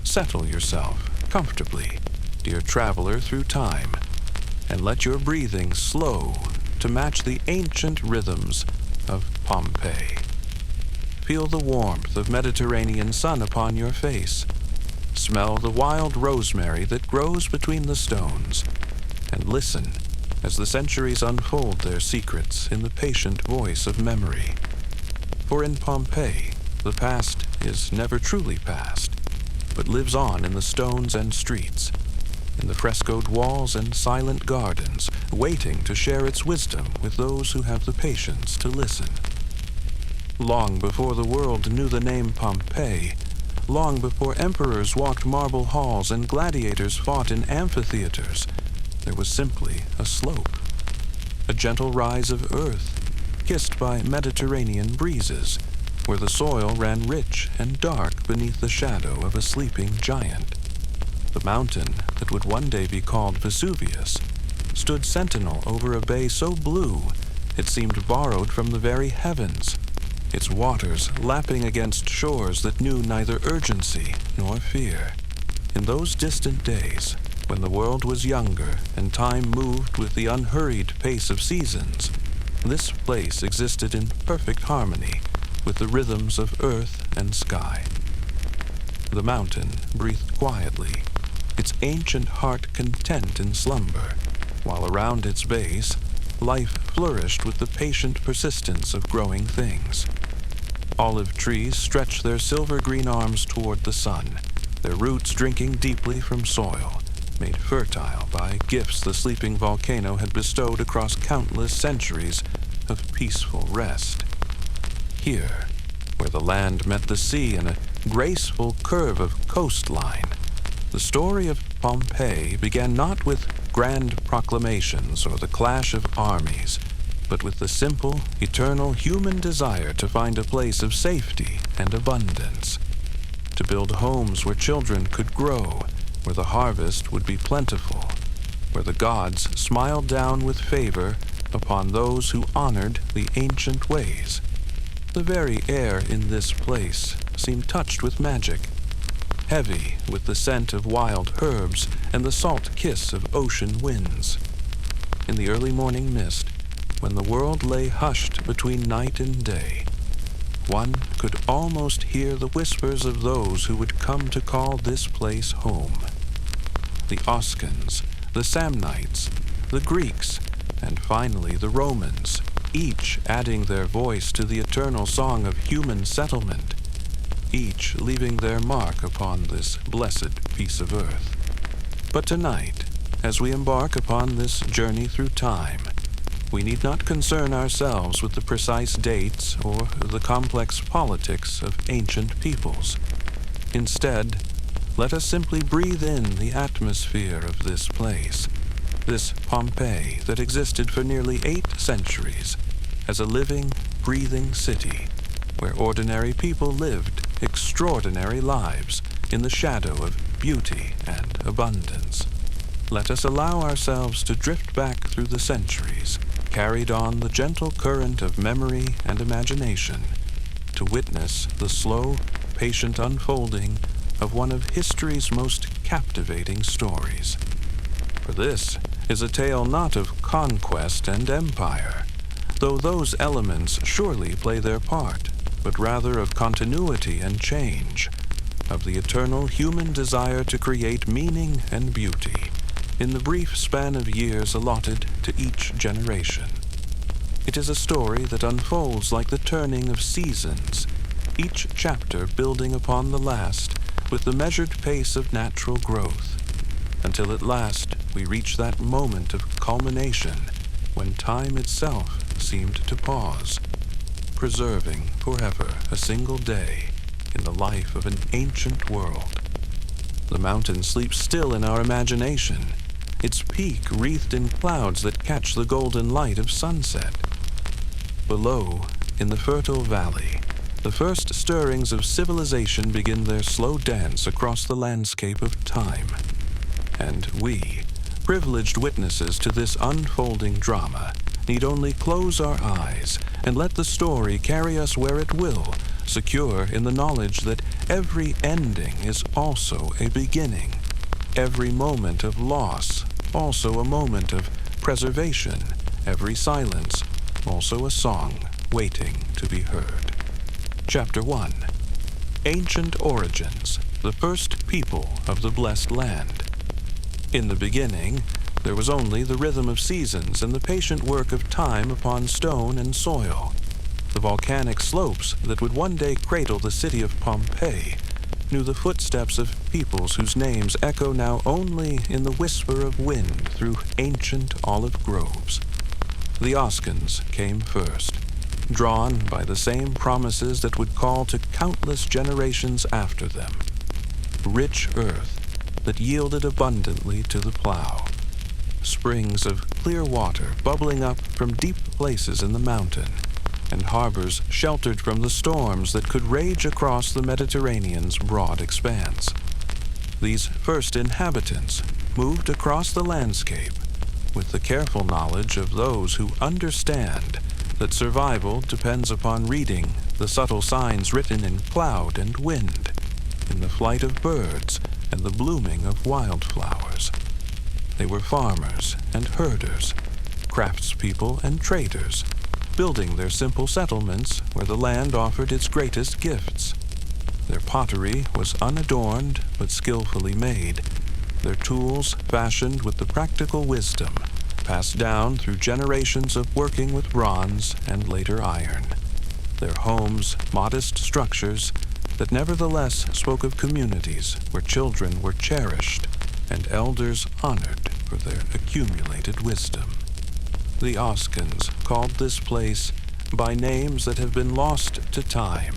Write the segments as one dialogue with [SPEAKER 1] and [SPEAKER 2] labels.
[SPEAKER 1] Settle yourself comfortably, dear traveler through time, and let your breathing slow to match the ancient rhythms of Pompeii. Feel the warmth of Mediterranean sun upon your face. Smell the wild rosemary that grows between the stones, and listen as the centuries unfold their secrets in the patient voice of memory. For in Pompeii, the past is never truly past, but lives on in the stones and streets, in the frescoed walls and silent gardens, waiting to share its wisdom with those who have the patience to listen. Long before the world knew the name Pompeii, long before emperors walked marble halls and gladiators fought in amphitheaters, there was simply a slope, a gentle rise of earth, kissed by Mediterranean breezes, where the soil ran rich and dark beneath the shadow of a sleeping giant. The mountain that would one day be called Vesuvius stood sentinel over a bay so blue it seemed borrowed from the very heavens, its waters lapping against shores that knew neither urgency nor fear. In those distant days, when the world was younger and time moved with the unhurried pace of seasons, this place existed in perfect harmony with the rhythms of earth and sky. The mountain breathed quietly, its ancient heart content in slumber, while around its base, life flourished with the patient persistence of growing things. Olive trees stretched their silver-green arms toward the sun, their roots drinking deeply from soil, made fertile by gifts the sleeping volcano had bestowed across countless centuries of peaceful rest. Here, where the land met the sea in a graceful curve of coastline, the story of Pompeii began not with grand proclamations or the clash of armies, but with the simple, eternal human desire to find a place of safety and abundance, to build homes where children could grow, where the harvest would be plentiful, where the gods smiled down with favor upon those who honored the ancient ways. The very air in this place seemed touched with magic, heavy with the scent of wild herbs and the salt kiss of ocean winds. In the early morning mist, when the world lay hushed between night and day, one could almost hear the whispers of those who would come to call this place home. The Oscans, the Samnites, the Greeks, and finally the Romans, each adding their voice to the eternal song of human settlement, each leaving their mark upon this blessed piece of earth. But tonight, as we embark upon this journey through time, we need not concern ourselves with the precise dates or the complex politics of ancient peoples. Instead, let us simply breathe in the atmosphere of this place, this Pompeii that existed for nearly 8 centuries as a living, breathing city where ordinary people lived extraordinary lives in the shadow of beauty and abundance. Let us allow ourselves to drift back through the centuries, carried on the gentle current of memory and imagination, to witness the slow, patient unfolding of one of history's most captivating stories. For this is a tale not of conquest and empire, though those elements surely play their part, but rather of continuity and change, of the eternal human desire to create meaning and beauty in the brief span of years allotted to each generation. It is a story that unfolds like the turning of seasons, each chapter building upon the last with the measured pace of natural growth, until at last we reach that moment of culmination when time itself seemed to pause, preserving forever a single day in the life of an ancient world. The mountain sleeps still in our imagination, its peak wreathed in clouds that catch the golden light of sunset. Below, in the fertile valley, the first stirrings of civilization begin their slow dance across the landscape of time. And we, privileged witnesses to this unfolding drama, need only close our eyes and let the story carry us where it will, secure in the knowledge that every ending is also a beginning. Every moment of loss, also a moment of preservation. Every silence, also a song waiting to be heard. Chapter 1. Ancient Origins, the first people of the blessed land. In the beginning, there was only the rhythm of seasons and the patient work of time upon stone and soil. The volcanic slopes that would one day cradle the city of Pompeii knew the footsteps of peoples whose names echo now only in the whisper of wind through ancient olive groves. The Oscans came first, drawn by the same promises that would call to countless generations after them. Rich earth that yielded abundantly to the plow. Springs of clear water bubbling up from deep places in the mountain, and harbors sheltered from the storms that could rage across the Mediterranean's broad expanse. These first inhabitants moved across the landscape with the careful knowledge of those who understand that survival depends upon reading the subtle signs written in cloud and wind, in the flight of birds and the blooming of wildflowers. They were farmers and herders, craftspeople and traders, building their simple settlements where the land offered its greatest gifts. Their pottery was unadorned but skillfully made, their tools fashioned with the practical wisdom passed down through generations of working with bronze and later iron. Their homes, modest structures that nevertheless spoke of communities where children were cherished and elders honored for their accumulated wisdom. The Oscans called this place by names that have been lost to time,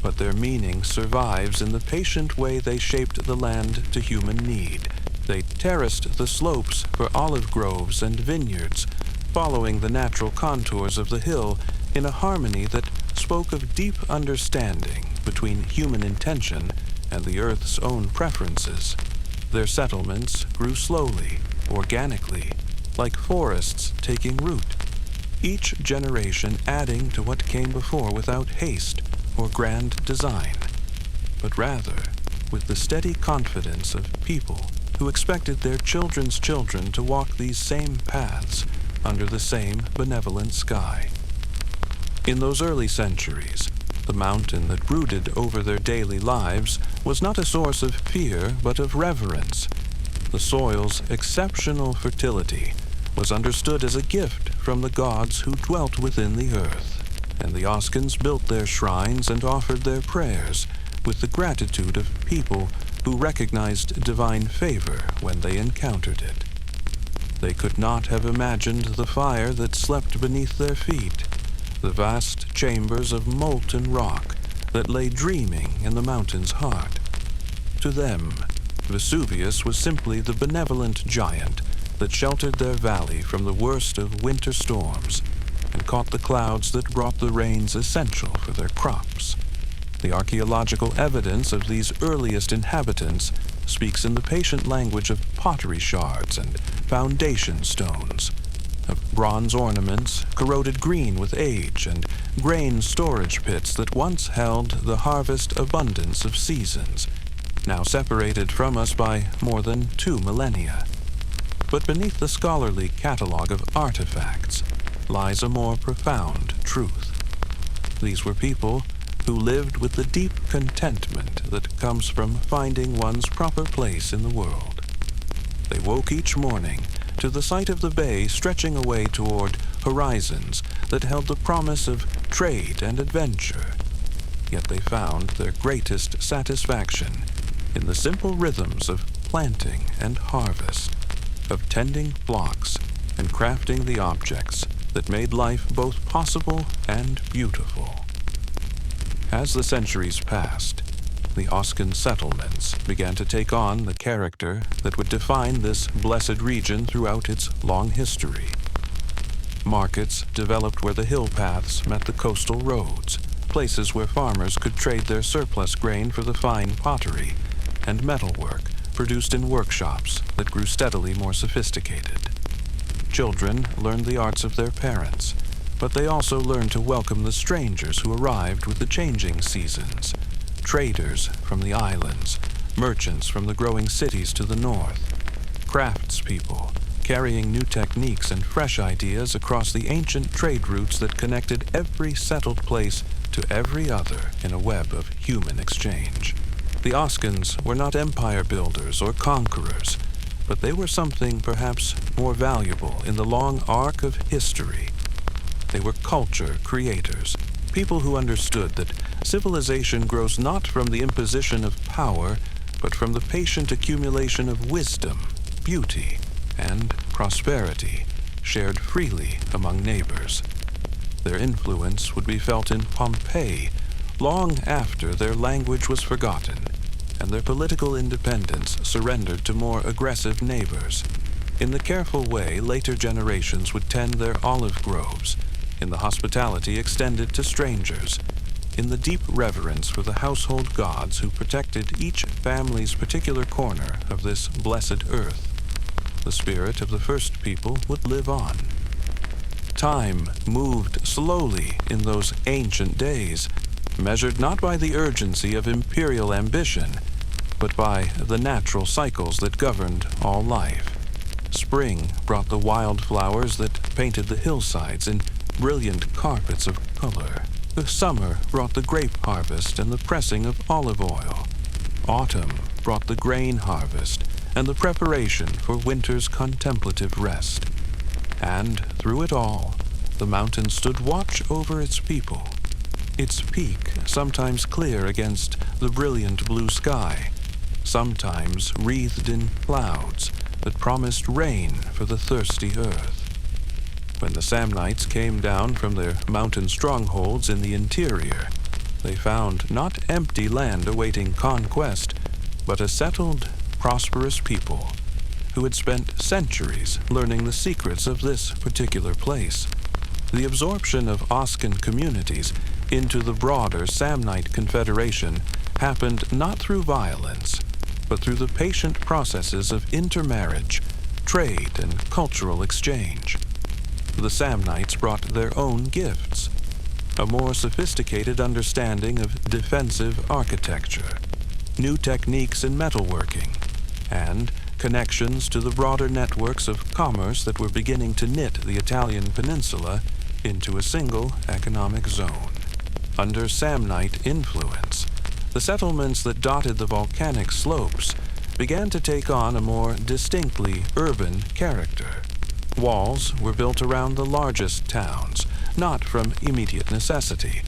[SPEAKER 1] but their meaning survives in the patient way they shaped the land to human need. They terraced the slopes for olive groves and vineyards, following the natural contours of the hill in a harmony that spoke of deep understanding between human intention and the earth's own preferences. Their settlements grew slowly, organically, like forests taking root, each generation adding to what came before without haste or grand design, but rather with the steady confidence of people who expected their children's children to walk these same paths under the same benevolent sky. In those early centuries, the mountain that brooded over their daily lives was not a source of fear but of reverence. The soil's exceptional fertility was understood as a gift from the gods who dwelt within the earth, and the Oscans built their shrines and offered their prayers with the gratitude of people who recognized divine favor when they encountered it. They could not have imagined the fire that slept beneath their feet, the vast chambers of molten rock that lay dreaming in the mountain's heart. To them, Vesuvius was simply the benevolent giant that sheltered their valley from the worst of winter storms and caught the clouds that brought the rains essential for their crops. The archaeological evidence of these earliest inhabitants speaks in the patient language of pottery shards and foundation stones, of bronze ornaments corroded green with age and grain storage pits that once held the harvest abundance of seasons, now separated from us by more than 2 millennia. But beneath the scholarly catalog of artifacts lies a more profound truth. These were people who lived with the deep contentment that comes from finding one's proper place in the world. They woke each morning to the sight of the bay stretching away toward horizons that held the promise of trade and adventure. Yet they found their greatest satisfaction in the simple rhythms of planting and harvest, of tending flocks and crafting the objects that made life both possible and beautiful. As the centuries passed, the Oscan settlements began to take on the character that would define this blessed region throughout its long history. Markets developed where the hill paths met the coastal roads, places where farmers could trade their surplus grain for the fine pottery and metalwork produced in workshops that grew steadily more sophisticated. Children learned the arts of their parents, but they also learned to welcome the strangers who arrived with the changing seasons, traders from the islands, merchants from the growing cities to the north, craftspeople carrying new techniques and fresh ideas across the ancient trade routes that connected every settled place to every other in a web of human exchange. The Oscans were not empire builders or conquerors, but they were something perhaps more valuable in the long arc of history. They were culture creators, people who understood that civilization grows not from the imposition of power, but from the patient accumulation of wisdom, beauty, and prosperity shared freely among neighbors. Their influence would be felt in Pompeii long after their language was forgotten and their political independence surrendered to more aggressive neighbors. In the careful way later generations would tend their olive groves, in the hospitality extended to strangers, in the deep reverence for the household gods who protected each family's particular corner of this blessed earth. The spirit of the first people would live on. Time moved slowly in those ancient days, measured not by the urgency of imperial ambition, but by the natural cycles that governed all life. Spring brought the wildflowers that painted the hillsides in brilliant carpets of color. The summer brought the grape harvest and the pressing of olive oil. Autumn brought the grain harvest and the preparation for winter's contemplative rest. And through it all, the mountain stood watch over its people, its peak sometimes clear against the brilliant blue sky, sometimes wreathed in clouds that promised rain for the thirsty earth. When the Samnites came down from their mountain strongholds in the interior, they found not empty land awaiting conquest, but a settled, prosperous people who had spent centuries learning the secrets of this particular place. The absorption of Oscan communities into the broader Samnite Confederation happened not through violence, but through the patient processes of intermarriage, trade, and cultural exchange. The Samnites brought their own gifts, a more sophisticated understanding of defensive architecture, new techniques in metalworking, and connections to the broader networks of commerce that were beginning to knit the Italian peninsula into a single economic zone. Under Samnite influence, the settlements that dotted the volcanic slopes began to take on a more distinctly urban character. Walls were built around the largest towns, not from immediate necessity,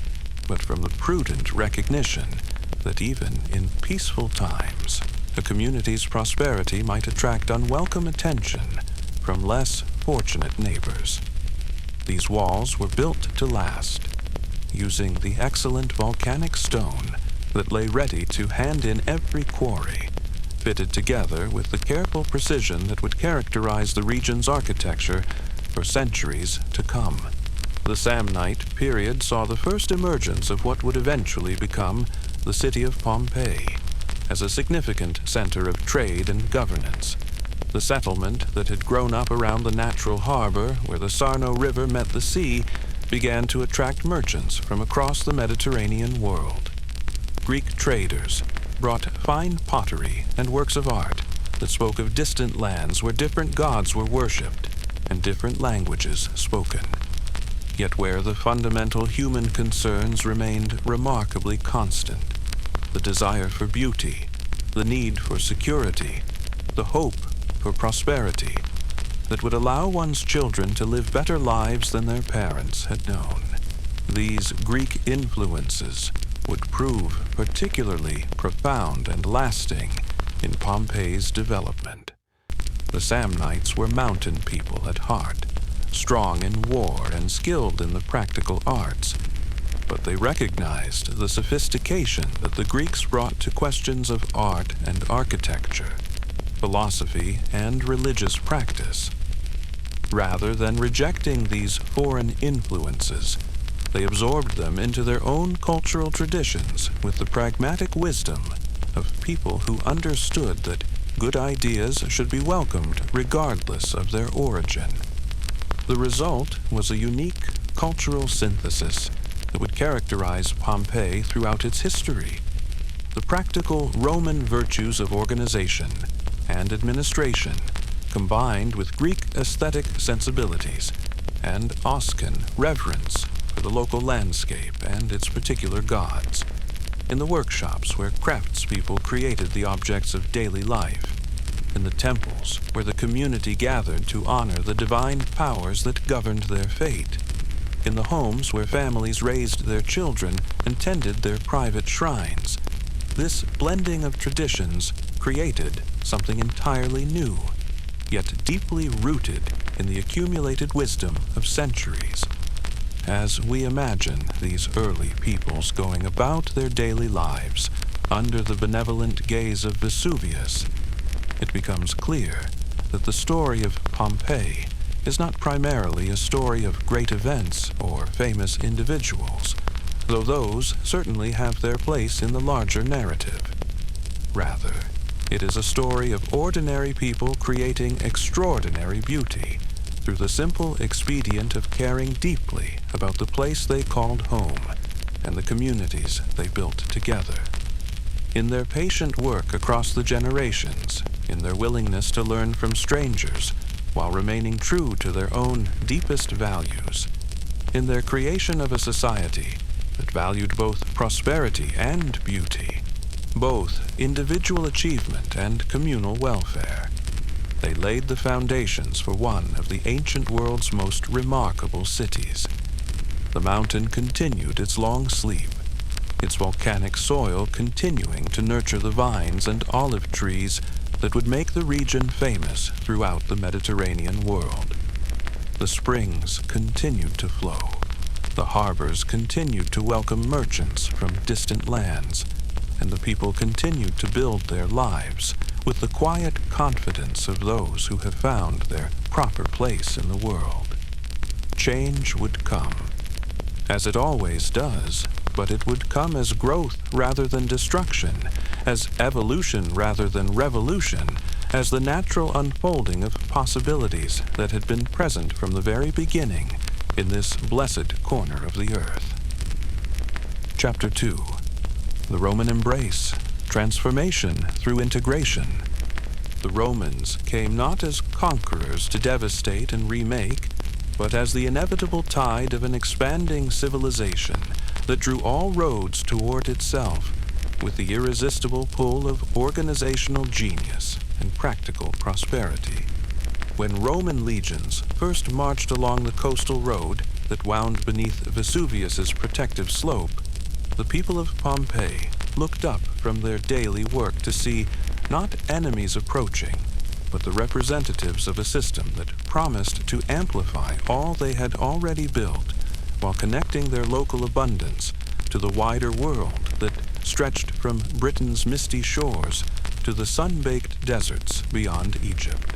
[SPEAKER 1] but from the prudent recognition that even in peaceful times, a community's prosperity might attract unwelcome attention from less fortunate neighbors. These walls were built to last, using the excellent volcanic stone that lay ready to hand in every quarry, fitted together with the careful precision that would characterize the region's architecture for centuries to come. The Samnite period saw the first emergence of what would eventually become the city of Pompeii, as a significant center of trade and governance. The settlement that had grown up around the natural harbor where the Sarno River met the sea began to attract merchants from across the Mediterranean world. Greek traders brought fine pottery and works of art that spoke of distant lands where different gods were worshipped and different languages spoken, yet where the fundamental human concerns remained remarkably constant: the desire for beauty, the need for security, the hope for prosperity that would allow one's children to live better lives than their parents had known. These Greek influences would prove particularly profound and lasting in Pompeii's development. The Samnites were mountain people at heart, strong in war and skilled in the practical arts, but they recognized the sophistication that the Greeks brought to questions of art and architecture, philosophy and religious practice. Rather than rejecting these foreign influences, they absorbed them into their own cultural traditions with the pragmatic wisdom of people who understood that good ideas should be welcomed regardless of their origin. The result was a unique cultural synthesis that would characterize Pompeii throughout its history. the practical Roman virtues of organization and administration combined with Greek aesthetic sensibilities and Oscan reverence for the local landscape and its particular gods, in the workshops where craftspeople created the objects of daily life, in the temples where the community gathered to honor the divine powers that governed their fate, in the homes where families raised their children and tended their private shrines. This blending of traditions created something entirely new, yet deeply rooted in the accumulated wisdom of centuries. As we imagine these early peoples going about their daily lives under the benevolent gaze of Vesuvius, it becomes clear that the story of Pompeii is not primarily a story of great events or famous individuals, though those certainly have their place in the larger narrative. Rather, it is a story of ordinary people creating extraordinary beauty through the simple expedient of caring deeply about the place they called home and the communities they built together. In their patient work across the generations, in their willingness to learn from strangers while remaining true to their own deepest values, in their creation of a society that valued both prosperity and beauty, both individual achievement and communal welfare, they laid the foundations for one of the ancient world's most remarkable cities. The mountain continued its long sleep, its volcanic soil continuing to nurture the vines and olive trees that would make the region famous throughout the Mediterranean world. The springs continued to flow. The harbors continued to welcome merchants from distant lands, and the people continued to build their lives with the quiet confidence of those who have found their proper place in the world. Change would come, as it always does, but it would come as growth rather than destruction, as evolution rather than revolution, as the natural unfolding of possibilities that had been present from the very beginning in this blessed corner of the earth. Chapter 2. The Roman Embrace, Transformation through Integration. The Romans came not as conquerors to devastate and remake, but as the inevitable tide of an expanding civilization that drew all roads toward itself, with the irresistible pull of organizational genius and practical prosperity. When Roman legions first marched along the coastal road that wound beneath Vesuvius's protective slope, the people of Pompeii looked up from their daily work to see not enemies approaching, but the representatives of a system that promised to amplify all they had already built while connecting their local abundance to the wider world that stretched from Britain's misty shores to the sun-baked deserts beyond Egypt.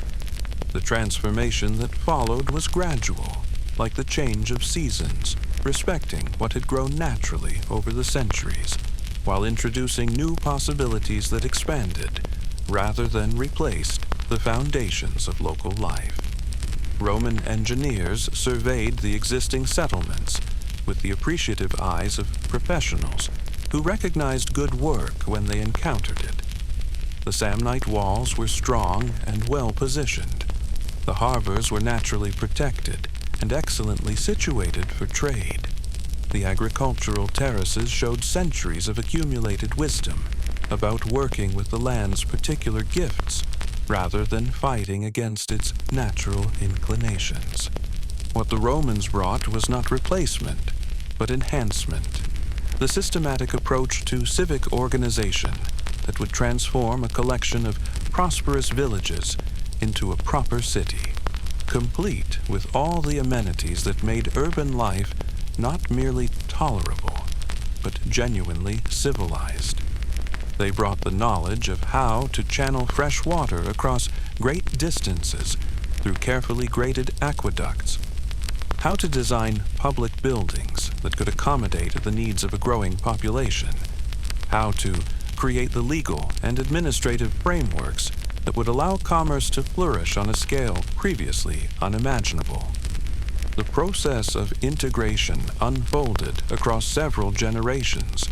[SPEAKER 1] The transformation that followed was gradual, like the change of seasons, respecting what had grown naturally over the centuries, while introducing new possibilities that expanded, rather than replaced, the foundations of local life. Roman engineers surveyed the existing settlements with the appreciative eyes of professionals who recognized good work when they encountered it. The Samnite walls were strong and well positioned. The harbors were naturally protected and excellently situated for trade. The agricultural terraces showed centuries of accumulated wisdom about working with the land's particular gifts rather than fighting against its natural inclinations. What the Romans brought was not replacement, but enhancement, the systematic approach to civic organization that would transform a collection of prosperous villages into a proper city, complete with all the amenities that made urban life not merely tolerable, but genuinely civilized. They brought the knowledge of how to channel fresh water across great distances through carefully graded aqueducts, how to design public buildings that could accommodate the needs of a growing population, how to create the legal and administrative frameworks that would allow commerce to flourish on a scale previously unimaginable. The process of integration unfolded across several generations,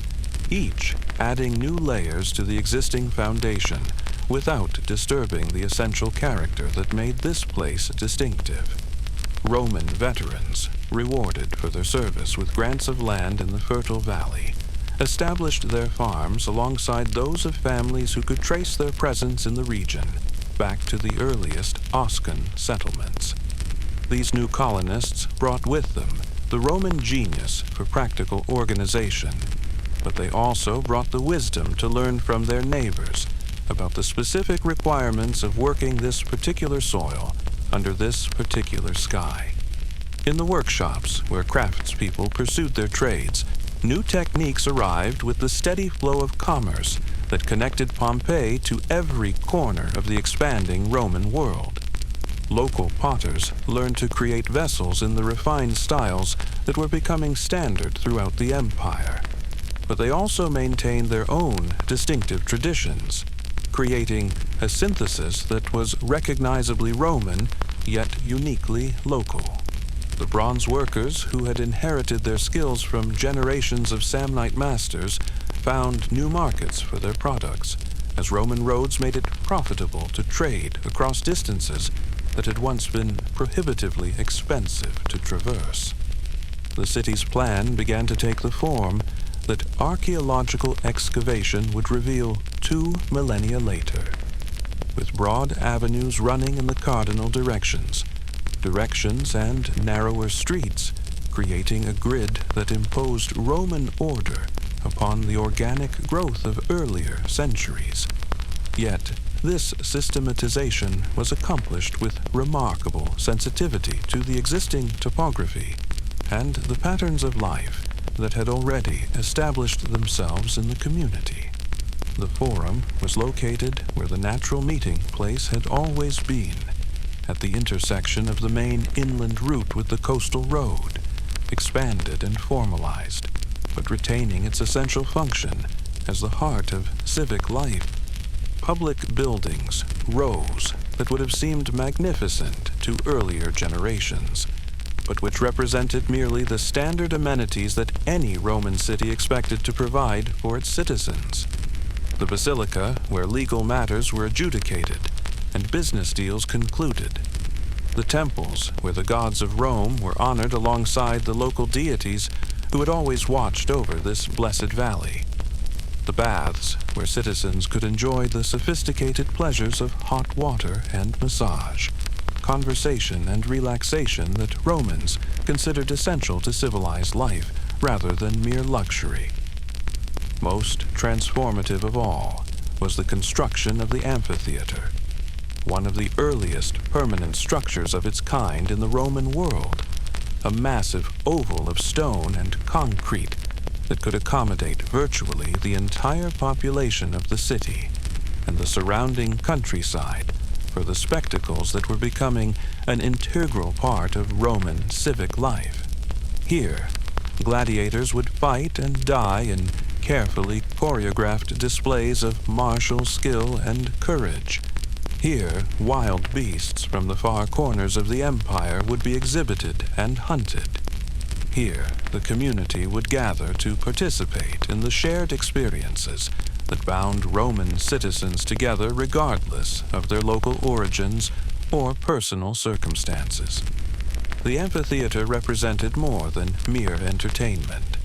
[SPEAKER 1] each adding new layers to the existing foundation without disturbing the essential character that made this place distinctive. Roman veterans, rewarded for their service with grants of land in the fertile valley, established their farms alongside those of families who could trace their presence in the region back to the earliest Oscan settlements. These new colonists brought with them the Roman genius for practical organization, but they also brought the wisdom to learn from their neighbors about the specific requirements of working this particular soil under this particular sky. In the workshops where craftspeople pursued their trades, new techniques arrived with the steady flow of commerce that connected Pompeii to every corner of the expanding Roman world. Local potters learned to create vessels in the refined styles that were becoming standard throughout the empire, but they also maintained their own distinctive traditions, creating a synthesis that was recognizably Roman, yet uniquely local. The bronze workers, who had inherited their skills from generations of Samnite masters, found new markets for their products, as Roman roads made it profitable to trade across distances that had once been prohibitively expensive to traverse. The city's plan began to take the form that archaeological excavation would reveal 2 millennia later, with broad avenues running in the cardinal directions and narrower streets, creating a grid that imposed Roman order upon the organic growth of earlier centuries. Yet, this systematization was accomplished with remarkable sensitivity to the existing topography and the patterns of life that had already established themselves in the community. The forum was located where the natural meeting place had always been, at the intersection of the main inland route with the coastal road, expanded and formalized, but retaining its essential function as the heart of civic life. Public buildings rose that would have seemed magnificent to earlier generations, but which represented merely the standard amenities that any Roman city expected to provide for its citizens. The basilica, where legal matters were adjudicated and business deals concluded. The temples, where the gods of Rome were honored alongside the local deities who had always watched over this blessed valley. The baths, where citizens could enjoy the sophisticated pleasures of hot water and massage, conversation and relaxation that Romans considered essential to civilized life rather than mere luxury. Most transformative of all was the construction of the amphitheater, one of the earliest permanent structures of its kind in the Roman world, a massive oval of stone and concrete that could accommodate virtually the entire population of the city and the surrounding countryside for the spectacles that were becoming an integral part of Roman civic life. Here, gladiators would fight and die in carefully choreographed displays of martial skill and courage. Here, wild beasts from the far corners of the empire would be exhibited and hunted. Here, the community would gather to participate in the shared experiences that bound Roman citizens together regardless of their local origins or personal circumstances. The amphitheater represented more than mere entertainment.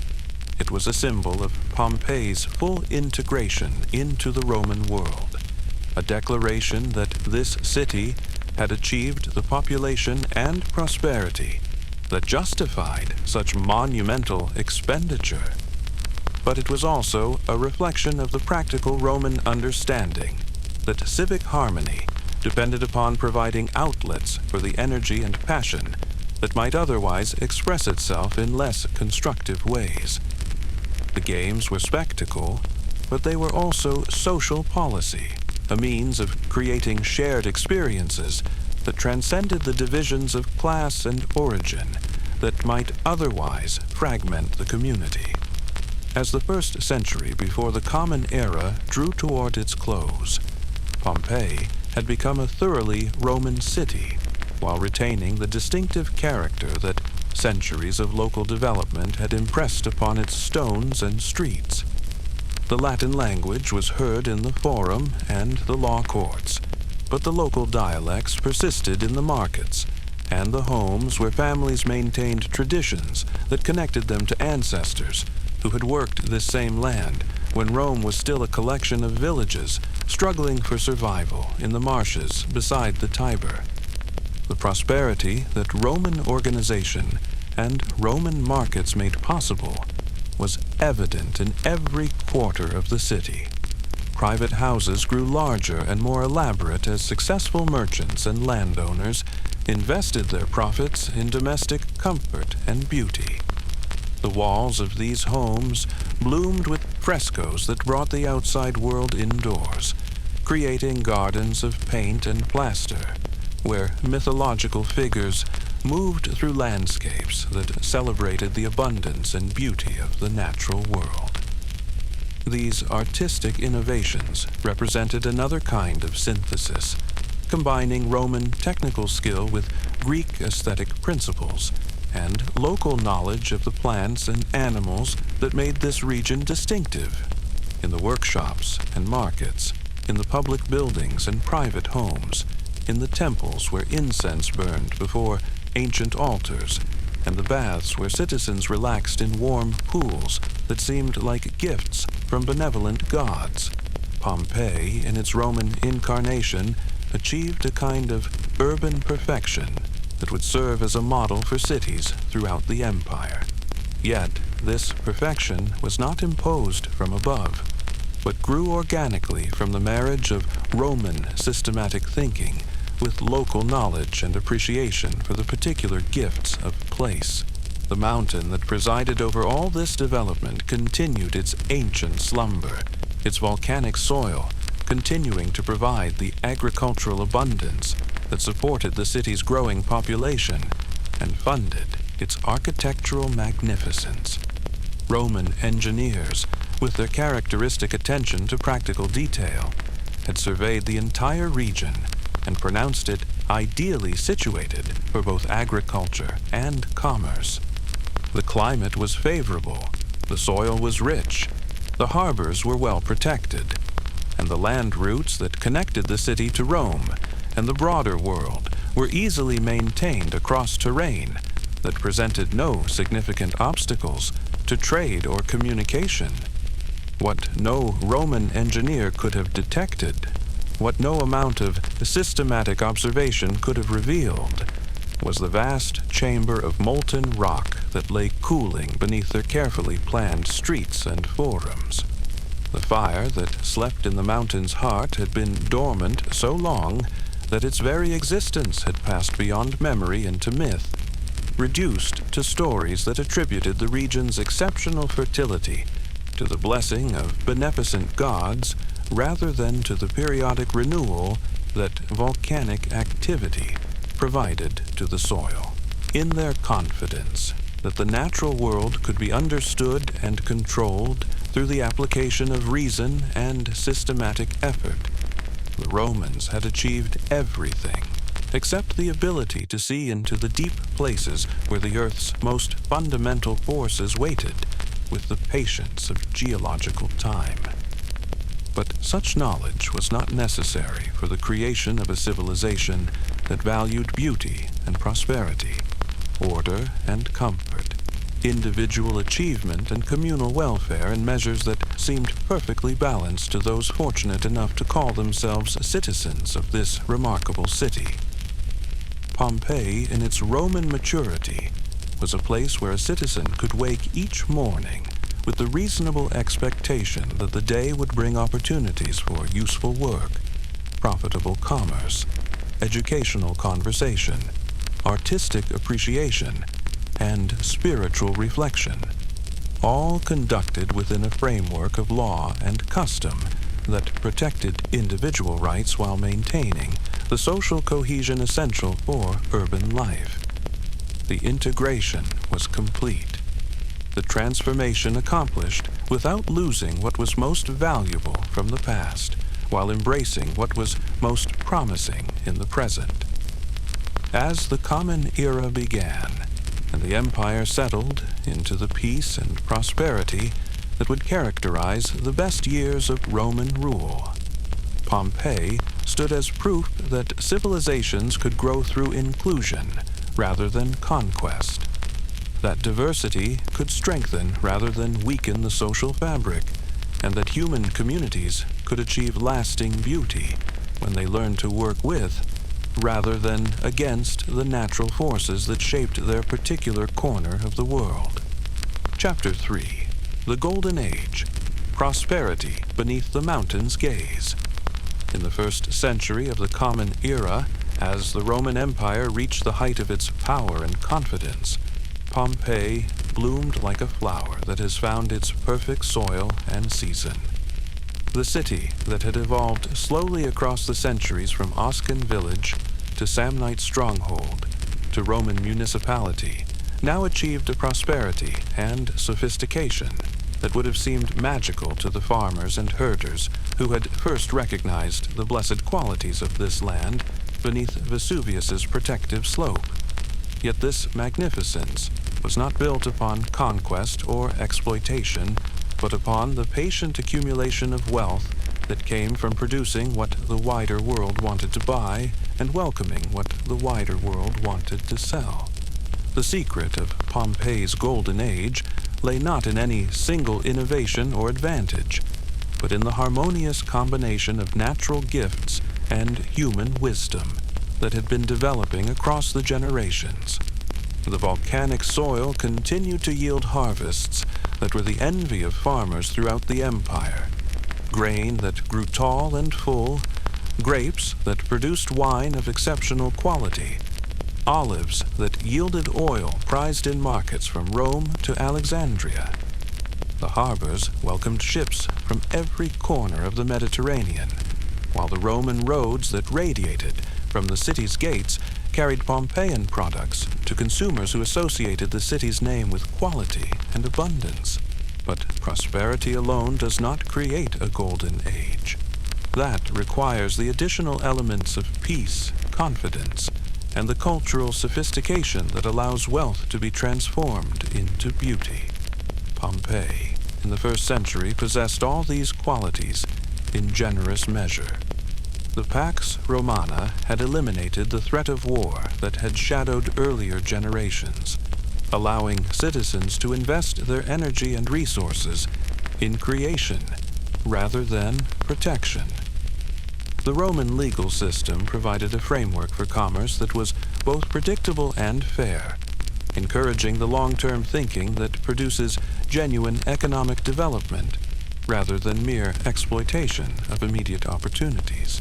[SPEAKER 1] It was a symbol of Pompeii's full integration into the Roman world, a declaration that this city had achieved the population and prosperity that justified such monumental expenditure. But it was also a reflection of the practical Roman understanding that civic harmony depended upon providing outlets for the energy and passion that might otherwise express itself in less constructive ways. The games were spectacle, but they were also social policy, a means of creating shared experiences that transcended the divisions of class and origin that might otherwise fragment the community. As the first century before the Common Era drew toward its close, Pompeii had become a thoroughly Roman city, while retaining the distinctive character that centuries of local development had impressed upon its stones and streets. The Latin language was heard in the forum and the law courts, but the local dialects persisted in the markets and the homes where families maintained traditions that connected them to ancestors who had worked this same land when Rome was still a collection of villages struggling for survival in the marshes beside the Tiber. The prosperity that Roman organization and Roman markets made possible was evident in every quarter of the city. Private houses grew larger and more elaborate as successful merchants and landowners invested their profits in domestic comfort and beauty. The walls of these homes bloomed with frescoes that brought the outside world indoors, creating gardens of paint and plaster, where mythological figures moved through landscapes that celebrated the abundance and beauty of the natural world. These artistic innovations represented another kind of synthesis, combining Roman technical skill with Greek aesthetic principles and local knowledge of the plants and animals that made this region distinctive. In the workshops and markets, in the public buildings and private homes, in the temples where incense burned before ancient altars, and the baths where citizens relaxed in warm pools that seemed like gifts from benevolent gods. Pompeii, in its Roman incarnation, achieved a kind of urban perfection that would serve as a model for cities throughout the empire. Yet, this perfection was not imposed from above, but grew organically from the marriage of Roman systematic thinking with local knowledge and appreciation for the particular gifts of place. The mountain that presided over all this development continued its ancient slumber, its volcanic soil continuing to provide the agricultural abundance that supported the city's growing population and funded its architectural magnificence. Roman engineers, with their characteristic attention to practical detail, had surveyed the entire region and pronounced it ideally situated for both agriculture and commerce. The climate was favorable, the soil was rich, the harbors were well protected, and the land routes that connected the city to Rome and the broader world were easily maintained across terrain that presented no significant obstacles to trade or communication. What no Roman engineer could have detected, what no amount of systematic observation could have revealed, was the vast chamber of molten rock that lay cooling beneath their carefully planned streets and forums. The fire that slept in the mountain's heart had been dormant so long that its very existence had passed beyond memory into myth, reduced to stories that attributed the region's exceptional fertility to the blessing of beneficent gods rather than to the periodic renewal that volcanic activity provided to the soil. In their confidence that the natural world could be understood and controlled through the application of reason and systematic effort, the Romans had achieved everything except the ability to see into the deep places where the Earth's most fundamental forces waited with the patience of geological time. But such knowledge was not necessary for the creation of a civilization that valued beauty and prosperity, order and comfort, individual achievement and communal welfare in measures that seemed perfectly balanced to those fortunate enough to call themselves citizens of this remarkable city. Pompeii, in its Roman maturity, was a place where a citizen could wake each morning with the reasonable expectation that the day would bring opportunities for useful work, profitable commerce, educational conversation, artistic appreciation, and spiritual reflection, all conducted within a framework of law and custom that protected individual rights while maintaining the social cohesion essential for urban life. The integration was complete, the transformation accomplished without losing what was most valuable from the past, while embracing what was most promising in the present. As the common era began, and the empire settled into the peace and prosperity that would characterize the best years of Roman rule. Pompeii stood as proof that civilizations could grow through inclusion rather than conquest, that diversity could strengthen rather than weaken the social fabric, and that human communities could achieve lasting beauty when they learned to work with rather than against the natural forces that shaped their particular corner of the world. Chapter 3. The Golden Age. Prosperity beneath the mountain's gaze. In the first century of the Common Era, as the Roman Empire reached the height of its power and confidence, Pompeii bloomed like a flower that has found its perfect soil and season. The city that had evolved slowly across the centuries from Oscan village to Samnite stronghold to Roman municipality now achieved a prosperity and sophistication that would have seemed magical to the farmers and herders who had first recognized the blessed qualities of this land beneath Vesuvius's protective slope. Yet this magnificence was not built upon conquest or exploitation, but upon the patient accumulation of wealth that came from producing what the wider world wanted to buy and welcoming what the wider world wanted to sell. The secret of Pompeii's golden age lay not in any single innovation or advantage, but in the harmonious combination of natural gifts and human wisdom that had been developing across the generations. The volcanic soil continued to yield harvests that were the envy of farmers throughout the empire. Grain that grew tall and full, grapes that produced wine of exceptional quality, olives that yielded oil prized in markets from Rome to Alexandria. The harbors welcomed ships from every corner of the Mediterranean, while the Roman roads that radiated from the city's gates carried Pompeian products to consumers who associated the city's name with quality and abundance. But prosperity alone does not create a golden age. That requires the additional elements of peace, confidence, and the cultural sophistication that allows wealth to be transformed into beauty. Pompeii, in the first century, possessed all these qualities in generous measure. The Pax Romana had eliminated the threat of war that had shadowed earlier generations, allowing citizens to invest their energy and resources in creation rather than protection. The Roman legal system provided a framework for commerce that was both predictable and fair, encouraging the long-term thinking that produces genuine economic development rather than mere exploitation of immediate opportunities.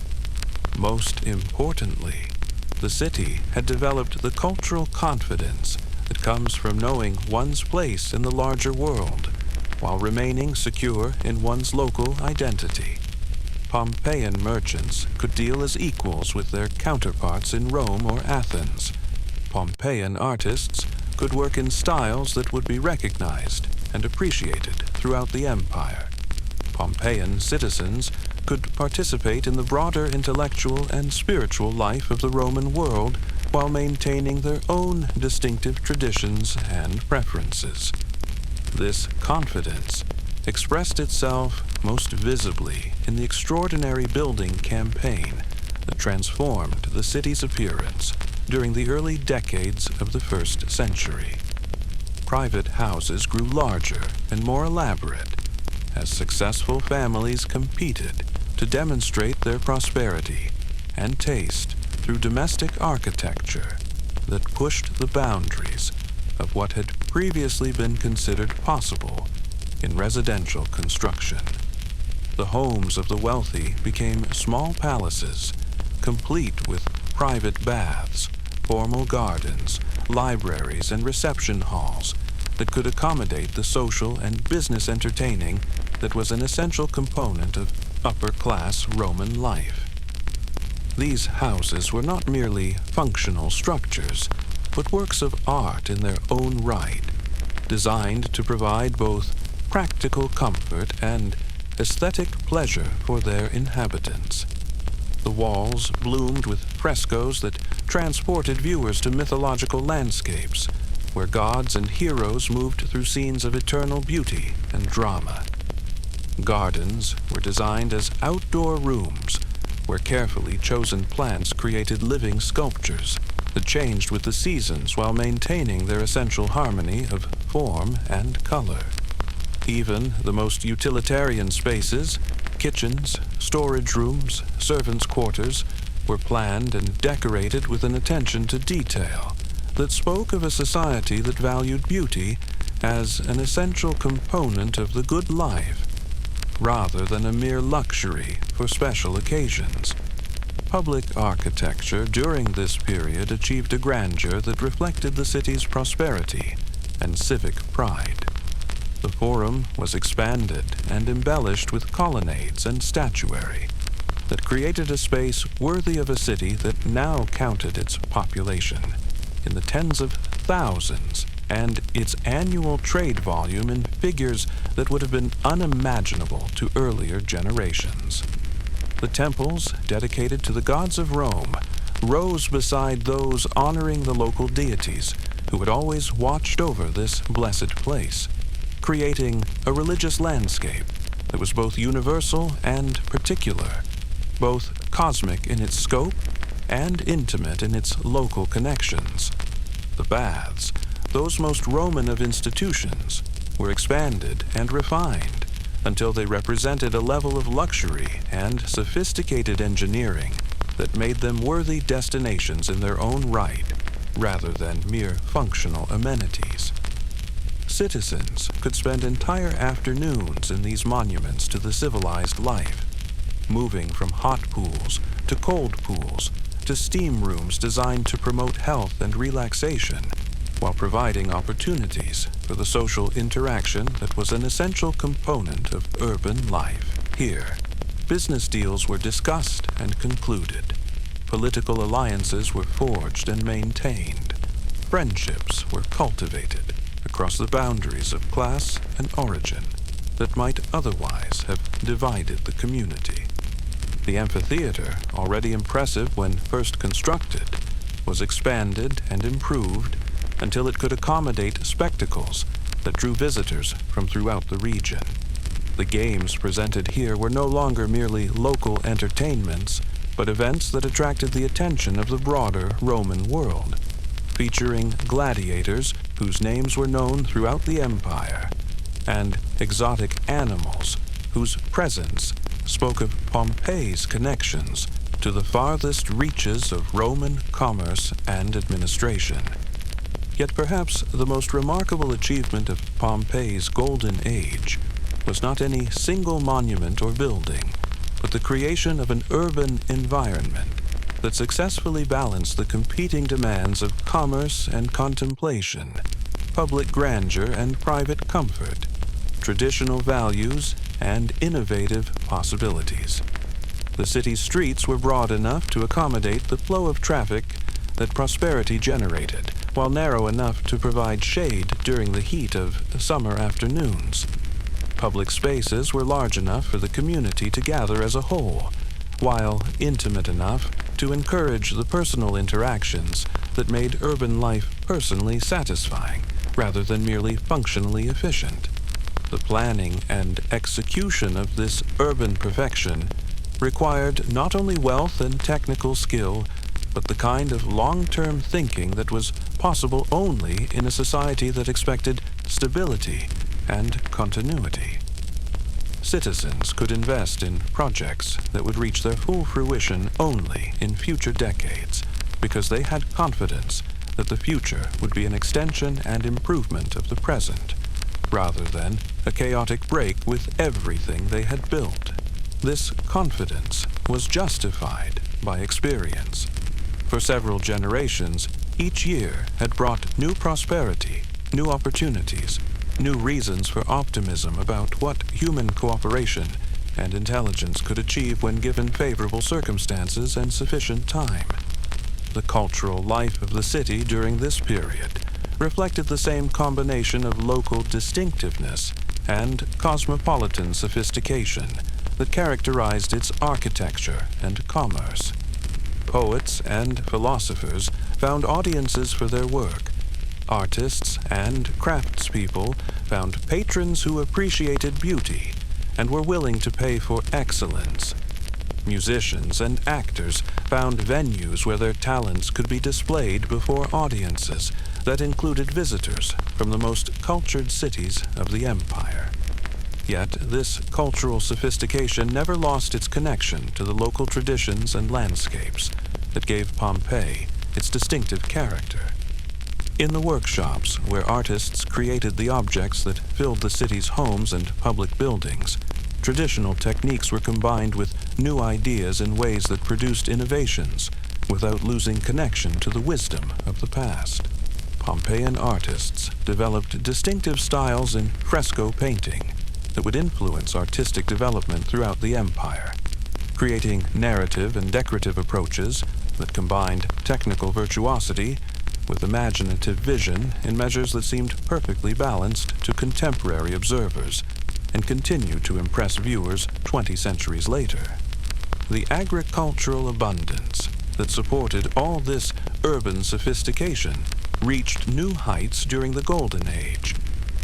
[SPEAKER 1] Most importantly, the city had developed the cultural confidence that comes from knowing one's place in the larger world while remaining secure in one's local identity. Pompeian merchants could deal as equals with their counterparts in Rome or Athens. Pompeian artists could work in styles that would be recognized and appreciated throughout the empire. Pompeian citizens could participate in the broader intellectual and spiritual life of the Roman world while maintaining their own distinctive traditions and preferences. This confidence expressed itself most visibly in the extraordinary building campaign that transformed the city's appearance during the early decades of the first century. Private houses grew larger and more elaborate as successful families competed to demonstrate their prosperity and taste through domestic architecture that pushed the boundaries of what had previously been considered possible in residential construction. The homes of the wealthy became small palaces, complete with private baths, formal gardens, libraries, and reception halls that could accommodate the social and business entertaining that was an essential component of upper-class Roman life. These houses were not merely functional structures, but works of art in their own right, designed to provide both practical comfort and aesthetic pleasure for their inhabitants. The walls bloomed with frescoes that transported viewers to mythological landscapes, where gods and heroes moved through scenes of eternal beauty and drama. Gardens were designed as outdoor rooms where carefully chosen plants created living sculptures that changed with the seasons while maintaining their essential harmony of form and color. Even the most utilitarian spaces, kitchens, storage rooms, servants' quarters, were planned and decorated with an attention to detail that spoke of a society that valued beauty as an essential component of the good life, rather than a mere luxury for special occasions. Public architecture during this period achieved a grandeur that reflected the city's prosperity and civic pride. The Forum was expanded and embellished with colonnades and statuary that created a space worthy of a city that now counted its population in the tens of thousands and its annual trade volume in figures that would have been unimaginable to earlier generations. The temples dedicated to the gods of Rome rose beside those honoring the local deities who had always watched over this blessed place, creating a religious landscape that was both universal and particular, both cosmic in its scope and intimate in its local connections. The baths, those most Roman of institutions, were expanded and refined until they represented a level of luxury and sophisticated engineering that made them worthy destinations in their own right, rather than mere functional amenities. Citizens could spend entire afternoons in these monuments to the civilized life, moving from hot pools to cold pools to steam rooms designed to promote health and relaxation, while providing opportunities for the social interaction that was an essential component of urban life. Here, business deals were discussed and concluded. Political alliances were forged and maintained. Friendships were cultivated across the boundaries of class and origin that might otherwise have divided the community. The amphitheater, already impressive when first constructed, was expanded and improved until it could accommodate spectacles that drew visitors from throughout the region. The games presented here were no longer merely local entertainments, but events that attracted the attention of the broader Roman world, featuring gladiators whose names were known throughout the empire, and exotic animals whose presence spoke of Pompeii's connections to the farthest reaches of Roman commerce and administration. Yet perhaps the most remarkable achievement of Pompeii's golden age was not any single monument or building, but the creation of an urban environment that successfully balanced the competing demands of commerce and contemplation, public grandeur and private comfort, traditional values and innovative possibilities. The city's streets were broad enough to accommodate the flow of traffic that prosperity generated, while narrow enough to provide shade during the heat of summer afternoons. Public spaces were large enough for the community to gather as a whole, while intimate enough to encourage the personal interactions that made urban life personally satisfying rather than merely functionally efficient. The planning and execution of this urban perfection required not only wealth and technical skill, but the kind of long-term thinking that was possible only in a society that expected stability and continuity. Citizens could invest in projects that would reach their full fruition only in future decades, because they had confidence that the future would be an extension and improvement of the present, rather than a chaotic break with everything they had built. This confidence was justified by experience. For several generations, each year had brought new prosperity, new opportunities, new reasons for optimism about what human cooperation and intelligence could achieve when given favorable circumstances and sufficient time. The cultural life of the city during this period reflected the same combination of local distinctiveness and cosmopolitan sophistication that characterized its architecture and commerce. Poets and philosophers found audiences for their work. Artists and craftspeople found patrons who appreciated beauty, and were willing to pay for excellence. Musicians and actors found venues where their talents could be displayed before audiences that included visitors from the most cultured cities of the empire. Yet this cultural sophistication never lost its connection to the local traditions and landscapes that gave Pompeii its distinctive character. In the workshops where artists created the objects that filled the city's homes and public buildings, traditional techniques were combined with new ideas in ways that produced innovations without losing connection to the wisdom of the past. Pompeian artists developed distinctive styles in fresco painting that would influence artistic development throughout the empire, creating narrative and decorative approaches that combined technical virtuosity with imaginative vision in measures that seemed perfectly balanced to contemporary observers and continue to impress viewers 20 centuries later. The agricultural abundance that supported all this urban sophistication reached new heights during the Golden Age,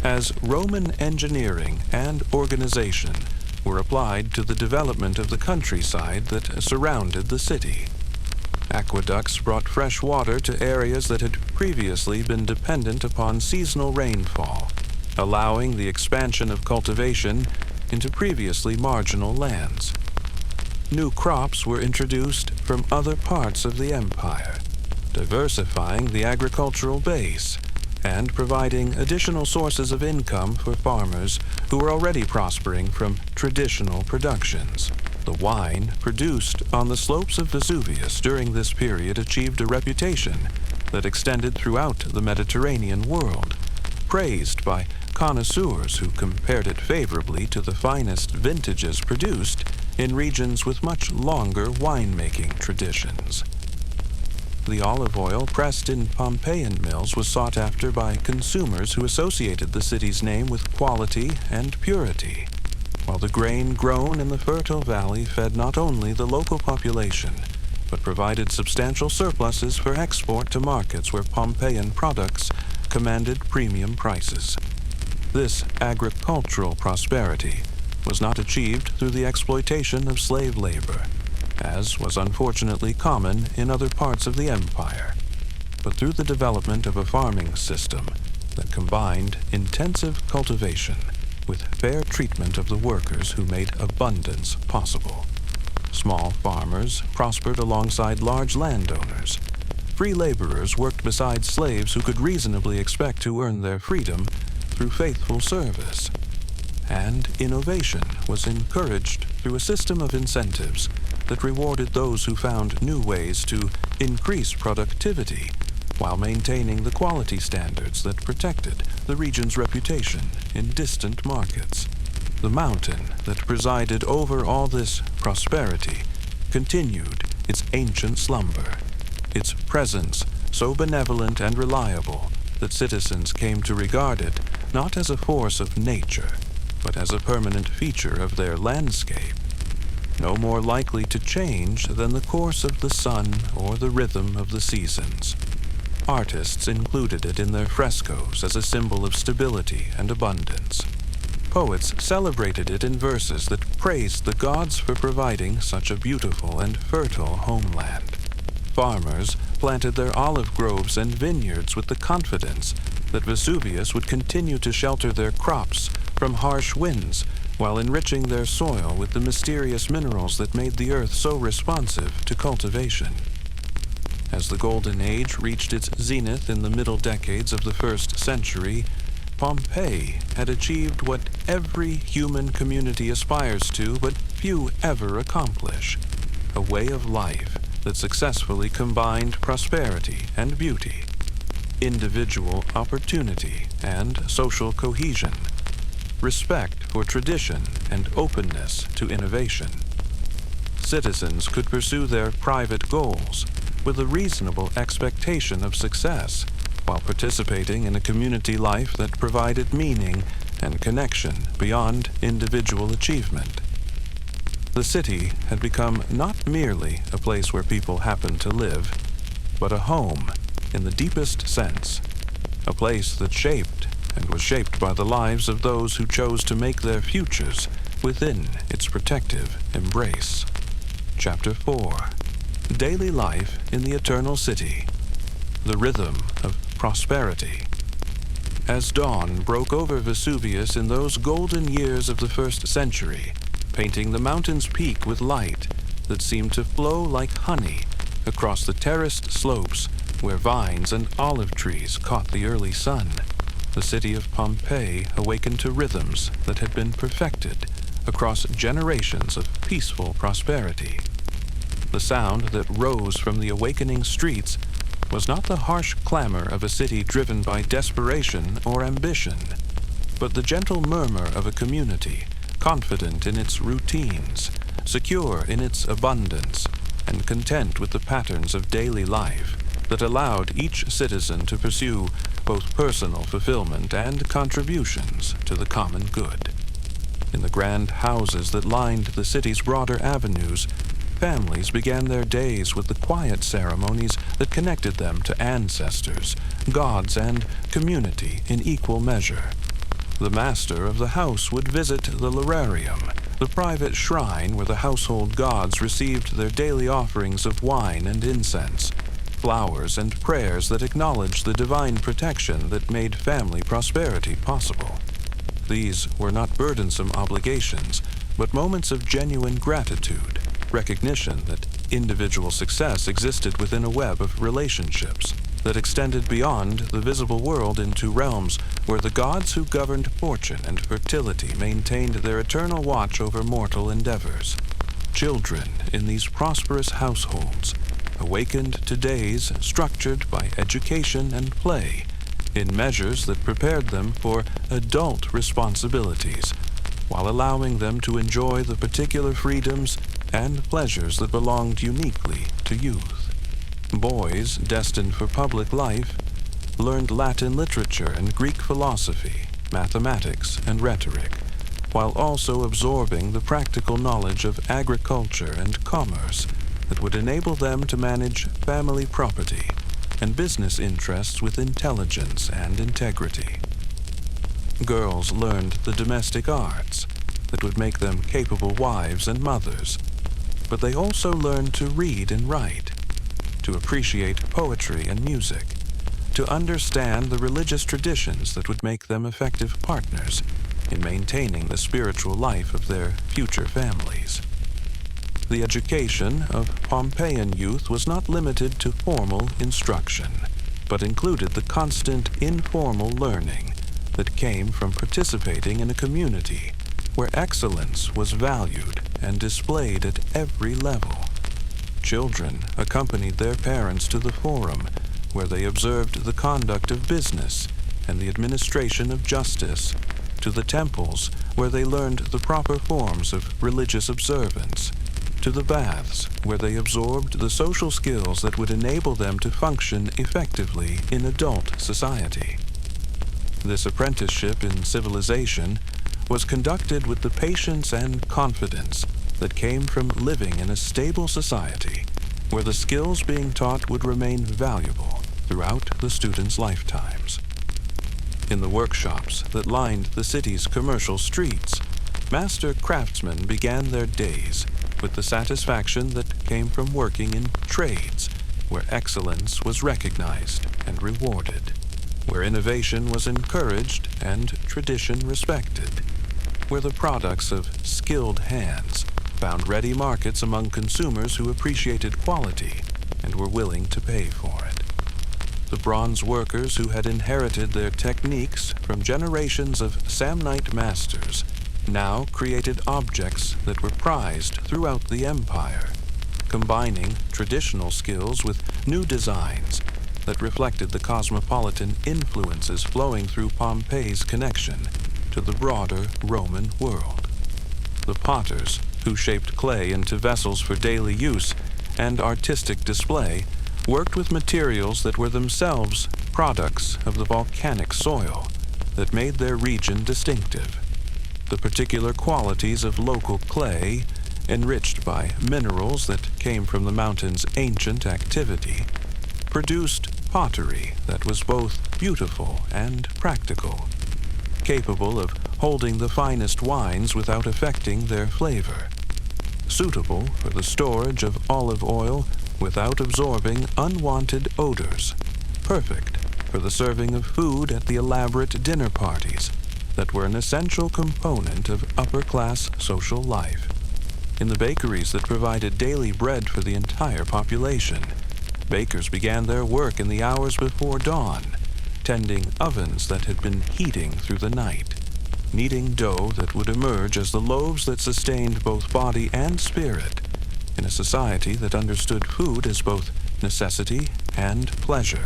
[SPEAKER 1] as Roman engineering and organization were applied to the development of the countryside that surrounded the city. Aqueducts brought fresh water to areas that had previously been dependent upon seasonal rainfall, allowing the expansion of cultivation into previously marginal lands. New crops were introduced from other parts of the empire, diversifying the agricultural base and providing additional sources of income for farmers who were already prospering from traditional productions. The wine produced on the slopes of Vesuvius during this period achieved a reputation that extended throughout the Mediterranean world, praised by connoisseurs who compared it favorably to the finest vintages produced in regions with much longer winemaking traditions. The olive oil pressed in Pompeian mills was sought after by consumers who associated the city's name with quality and purity, while the grain grown in the fertile valley fed not only the local population, but provided substantial surpluses for export to markets where Pompeian products commanded premium prices. This agricultural prosperity was not achieved through the exploitation of slave labor, as was unfortunately common in other parts of the empire, but through the development of a farming system that combined intensive cultivation with fair treatment of the workers who made abundance possible. Small farmers prospered alongside large landowners. Free laborers worked beside slaves who could reasonably expect to earn their freedom through faithful service. And innovation was encouraged through a system of incentives that rewarded those who found new ways to increase productivity while maintaining the quality standards that protected the region's reputation in distant markets. The mountain that presided over all this prosperity continued its ancient slumber, its presence so benevolent and reliable that citizens came to regard it not as a force of nature, but as a permanent feature of their landscape, no more likely to change than the course of the sun or the rhythm of the seasons. Artists included it in their frescoes as a symbol of stability and abundance. Poets celebrated it in verses that praised the gods for providing such a beautiful and fertile homeland. Farmers planted their olive groves and vineyards with the confidence that Vesuvius would continue to shelter their crops from harsh winds while enriching their soil with the mysterious minerals that made the earth so responsive to cultivation. As the Golden Age reached its zenith in the middle decades of the 1st century, Pompeii had achieved what every human community aspires to but few ever accomplish: a way of life that successfully combined prosperity and beauty, individual opportunity and social cohesion, respect for tradition and openness to innovation. Citizens could pursue their private goals with a reasonable expectation of success, while participating in a community life that provided meaning and connection beyond individual achievement. The city had become not merely a place where people happened to live, but a home in the deepest sense, a place that shaped and was shaped by the lives of those who chose to make their futures within its protective embrace. Chapter 4. Daily Life in the Eternal City. The Rhythm of Prosperity. As dawn broke over Vesuvius in those golden years of the 1st century, painting the mountain's peak with light that seemed to flow like honey across the terraced slopes where vines and olive trees caught the early sun, the city of Pompeii awakened to rhythms that had been perfected across generations of peaceful prosperity. The sound that rose from the awakening streets was not the harsh clamor of a city driven by desperation or ambition, but the gentle murmur of a community confident in its routines, secure in its abundance, and content with the patterns of daily life that allowed each citizen to pursue both personal fulfillment and contributions to the common good. In the grand houses that lined the city's broader avenues, families began their days with the quiet ceremonies that connected them to ancestors, gods, and community in equal measure. The master of the house would visit the Narration, the private shrine where the household gods received their daily offerings of wine and incense, flowers and prayers that acknowledged the divine protection that made family prosperity possible. These were not burdensome obligations, but moments of genuine gratitude, recognition that individual success existed within a web of relationships that extended beyond the visible world into realms where the gods who governed fortune and fertility maintained their eternal watch over mortal endeavors. Children in these prosperous households awakened to days structured by education and play in measures that prepared them for adult responsibilities, while allowing them to enjoy the particular freedoms and pleasures that belonged uniquely to youth. Boys destined for public life learned Latin literature and Greek philosophy, mathematics, and rhetoric, while also absorbing the practical knowledge of agriculture and commerce that would enable them to manage family property and business interests with intelligence and integrity. Girls learned the domestic arts that would make them capable wives and mothers, but they also learned to read and write, to appreciate poetry and music, to understand the religious traditions that would make them effective partners in maintaining the spiritual life of their future families. The education of Pompeian youth was not limited to formal instruction, but included the constant informal learning that came from participating in a community where excellence was valued and displayed at every level. Children accompanied their parents to the forum, where they observed the conduct of business and the administration of justice, to the temples, where they learned the proper forms of religious observance, to the baths, where they absorbed the social skills that would enable them to function effectively in adult society. This apprenticeship in civilization was conducted with the patience and confidence that came from living in a stable society where the skills being taught would remain valuable throughout the students' lifetimes. In the workshops that lined the city's commercial streets, master craftsmen began their days with the satisfaction that came from working in trades where excellence was recognized and rewarded, where innovation was encouraged and tradition respected, where the products of skilled hands found ready markets among consumers who appreciated quality and were willing to pay for it. The bronze workers who had inherited their techniques from generations of Samnite masters now created objects that were prized throughout the empire, combining traditional skills with new designs that reflected the cosmopolitan influences flowing through Pompeii's connection to the broader Roman world. The potters, who shaped clay into vessels for daily use and artistic display, worked with materials that were themselves products of the volcanic soil that made their region distinctive. The particular qualities of local clay, enriched by minerals that came from the mountain's ancient activity, produced pottery that was both beautiful and practical, capable of holding the finest wines without affecting their flavor, suitable for the storage of olive oil without absorbing unwanted odors, perfect for the serving of food at the elaborate dinner parties that were an essential component of upper-class social life. In the bakeries that provided daily bread for the entire population, bakers began their work in the hours before dawn, tending ovens that had been heating through the night, kneading dough that would emerge as the loaves that sustained both body and spirit in a society that understood food as both necessity and pleasure.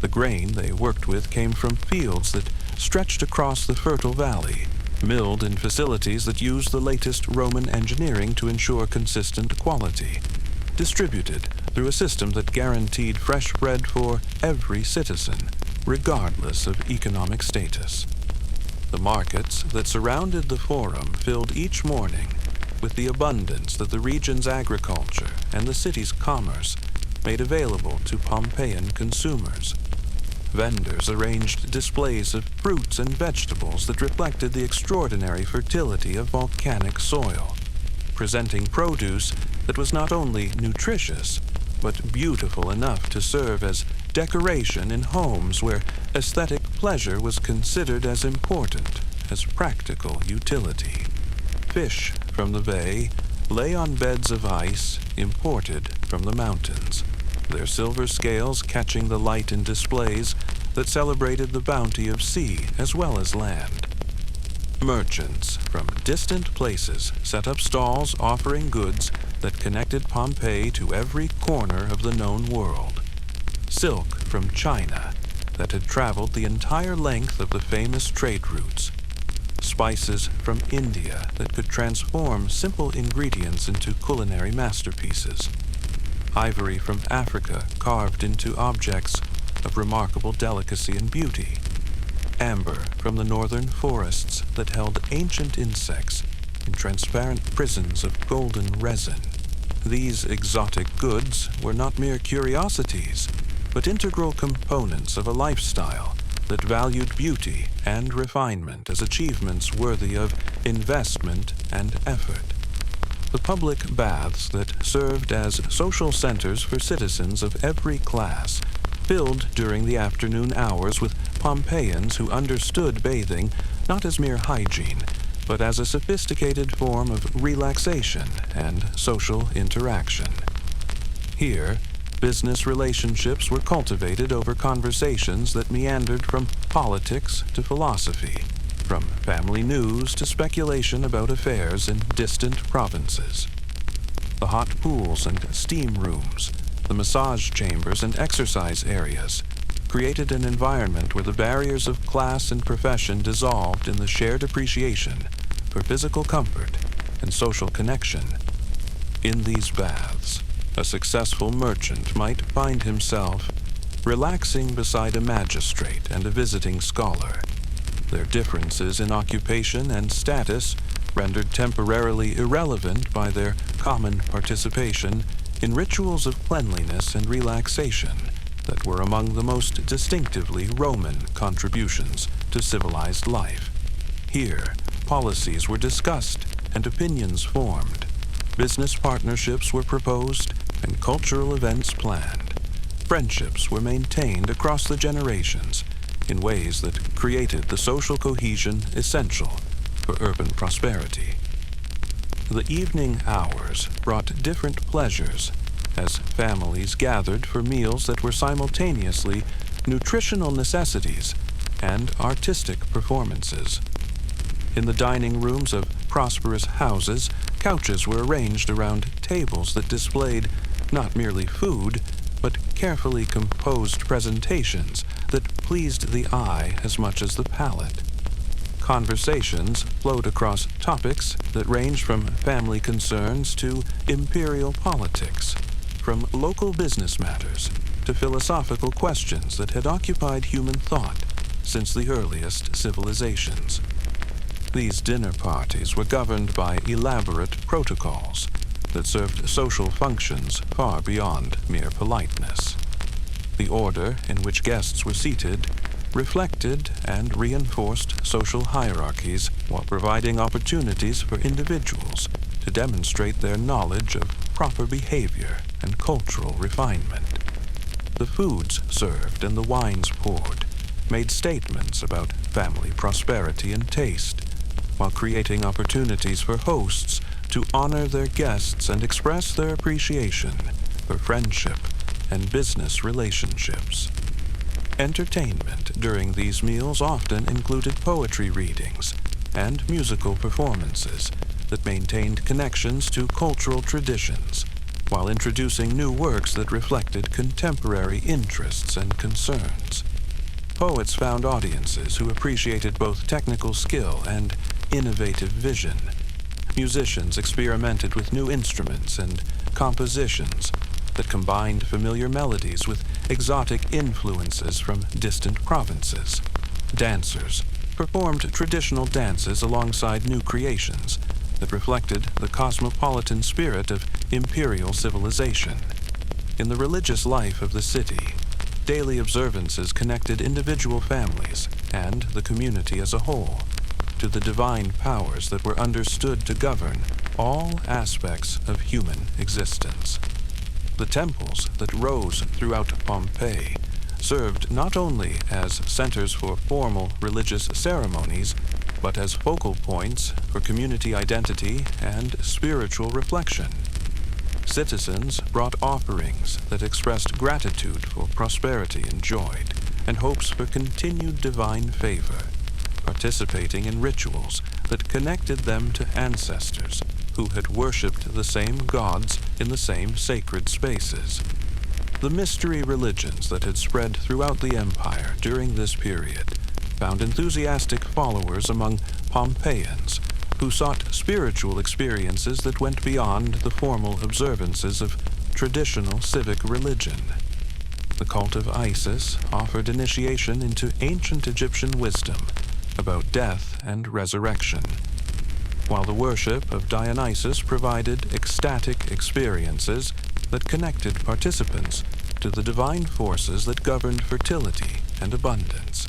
[SPEAKER 1] The grain they worked with came from fields that stretched across the fertile valley, milled in facilities that used the latest Roman engineering to ensure consistent quality, distributed through a system that guaranteed fresh bread for every citizen, regardless of economic status. The markets that surrounded the forum filled each morning with the abundance that the region's agriculture and the city's commerce made available to Pompeian consumers. Vendors arranged displays of fruits and vegetables that reflected the extraordinary fertility of volcanic soil, presenting produce that was not only nutritious, but beautiful enough to serve as decoration in homes where aesthetic pleasure was considered as important as practical utility. Fish from the bay lay on beds of ice imported from the mountains, their silver scales catching the light in displays that celebrated the bounty of sea as well as land. Merchants from distant places set up stalls offering goods that connected Pompeii to every corner of the known world. Silk from China that had traveled the entire length of the famous trade routes. Spices from India that could transform simple ingredients into culinary masterpieces. Ivory from Africa carved into objects of remarkable delicacy and beauty. Amber from the northern forests that held ancient insects in transparent prisons of golden resin. These exotic goods were not mere curiosities, but integral components of a lifestyle that valued beauty and refinement as achievements worthy of investment and effort. The public baths that served as social centers for citizens of every class filled during the afternoon hours with Pompeians who understood bathing not as mere hygiene, but as a sophisticated form of relaxation and social interaction. Here, business relationships were cultivated over conversations that meandered from politics to philosophy, from family news to speculation about affairs in distant provinces. The hot pools and steam rooms, the massage chambers and exercise areas created an environment where the barriers of class and profession dissolved in the shared appreciation for physical comfort and social connection. In these baths, a successful merchant might find himself relaxing beside a magistrate and a visiting scholar, their differences in occupation and status rendered temporarily irrelevant by their common participation in rituals of cleanliness and relaxation that were among the most distinctively Roman contributions to civilized life. Here, policies were discussed and opinions formed. Business partnerships were proposed and cultural events planned. Friendships were maintained across the generations in ways that created the social cohesion essential for urban prosperity. The evening hours brought different pleasures as families gathered for meals that were simultaneously nutritional necessities and artistic performances. In the dining rooms of prosperous houses, couches were arranged around tables that displayed not merely food, but carefully composed presentations that pleased the eye as much as the palate. Conversations flowed across topics that ranged from family concerns to imperial politics, from local business matters to philosophical questions that had occupied human thought since the earliest civilizations. These dinner parties were governed by elaborate protocols that served social functions far beyond mere politeness. The order in which guests were seated reflected and reinforced social hierarchies while providing opportunities for individuals to demonstrate their knowledge of proper behavior and cultural refinement. The foods served and the wines poured made statements about family prosperity and taste, while creating opportunities for hosts to honor their guests and express their appreciation for friendship and business relationships. Entertainment during these meals often included poetry readings and musical performances that maintained connections to cultural traditions, while introducing new works that reflected contemporary interests and concerns. Poets found audiences who appreciated both technical skill and innovative vision. Musicians experimented with new instruments and compositions that combined familiar melodies with exotic influences from distant provinces. Dancers performed traditional dances alongside new creations that reflected the cosmopolitan spirit of imperial civilization. In the religious life of the city, daily observances connected individual families and the community as a whole to the divine powers that were understood to govern all aspects of human existence. The temples that rose throughout Pompeii served not only as centers for formal religious ceremonies, but as focal points for community identity and spiritual reflection. Citizens brought offerings that expressed gratitude for prosperity enjoyed and hopes for continued divine favor, participating in rituals that connected them to ancestors who had worshipped the same gods in the same sacred spaces. The mystery religions that had spread throughout the empire during this period found enthusiastic followers among Pompeians who sought spiritual experiences that went beyond the formal observances of traditional civic religion. The cult of Isis offered initiation into ancient Egyptian wisdom about death and resurrection, while the worship of Dionysus provided ecstatic experiences that connected participants to the divine forces that governed fertility and abundance.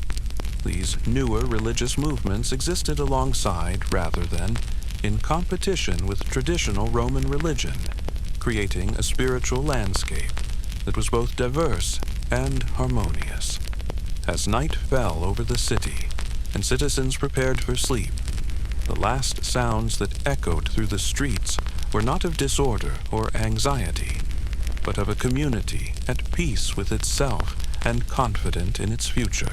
[SPEAKER 1] These newer religious movements existed alongside rather than in competition with traditional Roman religion, creating a spiritual landscape that was both diverse and harmonious. As night fell over the city and citizens prepared for sleep, the last sounds that echoed through the streets were not of disorder or anxiety, but of a community at peace with itself and confident in its future.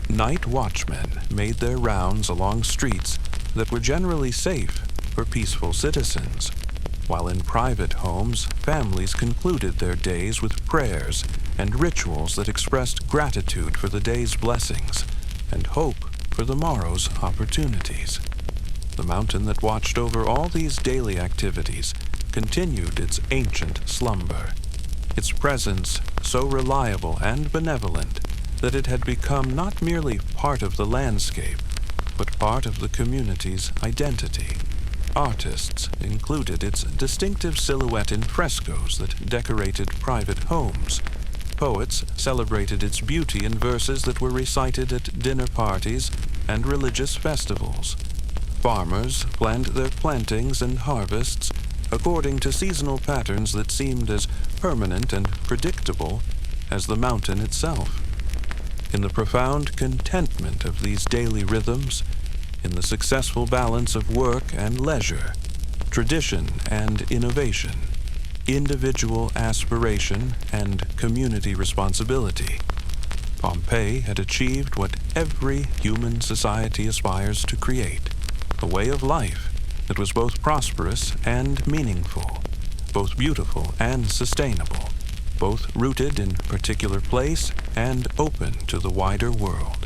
[SPEAKER 1] Night watchmen made their rounds along streets that were generally safe for peaceful citizens, while in private homes, families concluded their days with prayers and rituals that expressed gratitude for the day's blessings and hope for the morrow's opportunities. The mountain that watched over all these daily activities continued its ancient slumber, its presence so reliable and benevolent that it had become not merely part of the landscape, but part of the community's identity. Artists included its distinctive silhouette in frescoes that decorated private homes. Poets celebrated its beauty in verses that were recited at dinner parties and religious festivals. Farmers planned their plantings and harvests according to seasonal patterns that seemed as permanent and predictable as the mountain itself. In the profound contentment of these daily rhythms, in the successful balance of work and leisure, tradition and innovation, individual aspiration and community responsibility, Pompeii had achieved what every human society aspires to create, a way of life that was both prosperous and meaningful, both beautiful and sustainable, both rooted in a particular place and open to the wider world.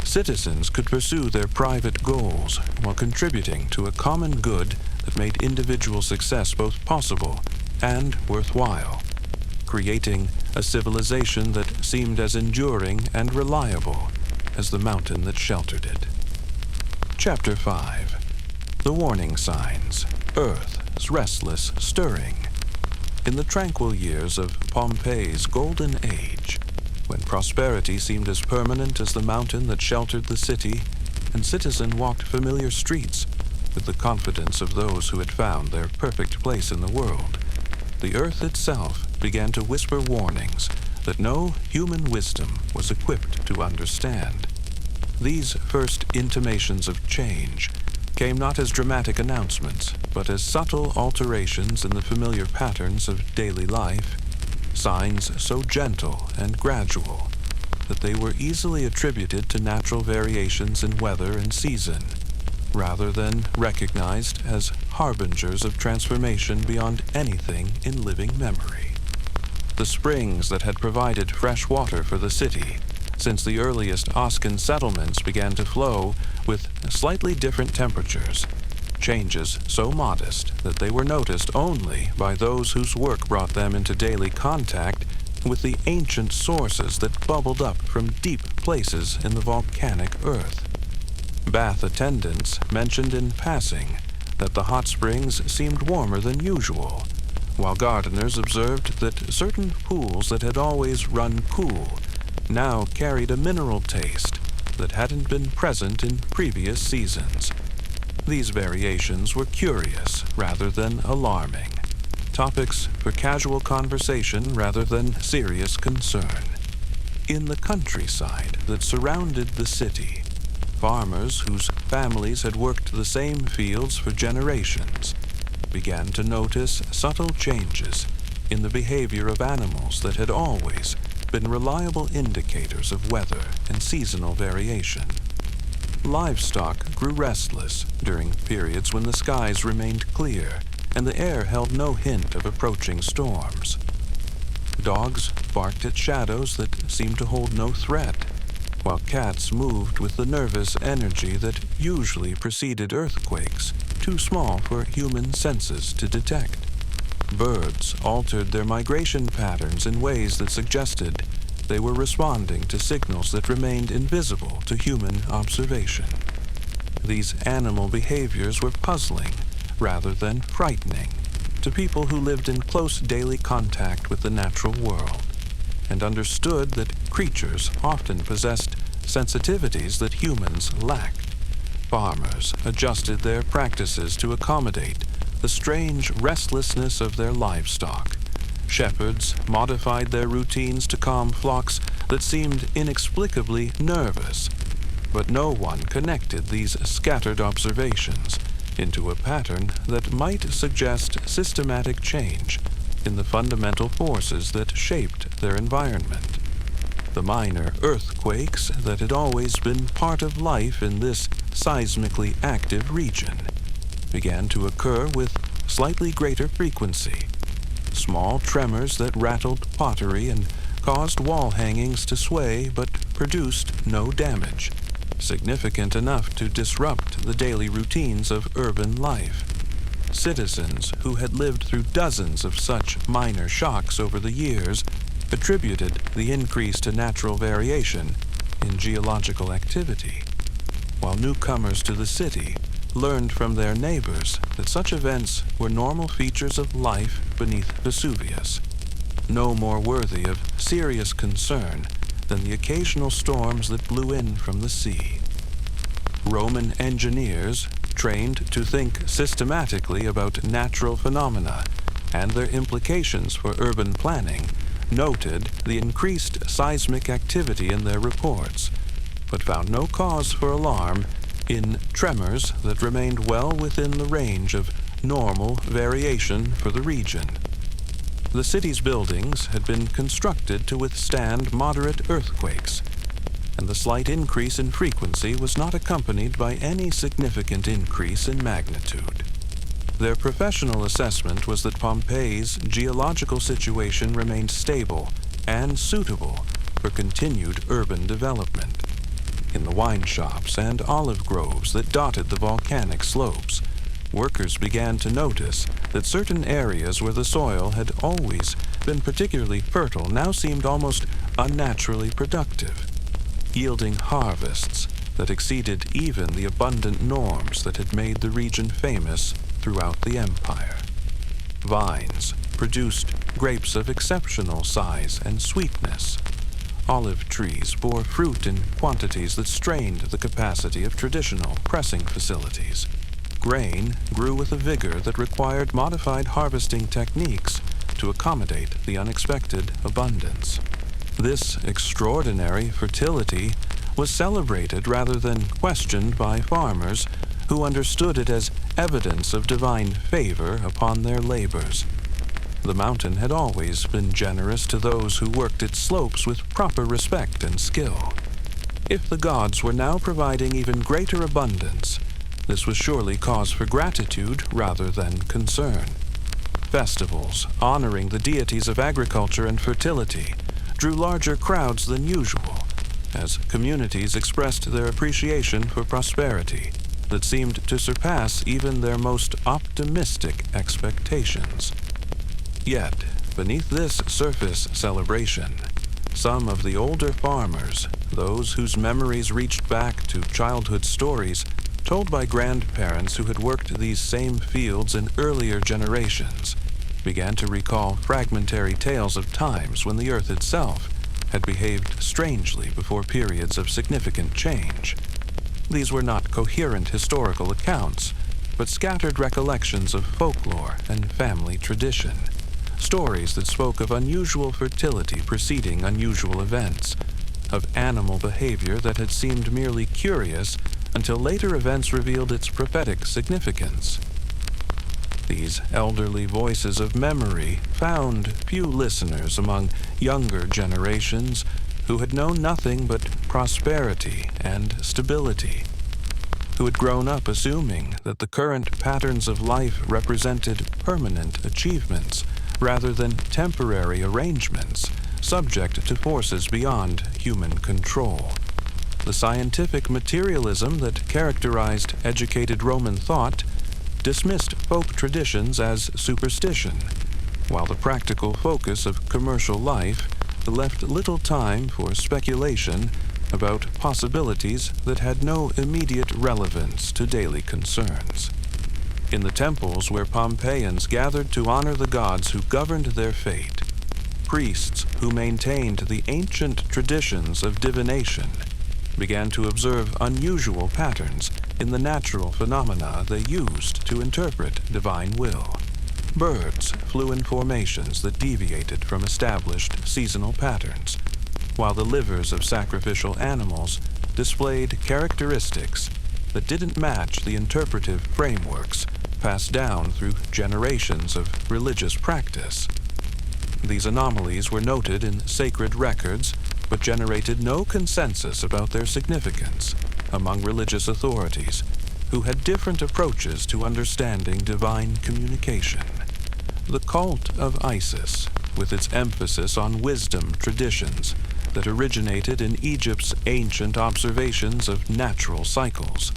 [SPEAKER 1] Citizens could pursue their private goals while contributing to a common good that made individual success both possible and worthwhile, creating a civilization that seemed as enduring and reliable as the mountain that sheltered it. Chapter 5. The Warning Signs. Earth's Restless Stirring. In the tranquil years of Pompeii's golden age, when prosperity seemed as permanent as the mountain that sheltered the city, and citizen walked familiar streets with the confidence of those who had found their perfect place in the world, the earth itself began to whisper warnings that no human wisdom was equipped to understand. These first intimations of change came not as dramatic announcements, but as subtle alterations in the familiar patterns of daily life, signs so gentle and gradual that they were easily attributed to natural variations in weather and season, rather than recognized as harbingers of transformation beyond anything in living memory. The springs that had provided fresh water for the city since the earliest Oscan settlements began to flow with slightly different temperatures, changes so modest that they were noticed only by those whose work brought them into daily contact with the ancient sources that bubbled up from deep places in the volcanic earth. Bath attendants mentioned in passing that the hot springs seemed warmer than usual, while gardeners observed that certain pools that had always run cool now carried a mineral taste that hadn't been present in previous seasons. These variations were curious rather than alarming, topics for casual conversation rather than serious concern. In the countryside that surrounded the city, farmers whose families had worked the same fields for generations began to notice subtle changes in the behavior of animals that had always been reliable indicators of weather and seasonal variation. Livestock grew restless during periods when the skies remained clear and the air held no hint of approaching storms. Dogs barked at shadows that seemed to hold no threat, while cats moved with the nervous energy that usually preceded earthquakes, too small for human senses to detect. Birds altered their migration patterns in ways that suggested they were responding to signals that remained invisible to human observation. These animal behaviors were puzzling rather than frightening to people who lived in close daily contact with the natural world and understood that creatures often possessed sensitivities that humans lacked. Farmers adjusted their practices to accommodate the strange restlessness of their livestock. Shepherds modified their routines to calm flocks that seemed inexplicably nervous, but no one connected these scattered observations into a pattern that might suggest systematic change in the fundamental forces that shaped their environment. The minor earthquakes that had always been part of life in this seismically active region began to occur with slightly greater frequency. Small tremors that rattled pottery and caused wall hangings to sway but produced no damage, significant enough to disrupt the daily routines of urban life. Citizens who had lived through dozens of such minor shocks over the years attributed the increase to natural variation in geological activity, while newcomers to the city learned from their neighbors that such events were normal features of life beneath Vesuvius, no more worthy of serious concern than the occasional storms that blew in from the sea. Roman engineers, trained to think systematically about natural phenomena and their implications for urban planning, noted the increased seismic activity in their reports, but found no cause for alarm in tremors that remained well within the range of normal variation for the region. The city's buildings had been constructed to withstand moderate earthquakes, and the slight increase in frequency was not accompanied by any significant increase in magnitude. Their professional assessment was that Pompeii's geological situation remained stable and suitable for continued urban development. In the wine shops and olive groves that dotted the volcanic slopes, workers began to notice that certain areas where the soil had always been particularly fertile now seemed almost unnaturally productive, yielding harvests that exceeded even the abundant norms that had made the region famous throughout the empire. Vines produced grapes of exceptional size and sweetness. Olive trees bore fruit in quantities that strained the capacity of traditional pressing facilities. Grain grew with a vigor that required modified harvesting techniques to accommodate the unexpected abundance. This extraordinary fertility was celebrated rather than questioned by farmers who understood it as evidence of divine favor upon their labors. The mountain had always been generous to those who worked its slopes with proper respect and skill. If the gods were now providing even greater abundance, this was surely cause for gratitude rather than concern. Festivals honoring the deities of agriculture and fertility drew larger crowds than usual, as communities expressed their appreciation for prosperity that seemed to surpass even their most optimistic expectations. Yet, beneath this surface celebration, some of the older farmers, those whose memories reached back to childhood stories told by grandparents who had worked these same fields in earlier generations, began to recall fragmentary tales of times when the earth itself had behaved strangely before periods of significant change. These were not coherent historical accounts, but scattered recollections of folklore and family tradition. Stories that spoke of unusual fertility preceding unusual events, of animal behavior that had seemed merely curious until later events revealed its prophetic significance. These elderly voices of memory found few listeners among younger generations who had known nothing but prosperity and stability, who had grown up assuming that the current patterns of life represented permanent achievements rather than temporary arrangements subject to forces beyond human control. The scientific materialism that characterized educated Roman thought dismissed folk traditions as superstition, while the practical focus of commercial life left little time for speculation about possibilities that had no immediate relevance to daily concerns. In the temples where Pompeians gathered to honor the gods who governed their fate, priests who maintained the ancient traditions of divination began to observe unusual patterns in the natural phenomena they used to interpret divine will. Birds flew in formations that deviated from established seasonal patterns, while the livers of sacrificial animals displayed characteristics that didn't match the interpretive frameworks passed down through generations of religious practice. These anomalies were noted in sacred records, but generated no consensus about their significance among religious authorities who had different approaches to understanding divine communication. The cult of Isis, with its emphasis on wisdom traditions that originated in Egypt's ancient observations of natural cycles,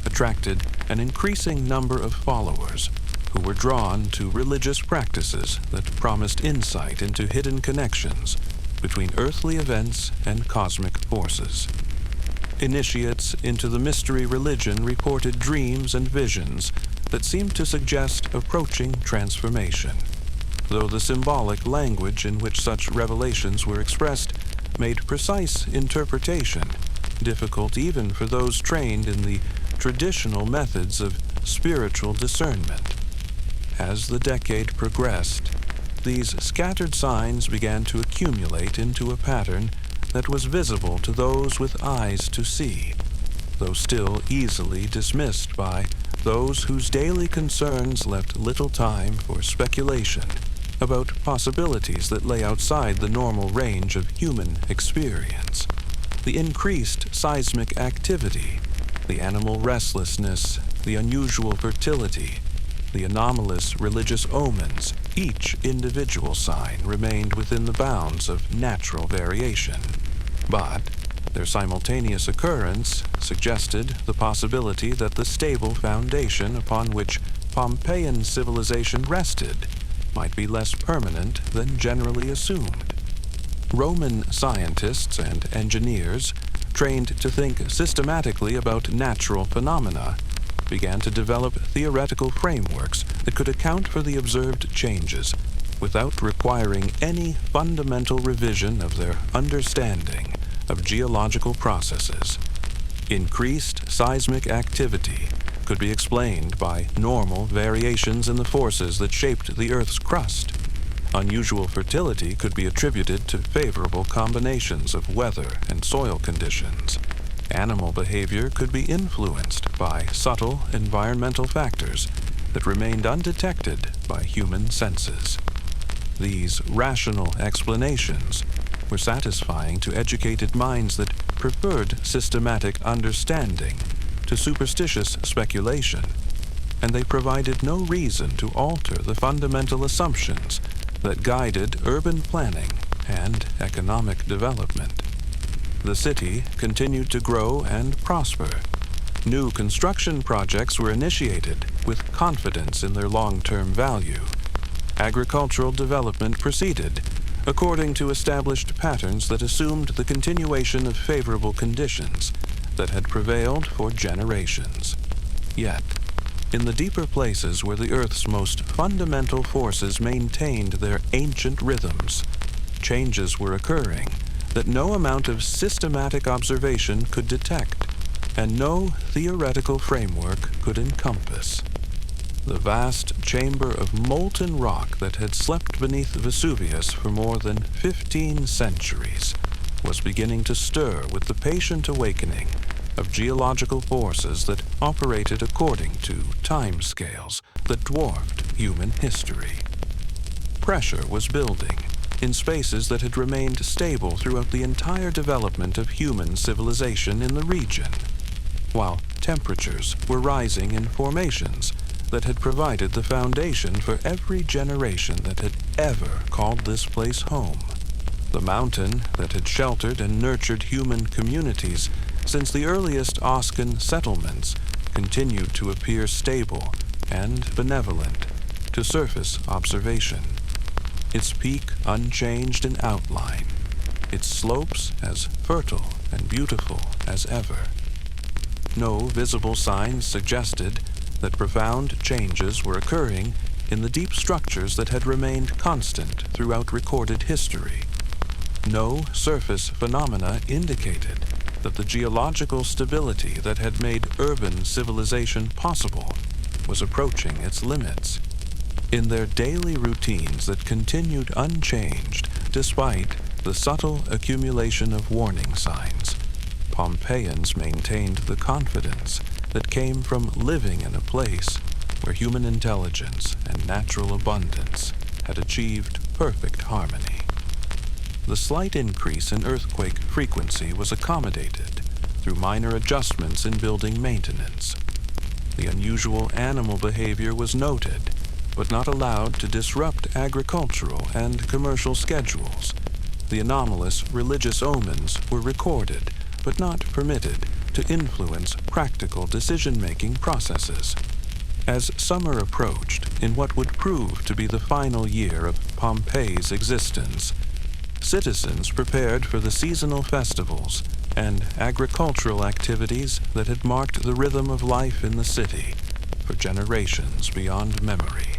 [SPEAKER 1] attracted an increasing number of followers who were drawn to religious practices that promised insight into hidden connections between earthly events and cosmic forces. Initiates into the mystery religion reported dreams and visions that seemed to suggest approaching transformation, though the symbolic language in which such revelations were expressed made precise interpretation difficult even for those trained in the traditional methods of spiritual discernment. As the decade progressed, these scattered signs began to accumulate into a pattern that was visible to those with eyes to see, though still easily dismissed by those whose daily concerns left little time for speculation about possibilities that lay outside the normal range of human experience. The increased seismic activity, the animal restlessness, the unusual fertility, the anomalous religious omens, each individual sign remained within the bounds of natural variation. But their simultaneous occurrence suggested the possibility that the stable foundation upon which Pompeian civilization rested might be less permanent than generally assumed. Roman scientists and engineers, trained to think systematically about natural phenomena, began to develop theoretical frameworks that could account for the observed changes, without requiring any fundamental revision of their understanding of geological processes. Increased seismic activity could be explained by normal variations in the forces that shaped the Earth's crust. Unusual fertility could be attributed to favorable combinations of weather and soil conditions. Animal behavior could be influenced by subtle environmental factors that remained undetected by human senses. These rational explanations were satisfying to educated minds that preferred systematic understanding to superstitious speculation, and they provided no reason to alter the fundamental assumptions that guided urban planning and economic development. The city continued to grow and prosper. New construction projects were initiated with confidence in their long-term value. Agricultural development proceeded according to established patterns that assumed the continuation of favorable conditions that had prevailed for generations. Yet, in the deeper places where the Earth's most fundamental forces maintained their ancient rhythms, changes were occurring that no amount of systematic observation could detect, and no theoretical framework could encompass. The vast chamber of molten rock that had slept beneath Vesuvius for more than 15 centuries was beginning to stir with the patient awakening of geological forces that operated according to timescales that dwarfed human history. Pressure was building in spaces that had remained stable throughout the entire development of human civilization in the region, while temperatures were rising in formations that had provided the foundation for every generation that had ever called this place home. The mountain that had sheltered and nurtured human communities since the earliest Oscan settlements continued to appear stable and benevolent to surface observation, its peak unchanged in outline, its slopes as fertile and beautiful as ever. No visible signs suggested that profound changes were occurring in the deep structures that had remained constant throughout recorded history. No surface phenomena indicated that the geological stability that had made urban civilization possible was approaching its limits. In their daily routines that continued unchanged despite the subtle accumulation of warning signs, Pompeians maintained the confidence that came from living in a place where human intelligence and natural abundance had achieved perfect harmony. The slight increase in earthquake frequency was accommodated through minor adjustments in building maintenance. The unusual animal behavior was noted, but not allowed to disrupt agricultural and commercial schedules. The anomalous religious omens were recorded, but not permitted to influence practical decision-making processes. As summer approached, in what would prove to be the final year of Pompeii's existence, citizens prepared for the seasonal festivals and agricultural activities that had marked the rhythm of life in the city for generations beyond memory.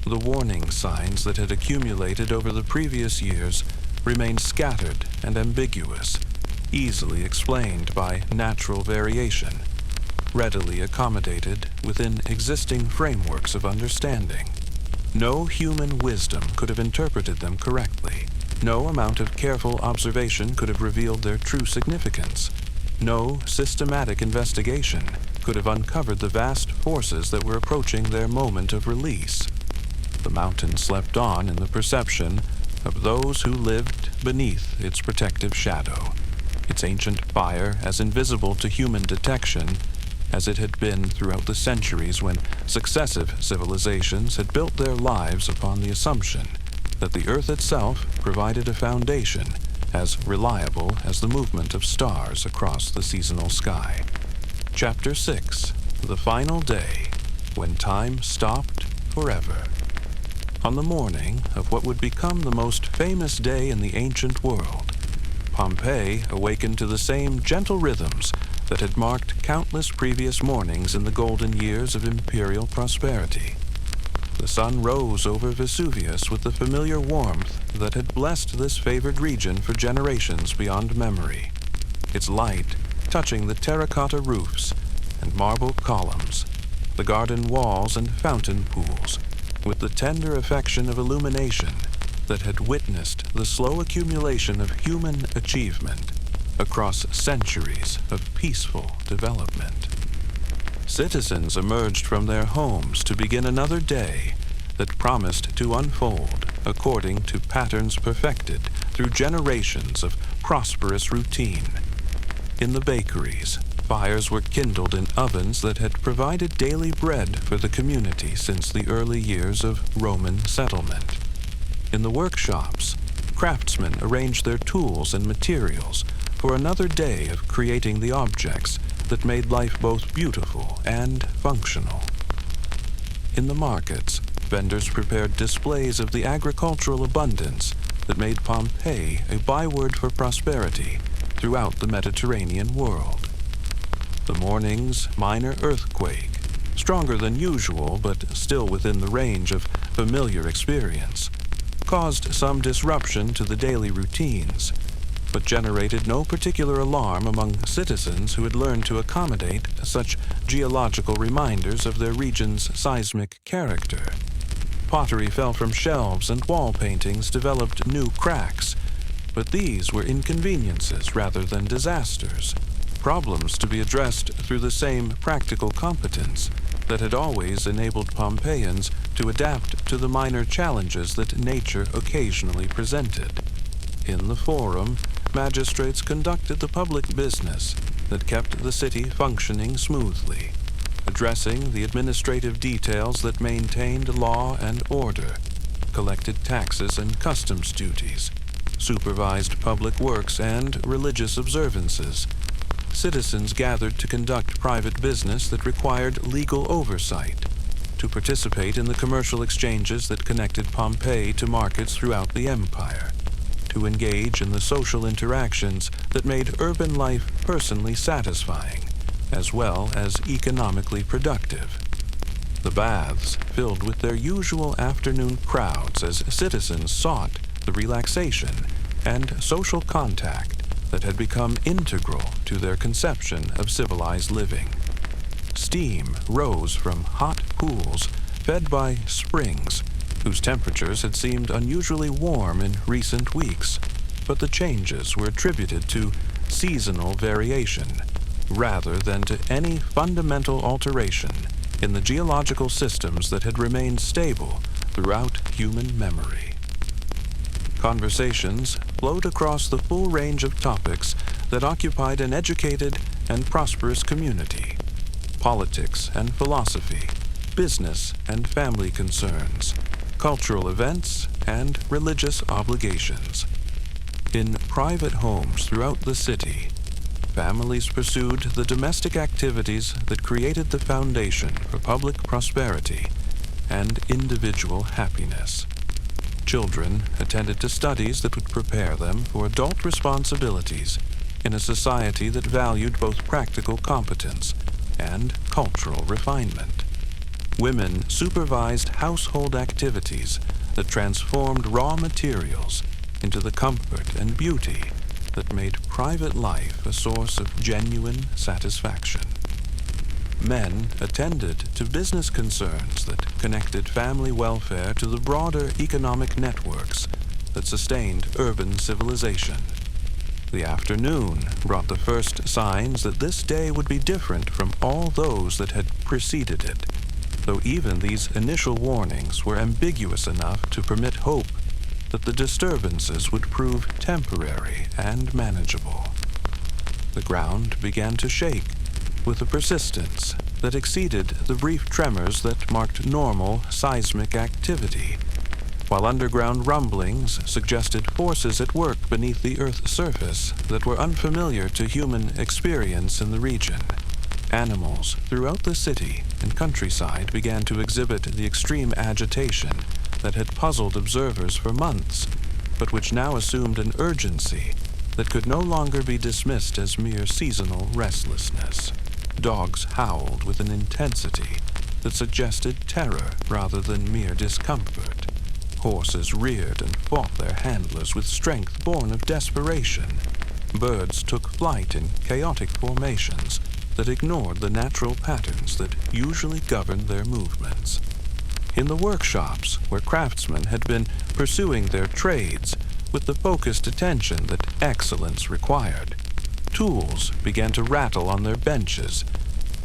[SPEAKER 1] The warning signs that had accumulated over the previous years remained scattered and ambiguous, easily explained by natural variation, readily accommodated within existing frameworks of understanding. No human wisdom could have interpreted them correctly. No amount of careful observation could have revealed their true significance. No systematic investigation could have uncovered the vast forces that were approaching their moment of release. The mountain slept on in the perception of those who lived beneath its protective shadow, its ancient fire as invisible to human detection as it had been throughout the centuries when successive civilizations had built their lives upon the assumption that the Earth itself provided a foundation as reliable as the movement of stars across the seasonal sky. Chapter 6, The Final Day, When Time Stopped Forever. On the morning of what would become the most famous day in the ancient world, Pompeii awakened to the same gentle rhythms that had marked countless previous mornings in the golden years of imperial prosperity. The sun rose over Vesuvius with the familiar warmth that had blessed this favored region for generations beyond memory, its light touching the terracotta roofs and marble columns, the garden walls and fountain pools, with the tender affection of illumination that had witnessed the slow accumulation of human achievement across centuries of peaceful development. Citizens emerged from their homes to begin another day that promised to unfold according to patterns perfected through generations of prosperous routine. In the bakeries, fires were kindled in ovens that had provided daily bread for the community since the early years of Roman settlement. In the workshops, craftsmen arranged their tools and materials for another day of creating the objects that made life both beautiful and functional. In the markets, vendors prepared displays of the agricultural abundance that made Pompeii a byword for prosperity throughout the Mediterranean world. The morning's minor earthquake, stronger than usual but still within the range of familiar experience, caused some disruption to the daily routines, but generated no particular alarm among citizens who had learned to accommodate such geological reminders of their region's seismic character. Pottery fell from shelves and wall paintings developed new cracks, but these were inconveniences rather than disasters, problems to be addressed through the same practical competence that had always enabled Pompeians to adapt to the minor challenges that nature occasionally presented. In the forum, magistrates conducted the public business that kept the city functioning smoothly, addressing the administrative details that maintained law and order, collected taxes and customs duties, supervised public works and religious observances. Citizens gathered to conduct private business that required legal oversight, to participate in the commercial exchanges that connected Pompeii to markets throughout the empire, to engage in the social interactions that made urban life personally satisfying, as well as economically productive. The baths filled with their usual afternoon crowds as citizens sought the relaxation and social contact that had become integral to their conception of civilized living. Steam rose from hot pools fed by springs, whose temperatures had seemed unusually warm in recent weeks, but the changes were attributed to seasonal variation rather than to any fundamental alteration in the geological systems that had remained stable throughout human memory. Conversations flowed across the full range of topics that occupied an educated and prosperous community: politics and philosophy, business and family concerns, cultural events, and religious obligations. In private homes throughout the city, families pursued the domestic activities that created the foundation for public prosperity and individual happiness. Children attended to studies that would prepare them for adult responsibilities in a society that valued both practical competence and cultural refinement. Women supervised household activities that transformed raw materials into the comfort and beauty that made private life a source of genuine satisfaction. Men attended to business concerns that connected family welfare to the broader economic networks that sustained urban civilization. The afternoon brought the first signs that this day would be different from all those that had preceded it, though even these initial warnings were ambiguous enough to permit hope that the disturbances would prove temporary and manageable. The ground began to shake with a persistence that exceeded the brief tremors that marked normal seismic activity, while underground rumblings suggested forces at work beneath the Earth's surface that were unfamiliar to human experience in the region. Animals throughout the city and countryside began to exhibit the extreme agitation that had puzzled observers for months, but which now assumed an urgency that could no longer be dismissed as mere seasonal restlessness. Dogs howled with an intensity that suggested terror rather than mere discomfort. Horses reared and fought their handlers with strength born of desperation. Birds took flight in chaotic formations that ignored the natural patterns that usually governed their movements. In the workshops, where craftsmen had been pursuing their trades with the focused attention that excellence required, tools began to rattle on their benches,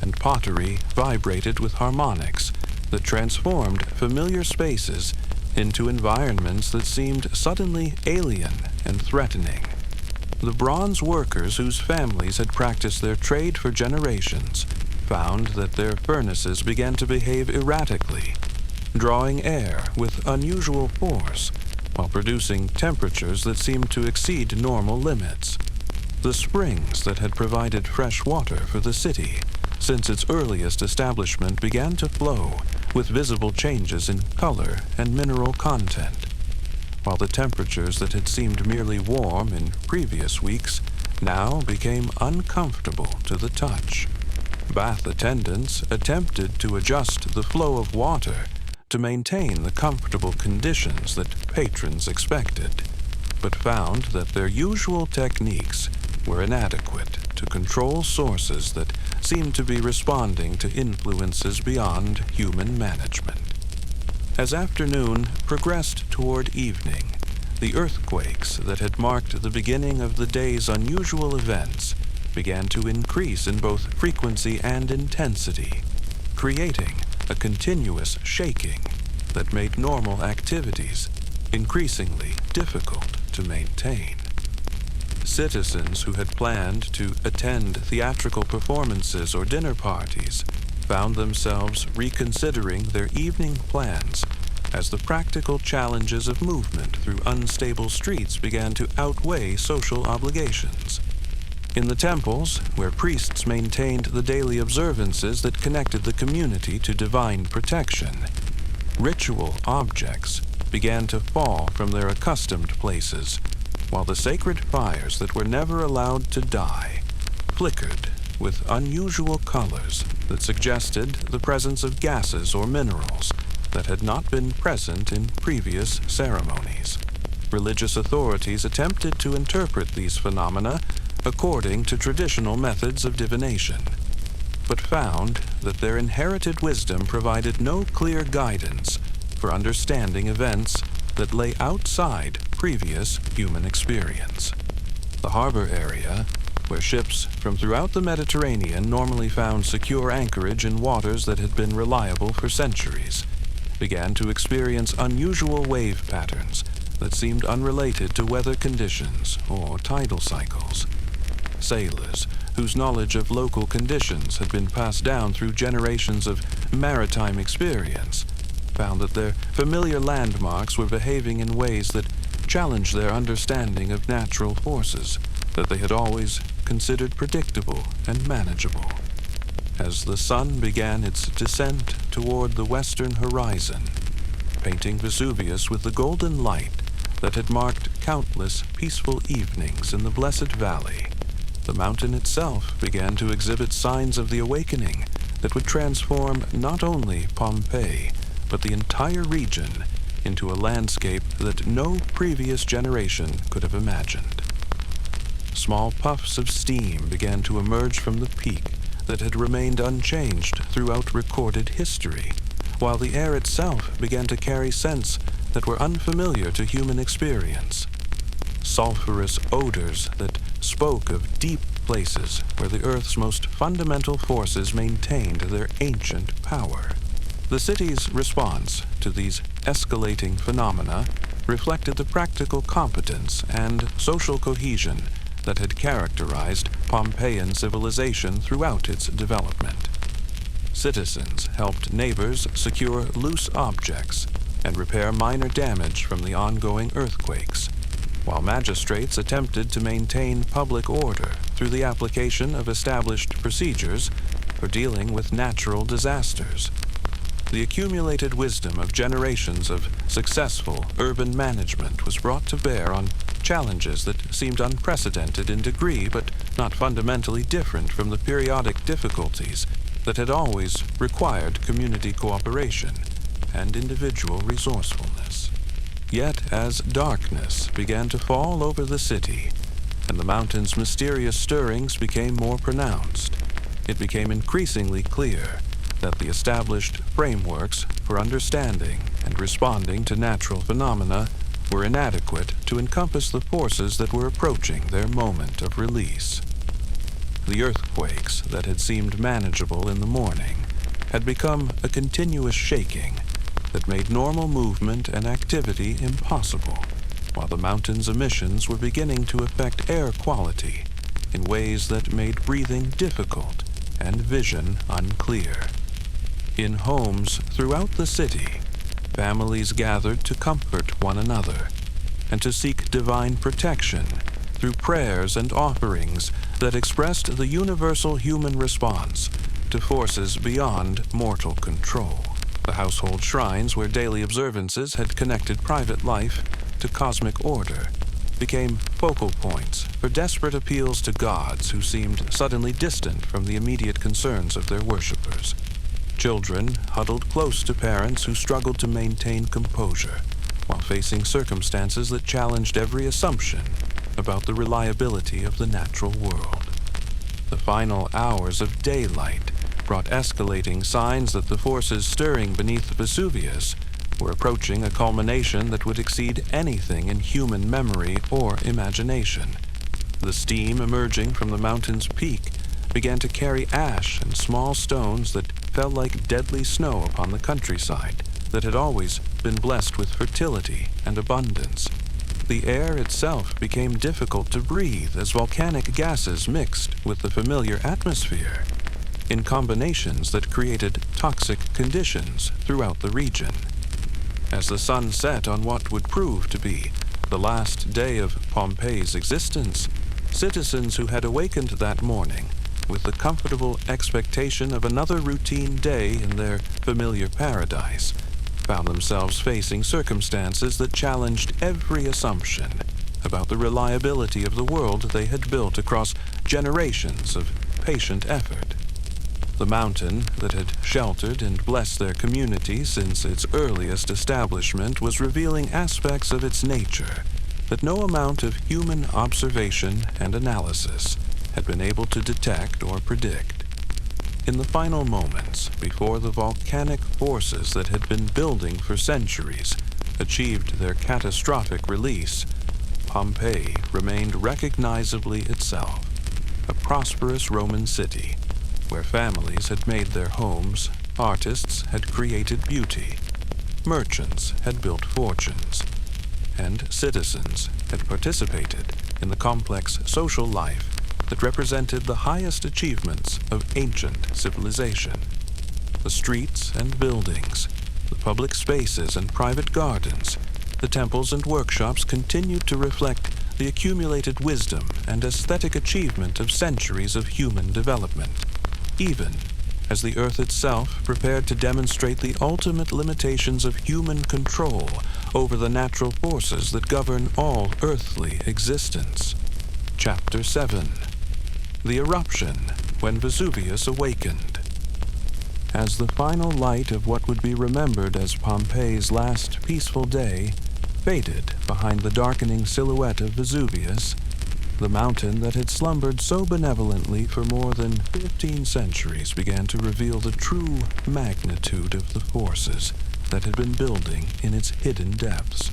[SPEAKER 1] and pottery vibrated with harmonics that transformed familiar spaces into environments that seemed suddenly alien and threatening. The bronze workers whose families had practiced their trade for generations found that their furnaces began to behave erratically, drawing air with unusual force while producing temperatures that seemed to exceed normal limits. The springs that had provided fresh water for the city since its earliest establishment began to flow with visible changes in color and mineral content, while the temperatures that had seemed merely warm in previous weeks now became uncomfortable to the touch. Bath attendants attempted to adjust the flow of water to maintain the comfortable conditions that patrons expected, but found that their usual techniques were inadequate to control sources that seemed to be responding to influences beyond human management. As afternoon progressed toward evening, the earthquakes that had marked the beginning of the day's unusual events began to increase in both frequency and intensity, creating a continuous shaking that made normal activities increasingly difficult to maintain. Citizens who had planned to attend theatrical performances or dinner parties found themselves reconsidering their evening plans as the practical challenges of movement through unstable streets began to outweigh social obligations. In the temples, where priests maintained the daily observances that connected the community to divine protection, ritual objects began to fall from their accustomed places, while the sacred fires that were never allowed to die flickered with unusual colors that suggested the presence of gases or minerals that had not been present in previous ceremonies. Religious authorities attempted to interpret these phenomena according to traditional methods of divination, but found that their inherited wisdom provided no clear guidance for understanding events that lay outside previous human experience. The harbor area, where ships from throughout the Mediterranean normally found secure anchorage in waters that had been reliable for centuries, began to experience unusual wave patterns that seemed unrelated to weather conditions or tidal cycles. Sailors, whose knowledge of local conditions had been passed down through generations of maritime experience, found that their familiar landmarks were behaving in ways that challenged their understanding of natural forces that they had always considered predictable and manageable. As the sun began its descent toward the western horizon, painting Vesuvius with the golden light that had marked countless peaceful evenings in the Blessed Valley, the mountain itself began to exhibit signs of the awakening that would transform not only Pompeii, but the entire region into a landscape that no previous generation could have imagined. Small puffs of steam began to emerge from the peak that had remained unchanged throughout recorded history, while the air itself began to carry scents that were unfamiliar to human experience. Sulfurous odors that spoke of deep places where the Earth's most fundamental forces maintained their ancient power. The city's response to these escalating phenomena reflected the practical competence and social cohesion that had characterized Pompeian civilization throughout its development. Citizens helped neighbors secure loose objects and repair minor damage from the ongoing earthquakes, while magistrates attempted to maintain public order through the application of established procedures for dealing with natural disasters. The accumulated wisdom of generations of successful urban management was brought to bear on challenges that seemed unprecedented in degree but not fundamentally different from the periodic difficulties that had always required community cooperation and individual resourcefulness. Yet as darkness began to fall over the city, and the mountain's mysterious stirrings became more pronounced, it became increasingly clear that the established frameworks for understanding and responding to natural phenomena were inadequate to encompass the forces that were approaching their moment of release. The earthquakes that had seemed manageable in the morning had become a continuous shaking that made normal movement and activity impossible, while the mountain's emissions were beginning to affect air quality in ways that made breathing difficult and vision unclear. In homes throughout the city, families gathered to comfort one another and to seek divine protection through prayers and offerings that expressed the universal human response to forces beyond mortal control. The household shrines where daily observances had connected private life to cosmic order became focal points for desperate appeals to gods who seemed suddenly distant from the immediate concerns of their worshippers. Children huddled close to parents who struggled to maintain composure while facing circumstances that challenged every assumption about the reliability of the natural world. The final hours of daylight brought escalating signs that the forces stirring beneath Vesuvius were approaching a culmination that would exceed anything in human memory or imagination. The steam emerging from the mountain's peak began to carry ash and small stones that fell like deadly snow upon the countryside that had always been blessed with fertility and abundance. The air itself became difficult to breathe as volcanic gases mixed with the familiar atmosphere in combinations that created toxic conditions throughout the region. As the sun set on what would prove to be the last day of Pompeii's existence, citizens who had awakened that morning with the comfortable expectation of another routine day in their familiar paradise found themselves facing circumstances that challenged every assumption about the reliability of the world they had built across generations of patient effort. The mountain that had sheltered and blessed their community since its earliest establishment was revealing aspects of its nature that no amount of human observation and analysis had been able to detect or predict. In the final moments before the volcanic forces that had been building for centuries achieved their catastrophic release, Pompeii remained recognizably itself, a prosperous Roman city where families had made their homes, artists had created beauty, merchants had built fortunes, and citizens had participated in the complex social life that represented the highest achievements of ancient civilization. The streets and buildings, the public spaces and private gardens, the temples and workshops continued to reflect the accumulated wisdom and aesthetic achievement of centuries of human development, even as the earth itself prepared to demonstrate the ultimate limitations of human control over the natural forces that govern all earthly existence. Chapter 7. The Eruption, when Vesuvius awakened. As the final light of what would be remembered as Pompeii's last peaceful day faded behind the darkening silhouette of Vesuvius, the mountain that had slumbered so benevolently for more than 15 centuries began to reveal the true magnitude of the forces that had been building in its hidden depths.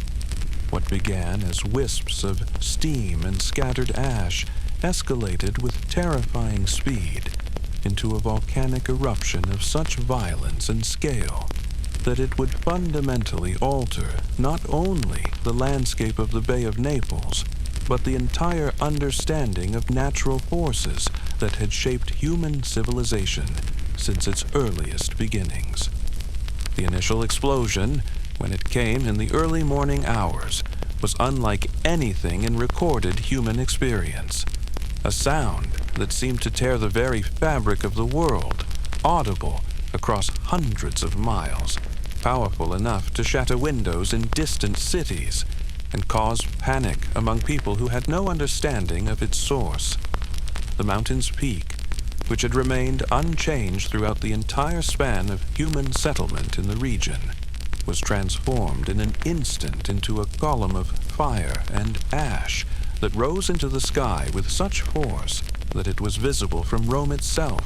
[SPEAKER 1] What began as wisps of steam and scattered ash escalated with terrifying speed into a volcanic eruption of such violence and scale that it would fundamentally alter not only the landscape of the Bay of Naples, but the entire understanding of natural forces that had shaped human civilization since its earliest beginnings. The initial explosion, when it came in the early morning hours, was unlike anything in recorded human experience. A sound that seemed to tear the very fabric of the world, audible across hundreds of miles, powerful enough to shatter windows in distant cities and cause panic among people who had no understanding of its source. The mountain's peak, which had remained unchanged throughout the entire span of human settlement in the region, was transformed in an instant into a column of fire and ash that rose into the sky with such force that it was visible from Rome itself,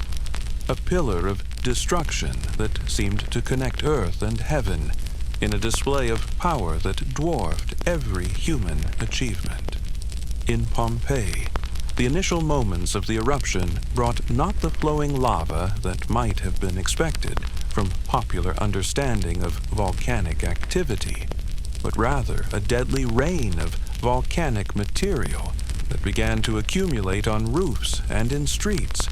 [SPEAKER 1] a pillar of destruction that seemed to connect earth and heaven in a display of power that dwarfed every human achievement. In Pompeii, the initial moments of the eruption brought not the flowing lava that might have been expected from popular understanding of volcanic activity, but rather a deadly rain of volcanic material that began to accumulate on roofs and in streets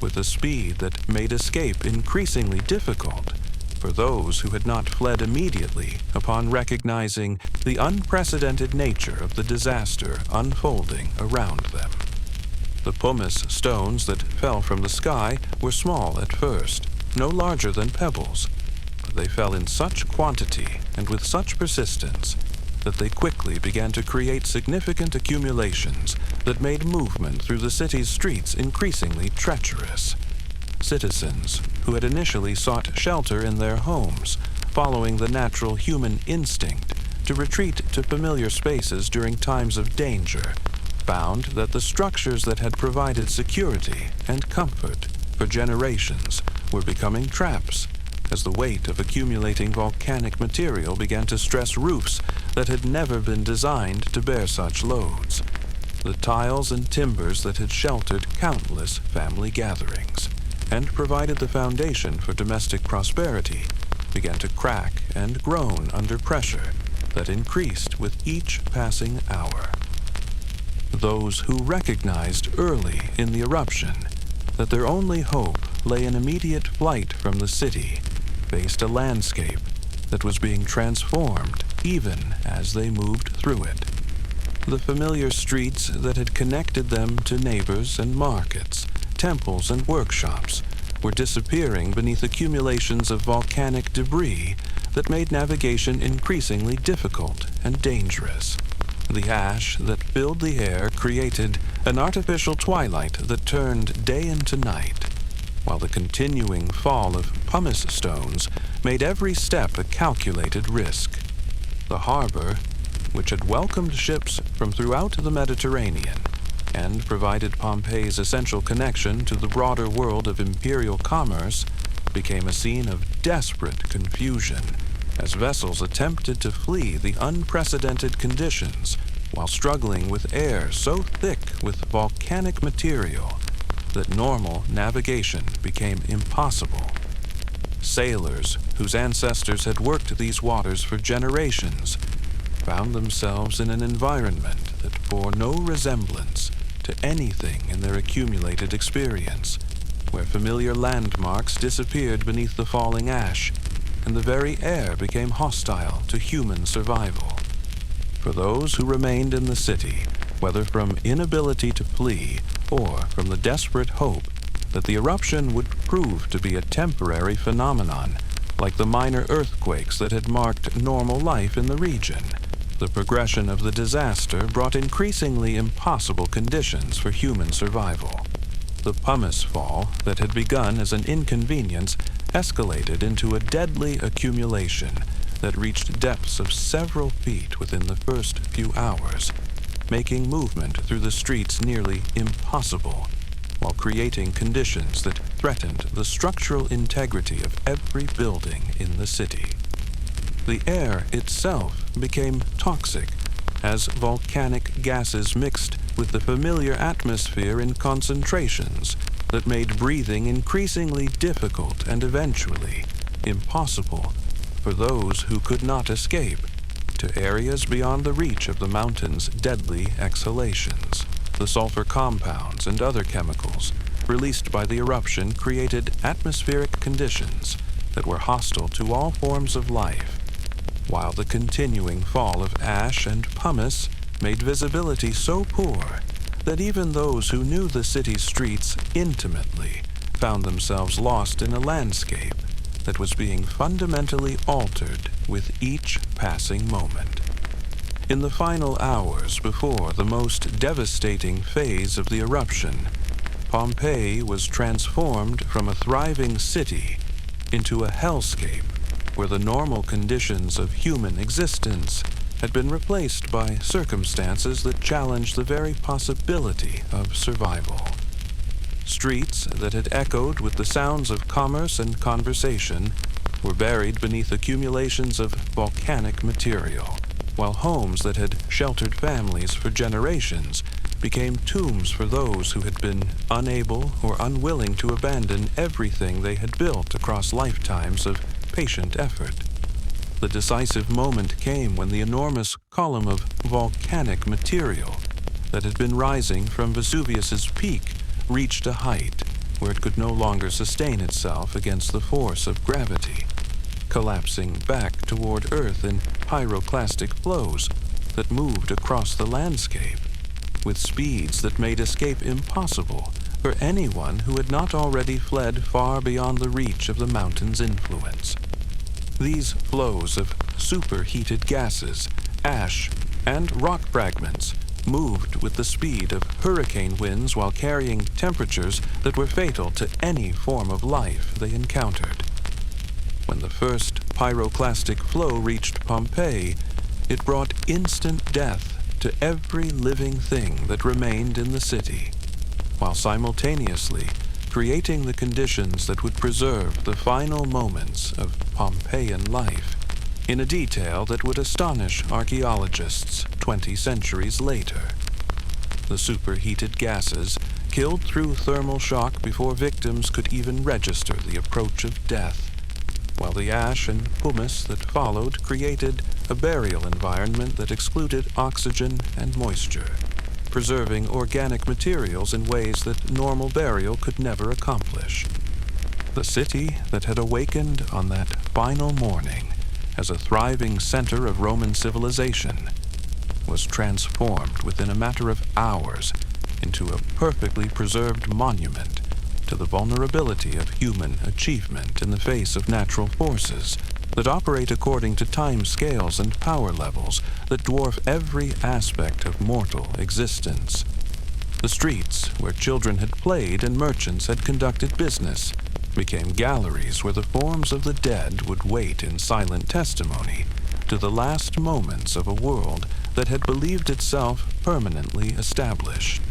[SPEAKER 1] with a speed that made escape increasingly difficult for those who had not fled immediately upon recognizing the unprecedented nature of the disaster unfolding around them. The pumice stones that fell from the sky were small at first, no larger than pebbles, but they fell in such quantity and with such persistence that they quickly began to create significant accumulations that made movement through the city's streets increasingly treacherous. Citizens who had initially sought shelter in their homes, following the natural human instinct to retreat to familiar spaces during times of danger, found that the structures that had provided security and comfort for generations were becoming traps as the weight of accumulating volcanic material began to stress roofs that had never been designed to bear such loads. The tiles and timbers that had sheltered countless family gatherings and provided the foundation for domestic prosperity began to crack and groan under pressure that increased with each passing hour. Those who recognized early in the eruption that their only hope lay in immediate flight from the city faced a landscape that was being transformed even as they moved through it. The familiar streets that had connected them to neighbors and markets, temples and workshops were disappearing beneath accumulations of volcanic debris that made navigation increasingly difficult and dangerous. The ash that filled the air created an artificial twilight that turned day into night, while the continuing fall of pumice stones made every step a calculated risk. The harbor, which had welcomed ships from throughout the Mediterranean and provided Pompeii's essential connection to the broader world of imperial commerce, became a scene of desperate confusion as vessels attempted to flee the unprecedented conditions while struggling with air so thick with volcanic material that normal navigation became impossible. Sailors whose ancestors had worked these waters for generations found themselves in an environment that bore no resemblance to anything in their accumulated experience, where familiar landmarks disappeared beneath the falling ash, and the very air became hostile to human survival. For those who remained in the city, whether from inability to flee or from the desperate hope that the eruption would prove to be a temporary phenomenon, like the minor earthquakes that had marked normal life in the region, the progression of the disaster brought increasingly impossible conditions for human survival. The pumice fall that had begun as an inconvenience escalated into a deadly accumulation that reached depths of several feet within the first few hours, making movement through the streets nearly impossible, while creating conditions that threatened the structural integrity of every building in the city. The air itself became toxic as volcanic gases mixed with the familiar atmosphere in concentrations that made breathing increasingly difficult and eventually impossible for those who could not escape to areas beyond the reach of the mountain's deadly exhalations. The sulfur compounds and other chemicals released by the eruption created atmospheric conditions that were hostile to all forms of life, while the continuing fall of ash and pumice made visibility so poor that even those who knew the city's streets intimately found themselves lost in a landscape that was being fundamentally altered with each passing moment. In the final hours before the most devastating phase of the eruption, Pompeii was transformed from a thriving city into a hellscape where the normal conditions of human existence had been replaced by circumstances that challenged the very possibility of survival. Streets that had echoed with the sounds of commerce and conversation were buried beneath accumulations of volcanic material, while homes that had sheltered families for generations became tombs for those who had been unable or unwilling to abandon everything they had built across lifetimes of patient effort. The decisive moment came when the enormous column of volcanic material that had been rising from Vesuvius's peak reached a height where it could no longer sustain itself against the force of gravity, collapsing back toward Earth in pyroclastic flows that moved across the landscape with speeds that made escape impossible for anyone who had not already fled far beyond the reach of the mountain's influence. These flows of superheated gases, ash, and rock fragments moved with the speed of hurricane winds while carrying temperatures that were fatal to any form of life they encountered. When the first pyroclastic flow reached Pompeii, it brought instant death to every living thing that remained in the city, while simultaneously creating the conditions that would preserve the final moments of Pompeian life in a detail that would astonish archaeologists 20 centuries later. The superheated gases killed through thermal shock before victims could even register the approach of death, while the ash and pumice that followed created a burial environment that excluded oxygen and moisture, preserving organic materials in ways that normal burial could never accomplish. The city that had awakened on that final morning as a thriving center of Roman civilization was transformed within a matter of hours into a perfectly preserved monument to the vulnerability of human achievement in the face of natural forces that operate according to time scales and power levels that dwarf every aspect of mortal existence. The streets where children had played and merchants had conducted business became galleries where the forms of the dead would wait in silent testimony to the last moments of a world that had believed itself permanently established.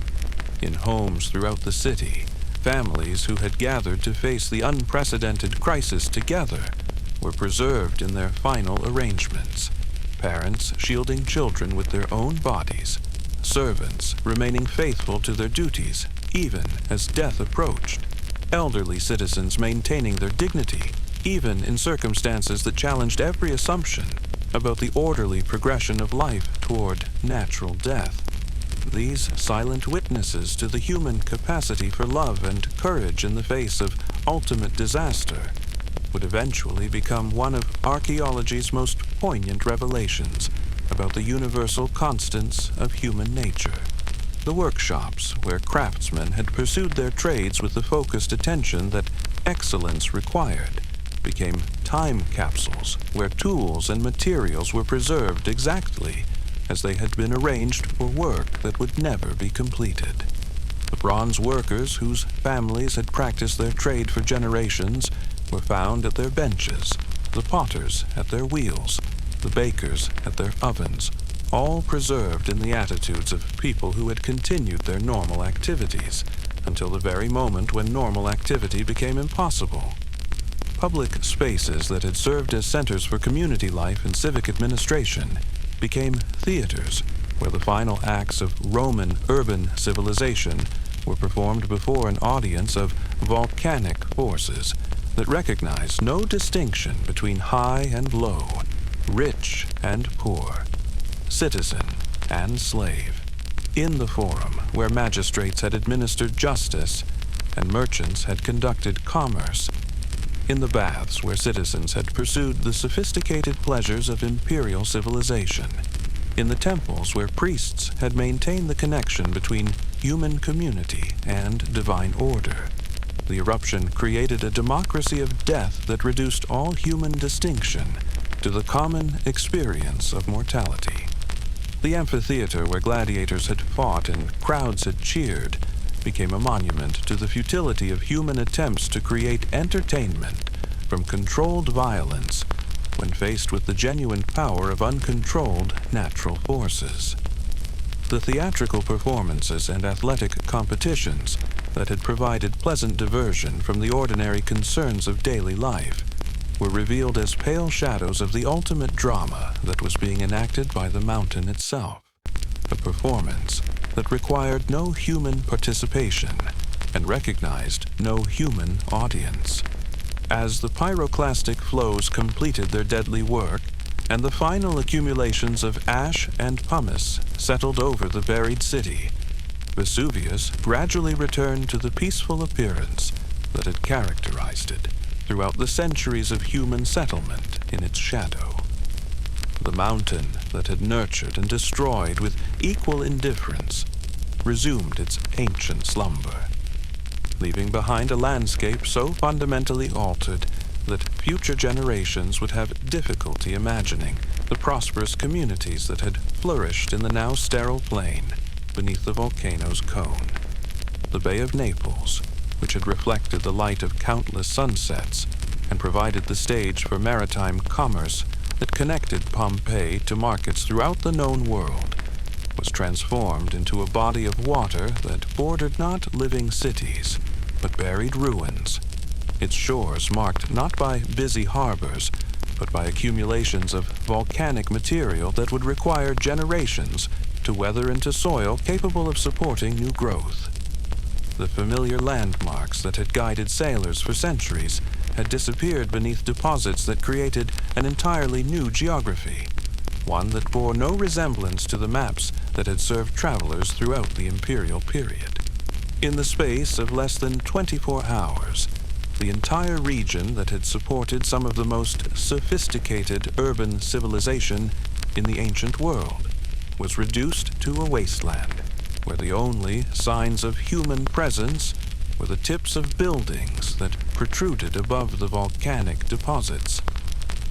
[SPEAKER 1] In homes throughout the city, families who had gathered to face the unprecedented crisis together were preserved in their final arrangements, parents shielding children with their own bodies, servants remaining faithful to their duties even as death approached, elderly citizens maintaining their dignity even in circumstances that challenged every assumption about the orderly progression of life toward natural death. These silent witnesses to the human capacity for love and courage in the face of ultimate disaster would eventually become one of archaeology's most poignant revelations about the universal constants of human nature. The workshops where craftsmen had pursued their trades with the focused attention that excellence required became time capsules where tools and materials were preserved exactly as they had been arranged for work that would never be completed. The bronze workers whose families had practiced their trade for generations were found at their benches, the potters at their wheels, the bakers at their ovens, all preserved in the attitudes of people who had continued their normal activities until the very moment when normal activity became impossible. Public spaces that had served as centers for community life and civic administration became theaters where the final acts of Roman urban civilization were performed before an audience of volcanic forces that recognized no distinction between high and low, rich and poor, citizen and slave. In the forum where magistrates had administered justice and merchants had conducted commerce, in the baths where citizens had pursued the sophisticated pleasures of imperial civilization, in the temples where priests had maintained the connection between human community and divine order. The eruption created a democracy of death that reduced all human distinction to the common experience of mortality. The amphitheater where gladiators had fought and crowds had cheered became a monument to the futility of human attempts to create entertainment from controlled violence when faced with the genuine power of uncontrolled natural forces. The theatrical performances and athletic competitions that had provided pleasant diversion from the ordinary concerns of daily life were revealed as pale shadows of the ultimate drama that was being enacted by the mountain itself, a performance that required no human participation and recognized no human audience. As the pyroclastic flows completed their deadly work, and the final accumulations of ash and pumice settled over the buried city, Vesuvius gradually returned to the peaceful appearance that had characterized it throughout the centuries of human settlement in its shadow. The mountain that had nurtured and destroyed with equal indifference resumed its ancient slumber, leaving behind a landscape so fundamentally altered that future generations would have difficulty imagining the prosperous communities that had flourished in the now sterile plain beneath the volcano's cone. The Bay of Naples, which had reflected the light of countless sunsets and provided the stage for maritime commerce that connected Pompeii to markets throughout the known world, was transformed into a body of water that bordered not living cities, but buried ruins, its shores marked not by busy harbors, but by accumulations of volcanic material that would require generations to weather into soil capable of supporting new growth. The familiar landmarks that had guided sailors for centuries had disappeared beneath deposits that created an entirely new geography, one that bore no resemblance to the maps that had served travelers throughout the imperial period. In the space of less than 24 hours, the entire region that had supported some of the most sophisticated urban civilization in the ancient world was reduced to a wasteland, where the only signs of human presence were the tips of buildings that protruded above the volcanic deposits,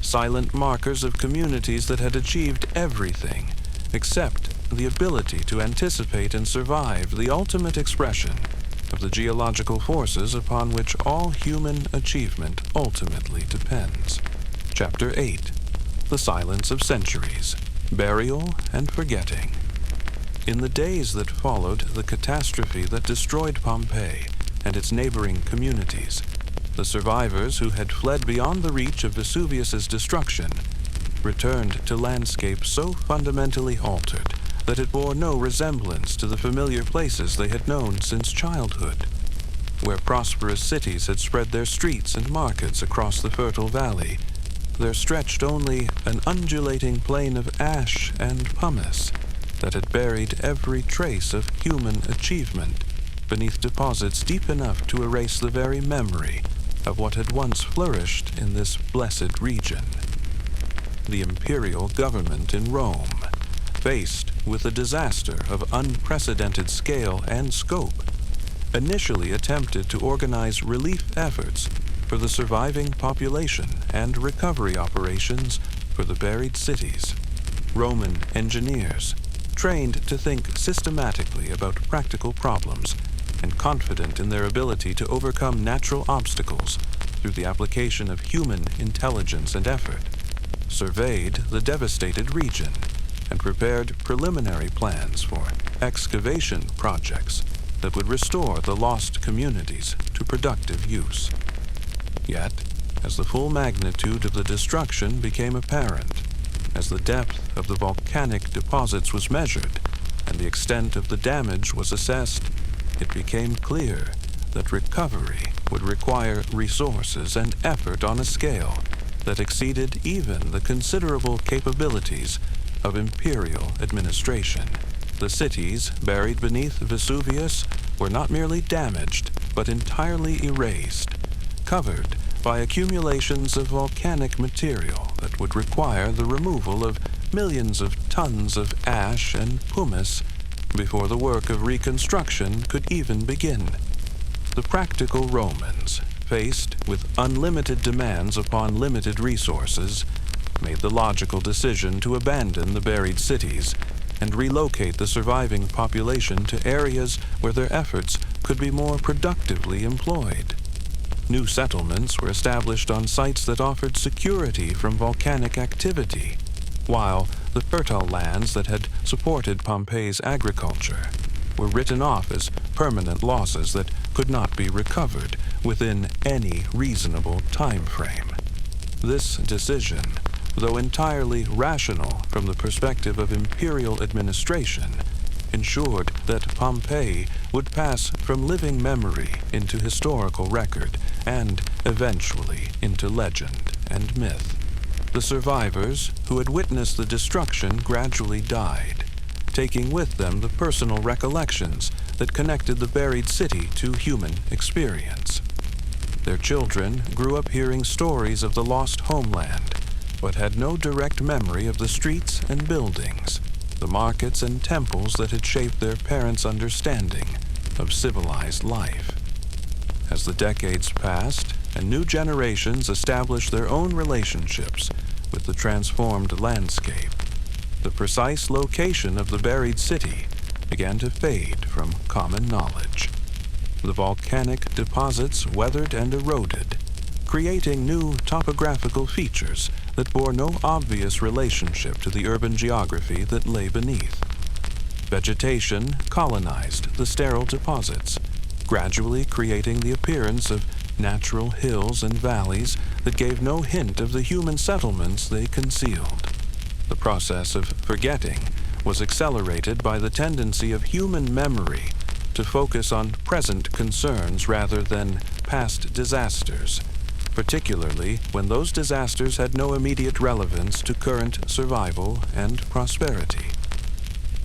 [SPEAKER 1] silent markers of communities that had achieved everything except the ability to anticipate and survive the ultimate expression of the geological forces upon which all human achievement ultimately depends. Chapter 8. The Silence of Centuries, Burial and Forgetting. In the days that followed the catastrophe that destroyed Pompeii and its neighboring communities, the survivors who had fled beyond the reach of Vesuvius's destruction returned to landscapes so fundamentally altered that it bore no resemblance to the familiar places they had known since childhood. Where prosperous cities had spread their streets and markets across the fertile valley, there stretched only an undulating plain of ash and pumice that had buried every trace of human achievement beneath deposits deep enough to erase the very memory of what had once flourished in this blessed region. The imperial government in Rome, faced with a disaster of unprecedented scale and scope, initially attempted to organize relief efforts for the surviving population and recovery operations for the buried cities. Roman engineers, trained to think systematically about practical problems and confident in their ability to overcome natural obstacles through the application of human intelligence and effort, surveyed the devastated region and prepared preliminary plans for excavation projects that would restore the lost communities to productive use. Yet, as the full magnitude of the destruction became apparent, as the depth of the volcanic deposits was measured and the extent of the damage was assessed, it became clear that recovery would require resources and effort on a scale that exceeded even the considerable capabilities of imperial administration. The cities buried beneath Vesuvius were not merely damaged, but entirely erased, covered by accumulations of volcanic material that would require the removal of millions of tons of ash and pumice before the work of reconstruction could even begin. The practical Romans, faced with unlimited demands upon limited resources, made the logical decision to abandon the buried cities and relocate the surviving population to areas where their efforts could be more productively employed. New settlements were established on sites that offered security from volcanic activity, while the fertile lands that had supported Pompeii's agriculture were written off as permanent losses that could not be recovered within any reasonable time frame. This decision, though entirely rational from the perspective of imperial administration, ensured that Pompeii would pass from living memory into historical record and eventually into legend and myth. The survivors who had witnessed the destruction gradually died, taking with them the personal recollections that connected the buried city to human experience. Their children grew up hearing stories of the lost homeland, but had no direct memory of the streets and buildings, the markets and temples that had shaped their parents' understanding of civilized life. As the decades passed and new generations established their own relationships with the transformed landscape, the precise location of the buried city began to fade from common knowledge. The volcanic deposits weathered and eroded, creating new topographical features that bore no obvious relationship to the urban geography that lay beneath. Vegetation colonized the sterile deposits, gradually creating the appearance of natural hills and valleys that gave no hint of the human settlements they concealed. The process of forgetting was accelerated by the tendency of human memory to focus on present concerns rather than past disasters, particularly when those disasters had no immediate relevance to current survival and prosperity.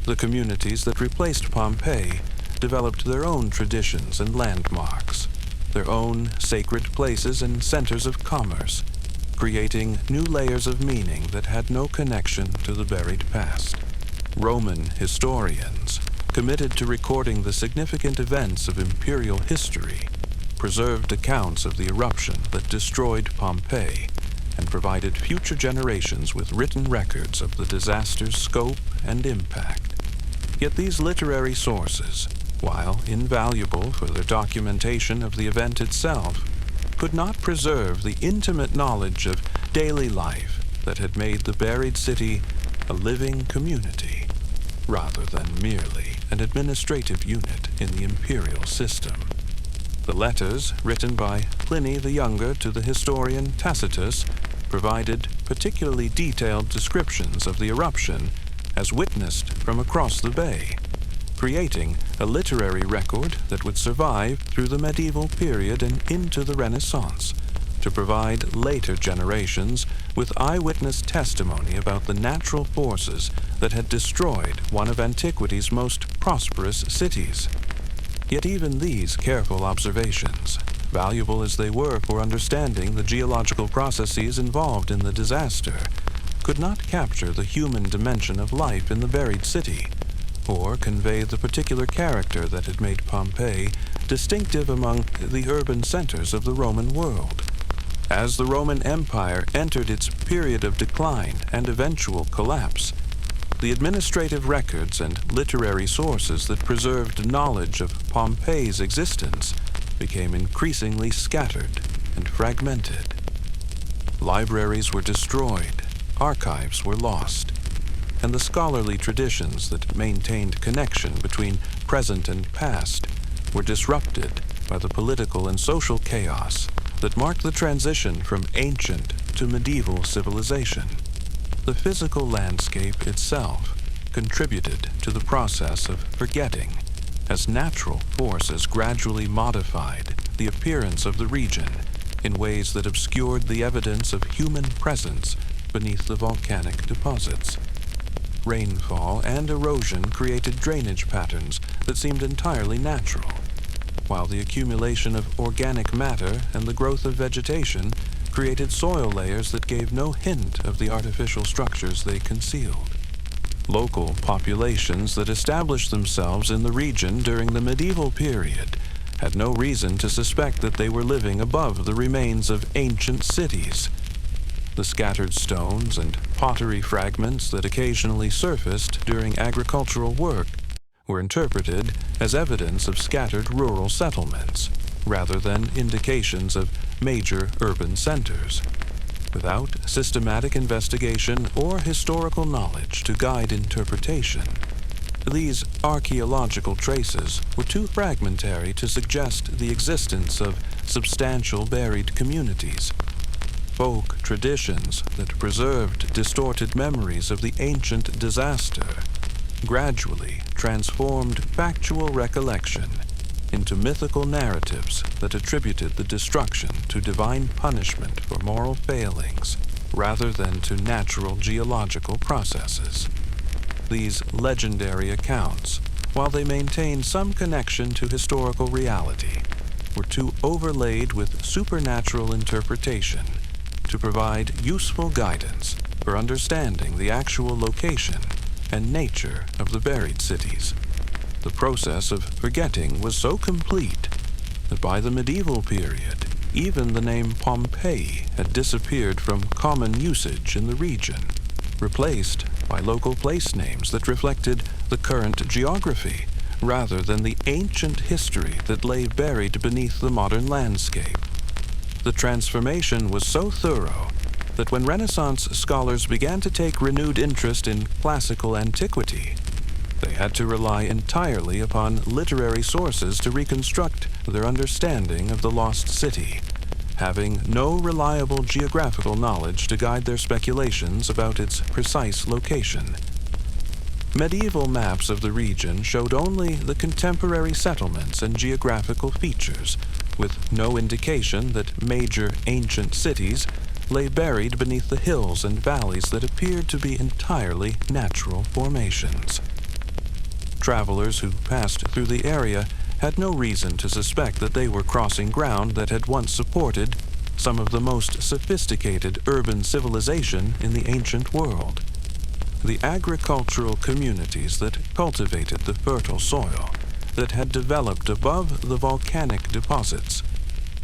[SPEAKER 1] The communities that replaced Pompeii developed their own traditions and landmarks, their own sacred places and centers of commerce, creating new layers of meaning that had no connection to the buried past. Roman historians, committed to recording the significant events of imperial history, preserved accounts of the eruption that destroyed Pompeii and provided future generations with written records of the disaster's scope and impact. Yet these literary sources, while invaluable for their documentation of the event itself, could not preserve the intimate knowledge of daily life that had made the buried city a living community, rather than merely an administrative unit in the imperial system. The letters, written by Pliny the Younger to the historian Tacitus, provided particularly detailed descriptions of the eruption as witnessed from across the bay, creating a literary record that would survive through the medieval period and into the Renaissance, to provide later generations with eyewitness testimony about the natural forces that had destroyed one of antiquity's most prosperous cities. Yet even these careful observations, valuable as they were for understanding the geological processes involved in the disaster, could not capture the human dimension of life in the buried city, or convey the particular character that had made Pompeii distinctive among the urban centers of the Roman world. As the Roman Empire entered its period of decline and eventual collapse, the administrative records and literary sources that preserved knowledge of Pompeii's existence became increasingly scattered and fragmented. Libraries were destroyed, archives were lost, and the scholarly traditions that maintained connection between present and past were disrupted by the political and social chaos that marked the transition from ancient to medieval civilization. The physical landscape itself contributed to the process of forgetting, as natural forces gradually modified the appearance of the region in ways that obscured the evidence of human presence beneath the volcanic deposits. Rainfall and erosion created drainage patterns that seemed entirely natural, while the accumulation of organic matter and the growth of vegetation created soil layers that gave no hint of the artificial structures they concealed. Local populations that established themselves in the region during the medieval period had no reason to suspect that they were living above the remains of ancient cities. The scattered stones and pottery fragments that occasionally surfaced during agricultural work were interpreted as evidence of scattered rural settlements, rather than indications of major urban centers. Without systematic investigation or historical knowledge to guide interpretation, these archaeological traces were too fragmentary to suggest the existence of substantial buried communities. Folk traditions that preserved distorted memories of the ancient disaster gradually transformed factual recollection into mythical narratives that attributed the destruction to divine punishment for moral failings rather than to natural geological processes. These legendary accounts, while they maintained some connection to historical reality, were too overlaid with supernatural interpretation to provide useful guidance for understanding the actual location and nature of the buried cities. The process of forgetting was so complete that by the medieval period, even the name Pompeii had disappeared from common usage in the region, replaced by local place names that reflected the current geography rather than the ancient history that lay buried beneath the modern landscape. The transformation was so thorough that when Renaissance scholars began to take renewed interest in classical antiquity, they had to rely entirely upon literary sources to reconstruct their understanding of the lost city, having no reliable geographical knowledge to guide their speculations about its precise location. Medieval maps of the region showed only the contemporary settlements and geographical features, with no indication that major ancient cities lay buried beneath the hills and valleys that appeared to be entirely natural formations. Travelers who passed through the area had no reason to suspect that they were crossing ground that had once supported some of the most sophisticated urban civilization in the ancient world. The agricultural communities that cultivated the fertile soil that had developed above the volcanic deposits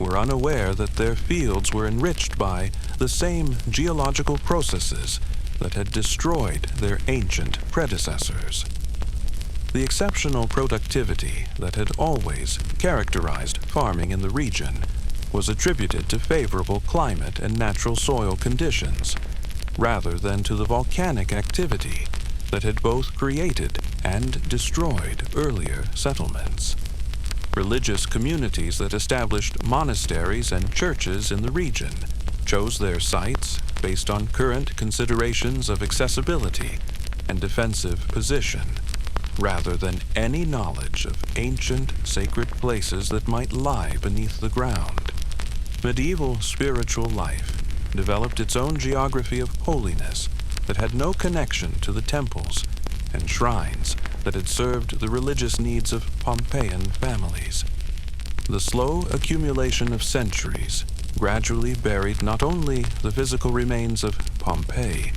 [SPEAKER 1] were unaware that their fields were enriched by the same geological processes that had destroyed their ancient predecessors. The exceptional productivity that had always characterized farming in the region was attributed to favorable climate and natural soil conditions, rather than to the volcanic activity that had both created and destroyed earlier settlements. Religious communities that established monasteries and churches in the region chose their sites based on current considerations of accessibility and defensive position, rather than any knowledge of ancient sacred places that might lie beneath the ground. Medieval spiritual life developed its own geography of holiness that had no connection to the temples and shrines that had served the religious needs of Pompeian families. The slow accumulation of centuries gradually buried not only the physical remains of Pompeii,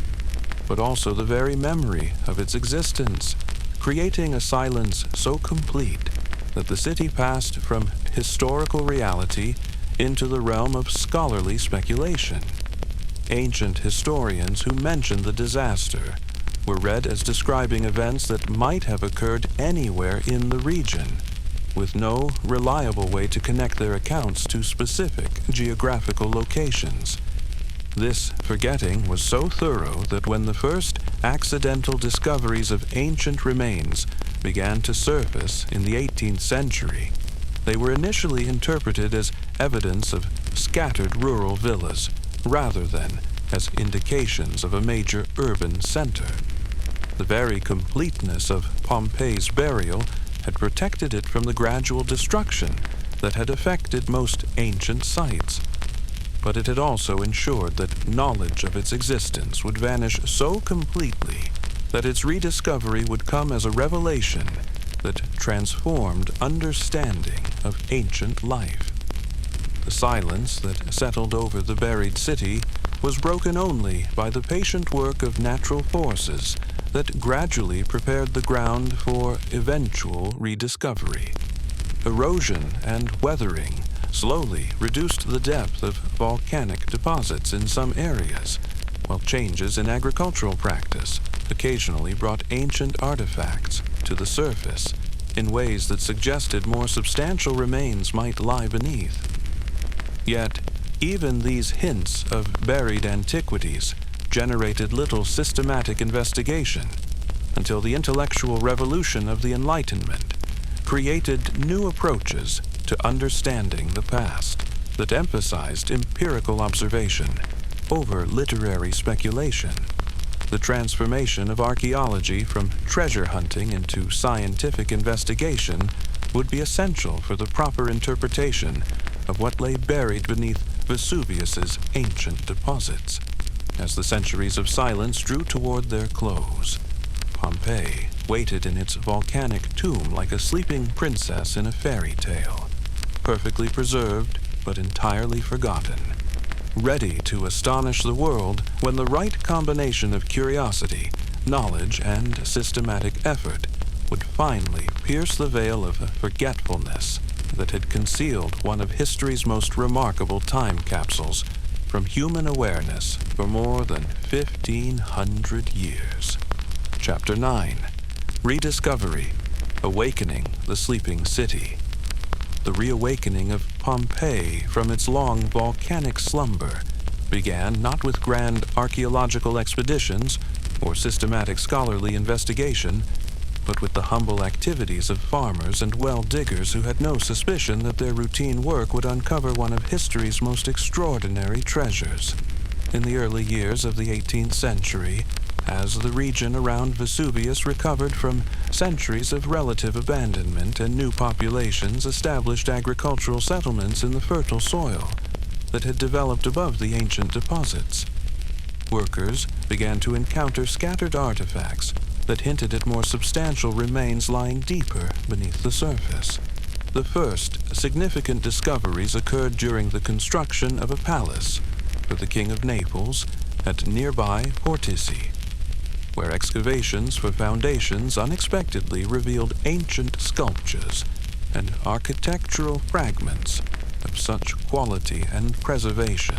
[SPEAKER 1] but also the very memory of its existence, creating a silence so complete that the city passed from historical reality into the realm of scholarly speculation. Ancient historians who mentioned the disaster were read as describing events that might have occurred anywhere in the region, with no reliable way to connect their accounts to specific geographical locations. This forgetting was so thorough that when the first accidental discoveries of ancient remains began to surface in the 18th century, they were initially interpreted as evidence of scattered rural villas, rather than as indications of a major urban center. The very completeness of Pompeii's burial had protected it from the gradual destruction that had affected most ancient sites, but it had also ensured that knowledge of its existence would vanish so completely that its rediscovery would come as a revelation that transformed understanding of ancient life. The silence that settled over the buried city was broken only by the patient work of natural forces that gradually prepared the ground for eventual rediscovery. Erosion and weathering slowly reduced the depth of volcanic deposits in some areas, while changes in agricultural practice occasionally brought ancient artifacts to the surface in ways that suggested more substantial remains might lie beneath. Yet, even these hints of buried antiquities generated little systematic investigation until the intellectual revolution of the Enlightenment created new approaches to understanding the past that emphasized empirical observation over literary speculation. The transformation of archaeology from treasure hunting into scientific investigation would be essential for the proper interpretation of what lay buried beneath Vesuvius's ancient deposits. As the centuries of silence drew toward their close, Pompeii waited in its volcanic tomb like a sleeping princess in a fairy tale, perfectly preserved but entirely forgotten, ready to astonish the world when the right combination of curiosity, knowledge, and systematic effort would finally pierce the veil of forgetfulness that had concealed one of history's most remarkable time capsules from human awareness for more than 1,500 years. Chapter 9. Rediscovery, Awakening the Sleeping City. The reawakening of Pompeii from its long volcanic slumber began not with grand archaeological expeditions or systematic scholarly investigation, but with the humble activities of farmers and well-diggers who had no suspicion that their routine work would uncover one of history's most extraordinary treasures. In the early years of the 18th century, as the region around Vesuvius recovered from centuries of relative abandonment and new populations established agricultural settlements in the fertile soil that had developed above the ancient deposits, workers began to encounter scattered artifacts that hinted at more substantial remains lying deeper beneath the surface. The first significant discoveries occurred during the construction of a palace for the King of Naples at nearby Pompeii, where excavations for foundations unexpectedly revealed ancient sculptures and architectural fragments of such quality and preservation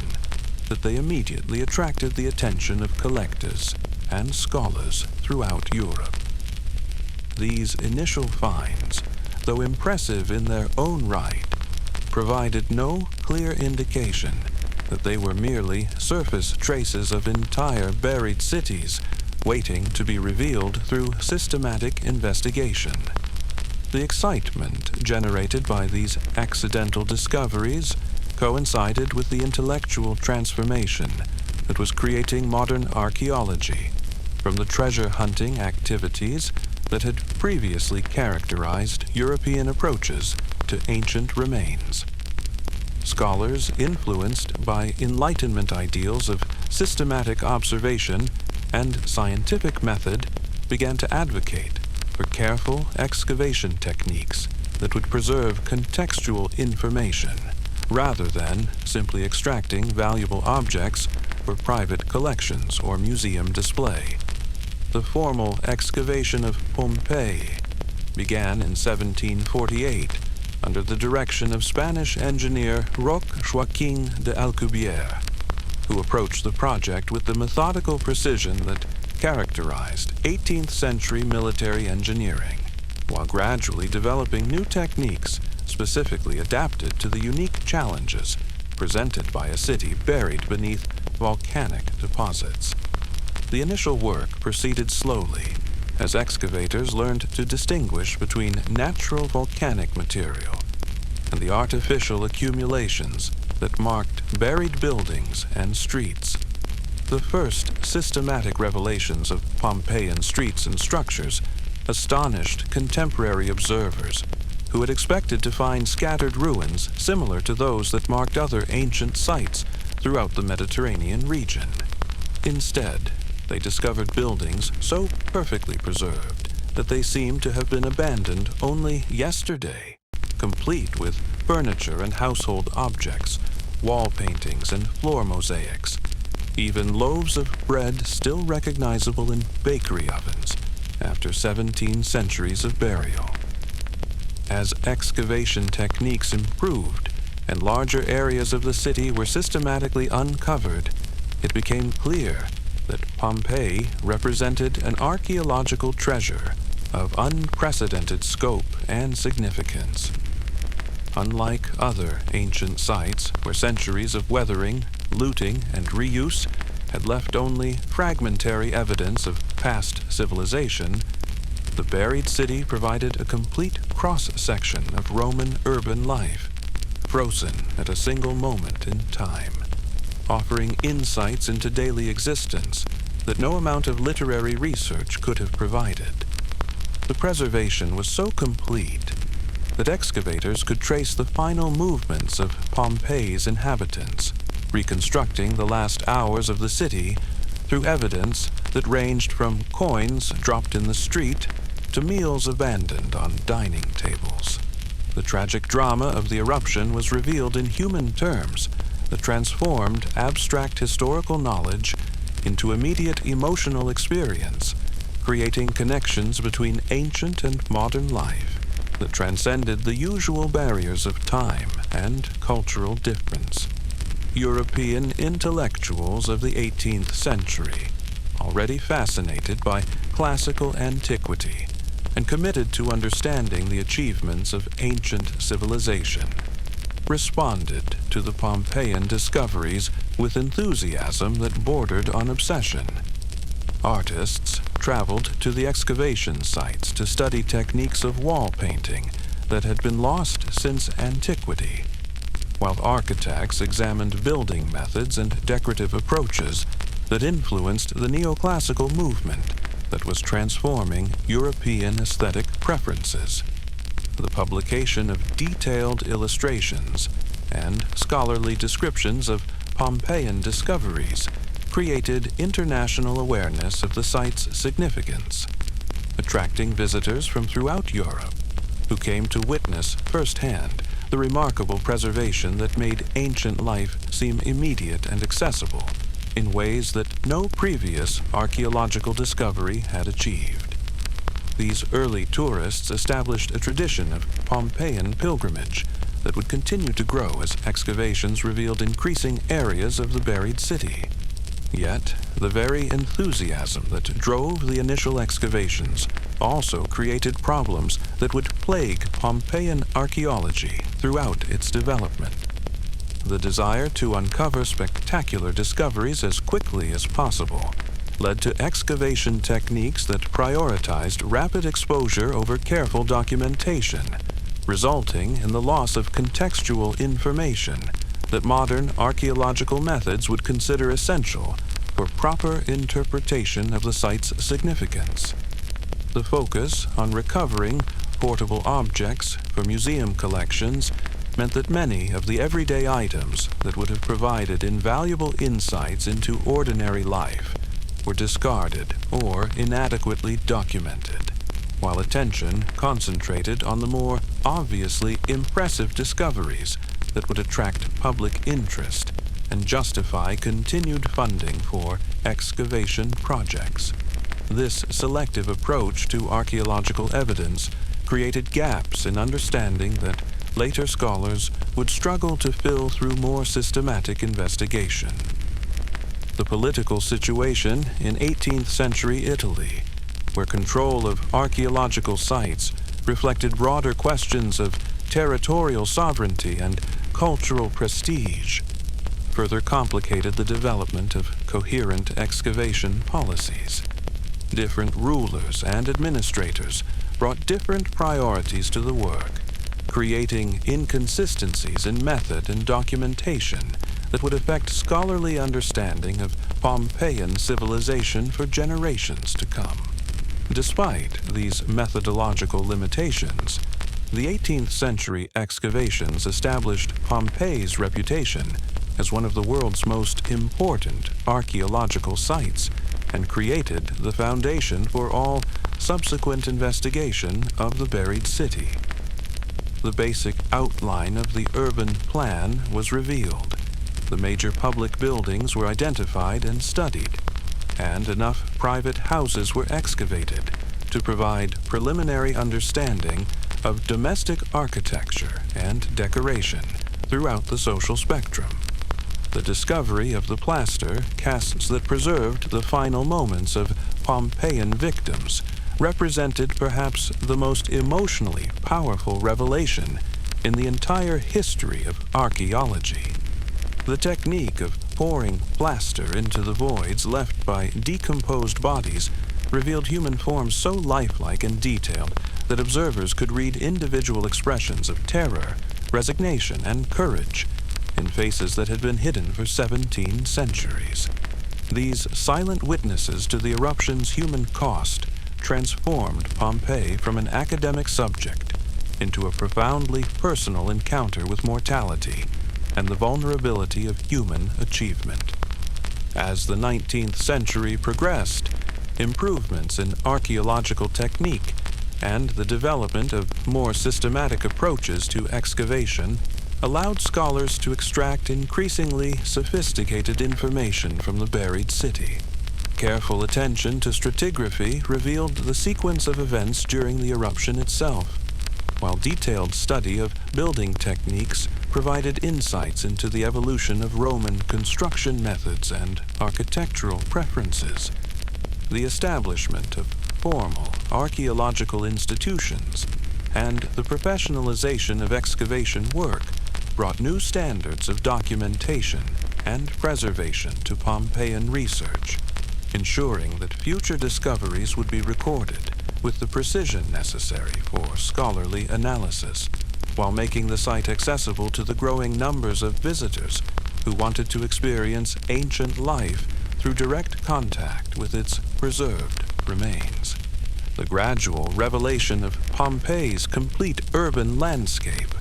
[SPEAKER 1] that they immediately attracted the attention of collectors and scholars throughout Europe. These initial finds, though impressive in their own right, provided no clear indication that they were merely surface traces of entire buried cities waiting to be revealed through systematic investigation. The excitement generated by these accidental discoveries coincided with the intellectual transformation that was creating modern archaeology from the treasure hunting activities that had previously characterized European approaches to ancient remains. Scholars influenced by Enlightenment ideals of systematic observation and scientific method began to advocate for careful excavation techniques that would preserve contextual information rather than simply extracting valuable objects for private collections or museum display. The formal excavation of Pompeii began in 1748 under the direction of Spanish engineer Roque Joaquin de Alcubierre, who approached the project with the methodical precision that characterized 18th century military engineering, while gradually developing new techniques specifically adapted to the unique challenges presented by a city buried beneath volcanic deposits. The initial work proceeded slowly as excavators learned to distinguish between natural volcanic material and the artificial accumulations that marked buried buildings and streets. The first systematic revelations of Pompeian streets and structures astonished contemporary observers who had expected to find scattered ruins similar to those that marked other ancient sites throughout the Mediterranean region. Instead, they discovered buildings so perfectly preserved that they seemed to have been abandoned only yesterday, complete with furniture and household objects, wall paintings and floor mosaics, even loaves of bread still recognizable in bakery ovens after 17 centuries of burial. As excavation techniques improved and larger areas of the city were systematically uncovered, it became clear that Pompeii represented an archaeological treasure of unprecedented scope and significance. Unlike other ancient sites where centuries of weathering, looting, and reuse had left only fragmentary evidence of past civilization, the buried city provided a complete cross-section of Roman urban life, frozen at a single moment in time, offering insights into daily existence that no amount of literary research could have provided. The preservation was so complete that excavators could trace the final movements of Pompeii's inhabitants, reconstructing the last hours of the city through evidence that ranged from coins dropped in the street to meals abandoned on dining tables. The tragic drama of the eruption was revealed in human terms that transformed abstract historical knowledge into immediate emotional experience, creating connections between ancient and modern life that transcended the usual barriers of time and cultural difference. European intellectuals of the 18th century, already fascinated by classical antiquity and committed to understanding the achievements of ancient civilization, responded to the Pompeian discoveries with enthusiasm that bordered on obsession. Artists traveled to the excavation sites to study techniques of wall painting that had been lost since antiquity, while architects examined building methods and decorative approaches that influenced the neoclassical movement that was transforming European aesthetic preferences. The publication of detailed illustrations and scholarly descriptions of Pompeian discoveries created international awareness of the site's significance, attracting visitors from throughout Europe who came to witness firsthand the remarkable preservation that made ancient life seem immediate and accessible in ways that no previous archaeological discovery had achieved. These early tourists established a tradition of Pompeian pilgrimage that would continue to grow as excavations revealed increasing areas of the buried city. Yet, the very enthusiasm that drove the initial excavations also created problems that would plague Pompeian archaeology throughout its development. The desire to uncover spectacular discoveries as quickly as possible led to excavation techniques that prioritized rapid exposure over careful documentation, resulting in the loss of contextual information that modern archaeological methods would consider essential for proper interpretation of the site's significance. The focus on recovering portable objects for museum collections meant that many of the everyday items that would have provided invaluable insights into ordinary life were discarded or inadequately documented, while attention concentrated on the more obviously impressive discoveries that would attract public interest and justify continued funding for excavation projects. This selective approach to archaeological evidence created gaps in understanding that later scholars would struggle to fill through more systematic investigation. The political situation in 18th century Italy, where control of archaeological sites reflected broader questions of territorial sovereignty and cultural prestige, further complicated the development of coherent excavation policies. Different rulers and administrators brought different priorities to the work, creating inconsistencies in method and documentation that would affect scholarly understanding of Pompeian civilization for generations to come. Despite these methodological limitations, the 18th century excavations established Pompeii's reputation as one of the world's most important archaeological sites and created the foundation for all subsequent investigation of the buried city. The basic outline of the urban plan was revealed. The major public buildings were identified and studied, and enough private houses were excavated to provide preliminary understanding of domestic architecture and decoration throughout the social spectrum. The discovery of the plaster casts that preserved the final moments of Pompeian victims represented perhaps the most emotionally powerful revelation in the entire history of archaeology. The technique of pouring plaster into the voids left by decomposed bodies revealed human forms so lifelike and detailed that observers could read individual expressions of terror, resignation, and courage in faces that had been hidden for 17 centuries. These silent witnesses to the eruption's human cost transformed Pompeii from an academic subject into a profoundly personal encounter with mortality and the vulnerability of human achievement. As the 19th century progressed, improvements in archaeological technique and the development of more systematic approaches to excavation allowed scholars to extract increasingly sophisticated information from the buried city. Careful attention to stratigraphy revealed the sequence of events during the eruption itself, while detailed study of building techniques provided insights into the evolution of Roman construction methods and architectural preferences. The establishment of formal archaeological institutions and the professionalization of excavation work brought new standards of documentation and preservation to Pompeian research, ensuring that future discoveries would be recorded with the precision necessary for scholarly analysis, while making the site accessible to the growing numbers of visitors who wanted to experience ancient life through direct contact with its preserved remains. The gradual revelation of Pompeii's complete urban landscape,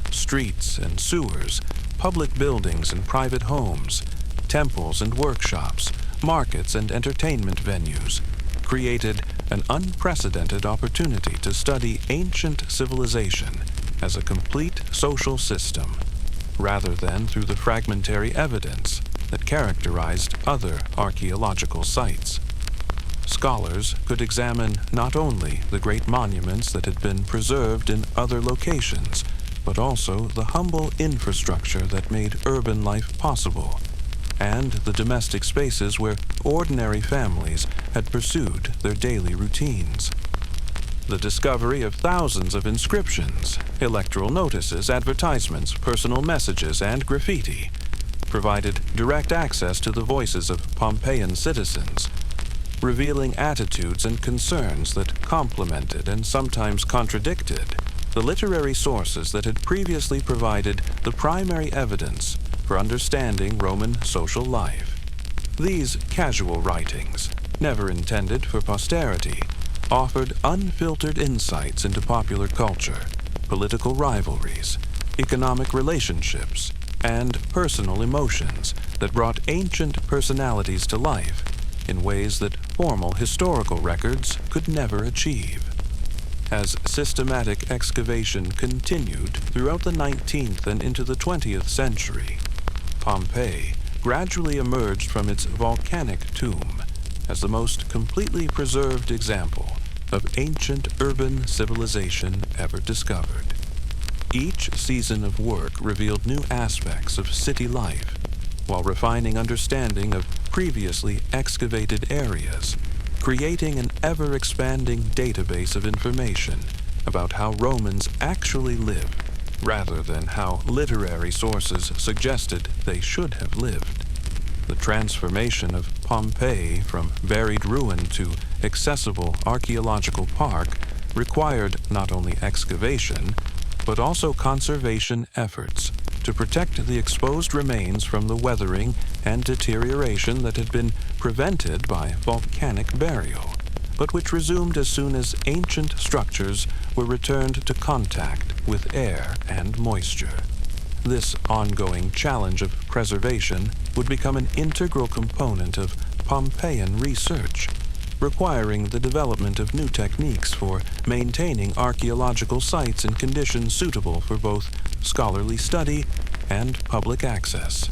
[SPEAKER 1] streets and sewers, public buildings and private homes, temples and workshops, markets and entertainment venues, created an unprecedented opportunity to study ancient civilization as a complete social system, rather than through the fragmentary evidence that characterized other archaeological sites. Scholars could examine not only the great monuments that had been preserved in other locations, but also the humble infrastructure that made urban life possible, and the domestic spaces where ordinary families had pursued their daily routines. The discovery of thousands of inscriptions, electoral notices, advertisements, personal messages, and graffiti provided direct access to the voices of Pompeian citizens, revealing attitudes and concerns that complemented and sometimes contradicted the literary sources that had previously provided the primary evidence for understanding Roman social life. These casual writings, never intended for posterity, offered unfiltered insights into popular culture, political rivalries, economic relationships, and personal emotions that brought ancient personalities to life in ways that formal historical records could never achieve. As systematic excavation continued throughout the 19th and into the 20th century, Pompeii gradually emerged from its volcanic tomb as the most completely preserved example of ancient urban civilization ever discovered. Each season of work revealed new aspects of city life, while refining understanding of previously excavated areas, creating an ever-expanding database of information about how Romans actually lived, rather than how literary sources suggested they should have lived. The transformation of Pompeii from buried ruin to accessible archaeological park required not only excavation, but also conservation efforts to protect the exposed remains from the weathering and deterioration that had been prevented by volcanic burial, but which resumed as soon as ancient structures were returned to contact with air and moisture. This ongoing challenge of preservation would become an integral component of Pompeian research, requiring the development of new techniques for maintaining archaeological sites in conditions suitable for both scholarly study and public access.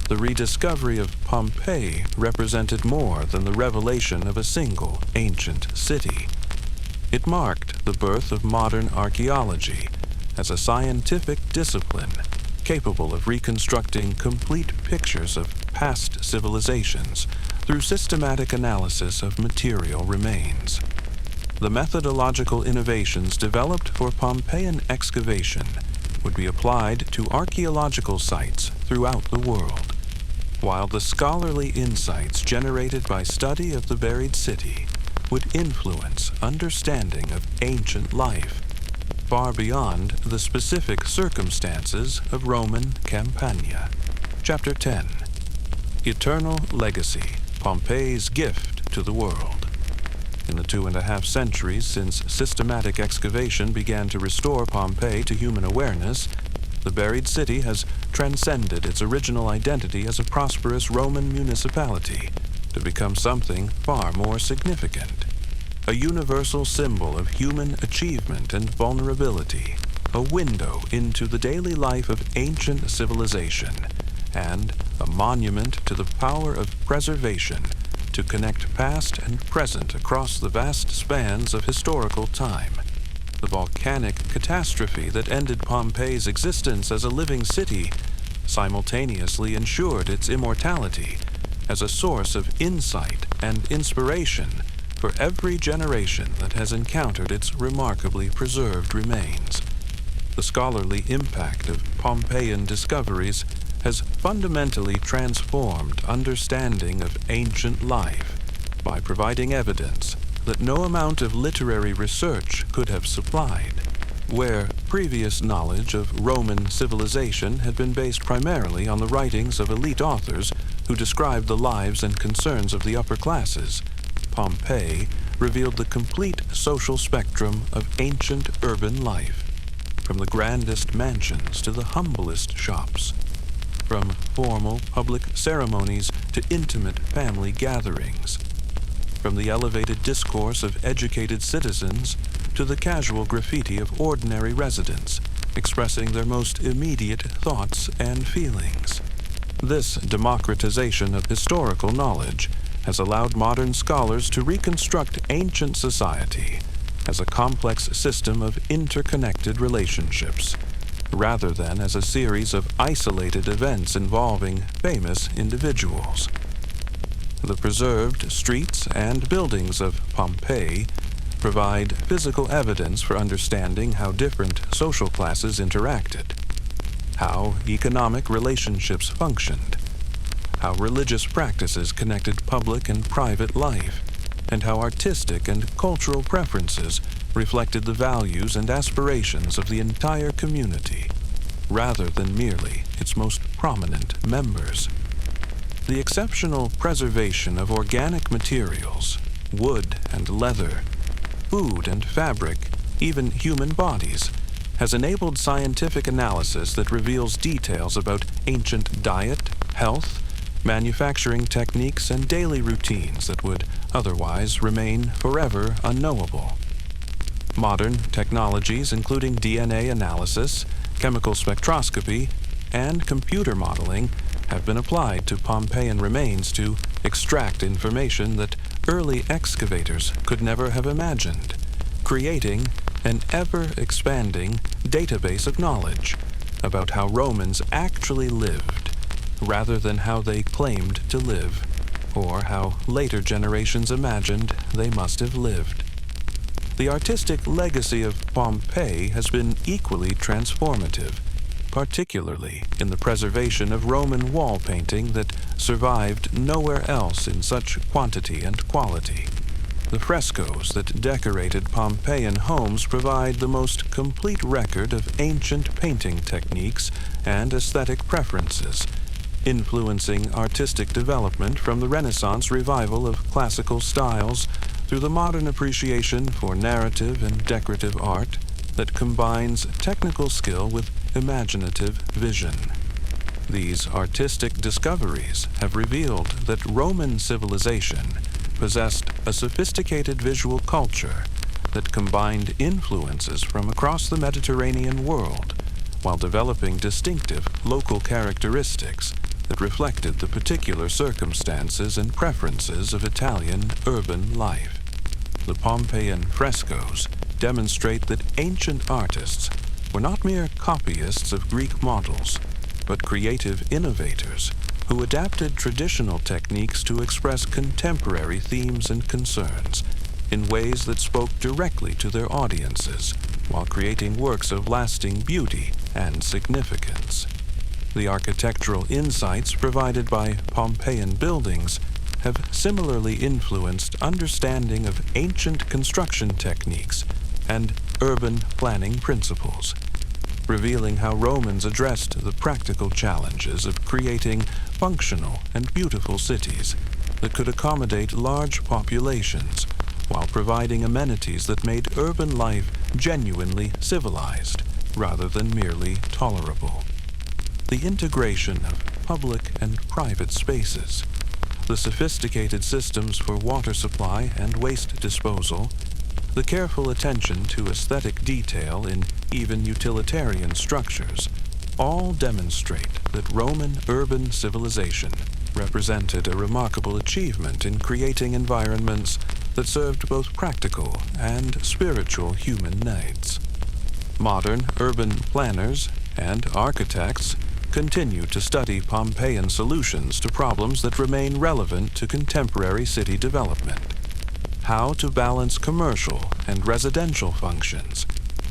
[SPEAKER 1] The rediscovery of Pompeii represented more than the revelation of a single ancient city. It marked the birth of modern archaeology as a scientific discipline capable of reconstructing complete pictures of past civilizations through systematic analysis of material remains. The methodological innovations developed for Pompeian excavation would be applied to archaeological sites throughout the world, while the scholarly insights generated by study of the buried city would influence understanding of ancient life far beyond the specific circumstances of Roman Campania. Chapter 10. Eternal Legacy, Pompeii's Gift to the World. In the 2.5 centuries since systematic excavation began to restore Pompeii to human awareness, the buried city has transcended its original identity as a prosperous Roman municipality to become something far more significant. A universal symbol of human achievement and vulnerability, a window into the daily life of ancient civilization, and a monument to the power of preservation to connect past and present across the vast spans of historical time. The volcanic catastrophe that ended Pompeii's existence as a living city simultaneously ensured its immortality as a source of insight and inspiration for every generation that has encountered its remarkably preserved remains. The scholarly impact of Pompeian discoveries has fundamentally transformed understanding of ancient life by providing evidence that no amount of literary research could have supplied. Where previous knowledge of Roman civilization had been based primarily on the writings of elite authors who described the lives and concerns of the upper classes, Pompeii revealed the complete social spectrum of ancient urban life, from the grandest mansions to the humblest shops, from formal public ceremonies to intimate family gatherings, from the elevated discourse of educated citizens to the casual graffiti of ordinary residents, expressing their most immediate thoughts and feelings. This democratization of historical knowledge has allowed modern scholars to reconstruct ancient society as a complex system of interconnected relationships, rather than as a series of isolated events involving famous individuals. The preserved streets and buildings of Pompeii provide physical evidence for understanding how different social classes interacted, how economic relationships functioned, how religious practices connected public and private life, and how artistic and cultural preferences reflected the values and aspirations of the entire community, rather than merely its most prominent members. The exceptional preservation of organic materials, wood and leather, food and fabric, even human bodies, has enabled scientific analysis that reveals details about ancient diet, health, manufacturing techniques, and daily routines that would otherwise remain forever unknowable. Modern technologies, including DNA analysis, chemical spectroscopy, and computer modeling, have been applied to Pompeian remains to extract information that early excavators could never have imagined, creating an ever-expanding database of knowledge about how Romans actually lived, rather than how they claimed to live, or how later generations imagined they must have lived. The artistic legacy of Pompeii has been equally transformative, particularly in the preservation of Roman wall painting that survived nowhere else in such quantity and quality. The frescoes that decorated Pompeian homes provide the most complete record of ancient painting techniques and aesthetic preferences, influencing artistic development from the Renaissance revival of classical styles through the modern appreciation for narrative and decorative art that combines technical skill with imaginative vision. These artistic discoveries have revealed that Roman civilization possessed a sophisticated visual culture that combined influences from across the Mediterranean world while developing distinctive local characteristics that reflected the particular circumstances and preferences of Italian urban life. The Pompeian frescoes demonstrate that ancient artists were not mere copyists of Greek models, but creative innovators who adapted traditional techniques to express contemporary themes and concerns in ways that spoke directly to their audiences, while creating works of lasting beauty and significance. The architectural insights provided by Pompeian buildings have similarly influenced understanding of ancient construction techniques and urban planning principles, revealing how Romans addressed the practical challenges of creating functional and beautiful cities that could accommodate large populations while providing amenities that made urban life genuinely civilized rather than merely tolerable. The integration of public and private spaces, the sophisticated systems for water supply and waste disposal, the careful attention to aesthetic detail in even utilitarian structures, all demonstrate that Roman urban civilization represented a remarkable achievement in creating environments that served both practical and spiritual human needs. Modern urban planners and architects continue to study Pompeian solutions to problems that remain relevant to contemporary city development. How to balance commercial and residential functions,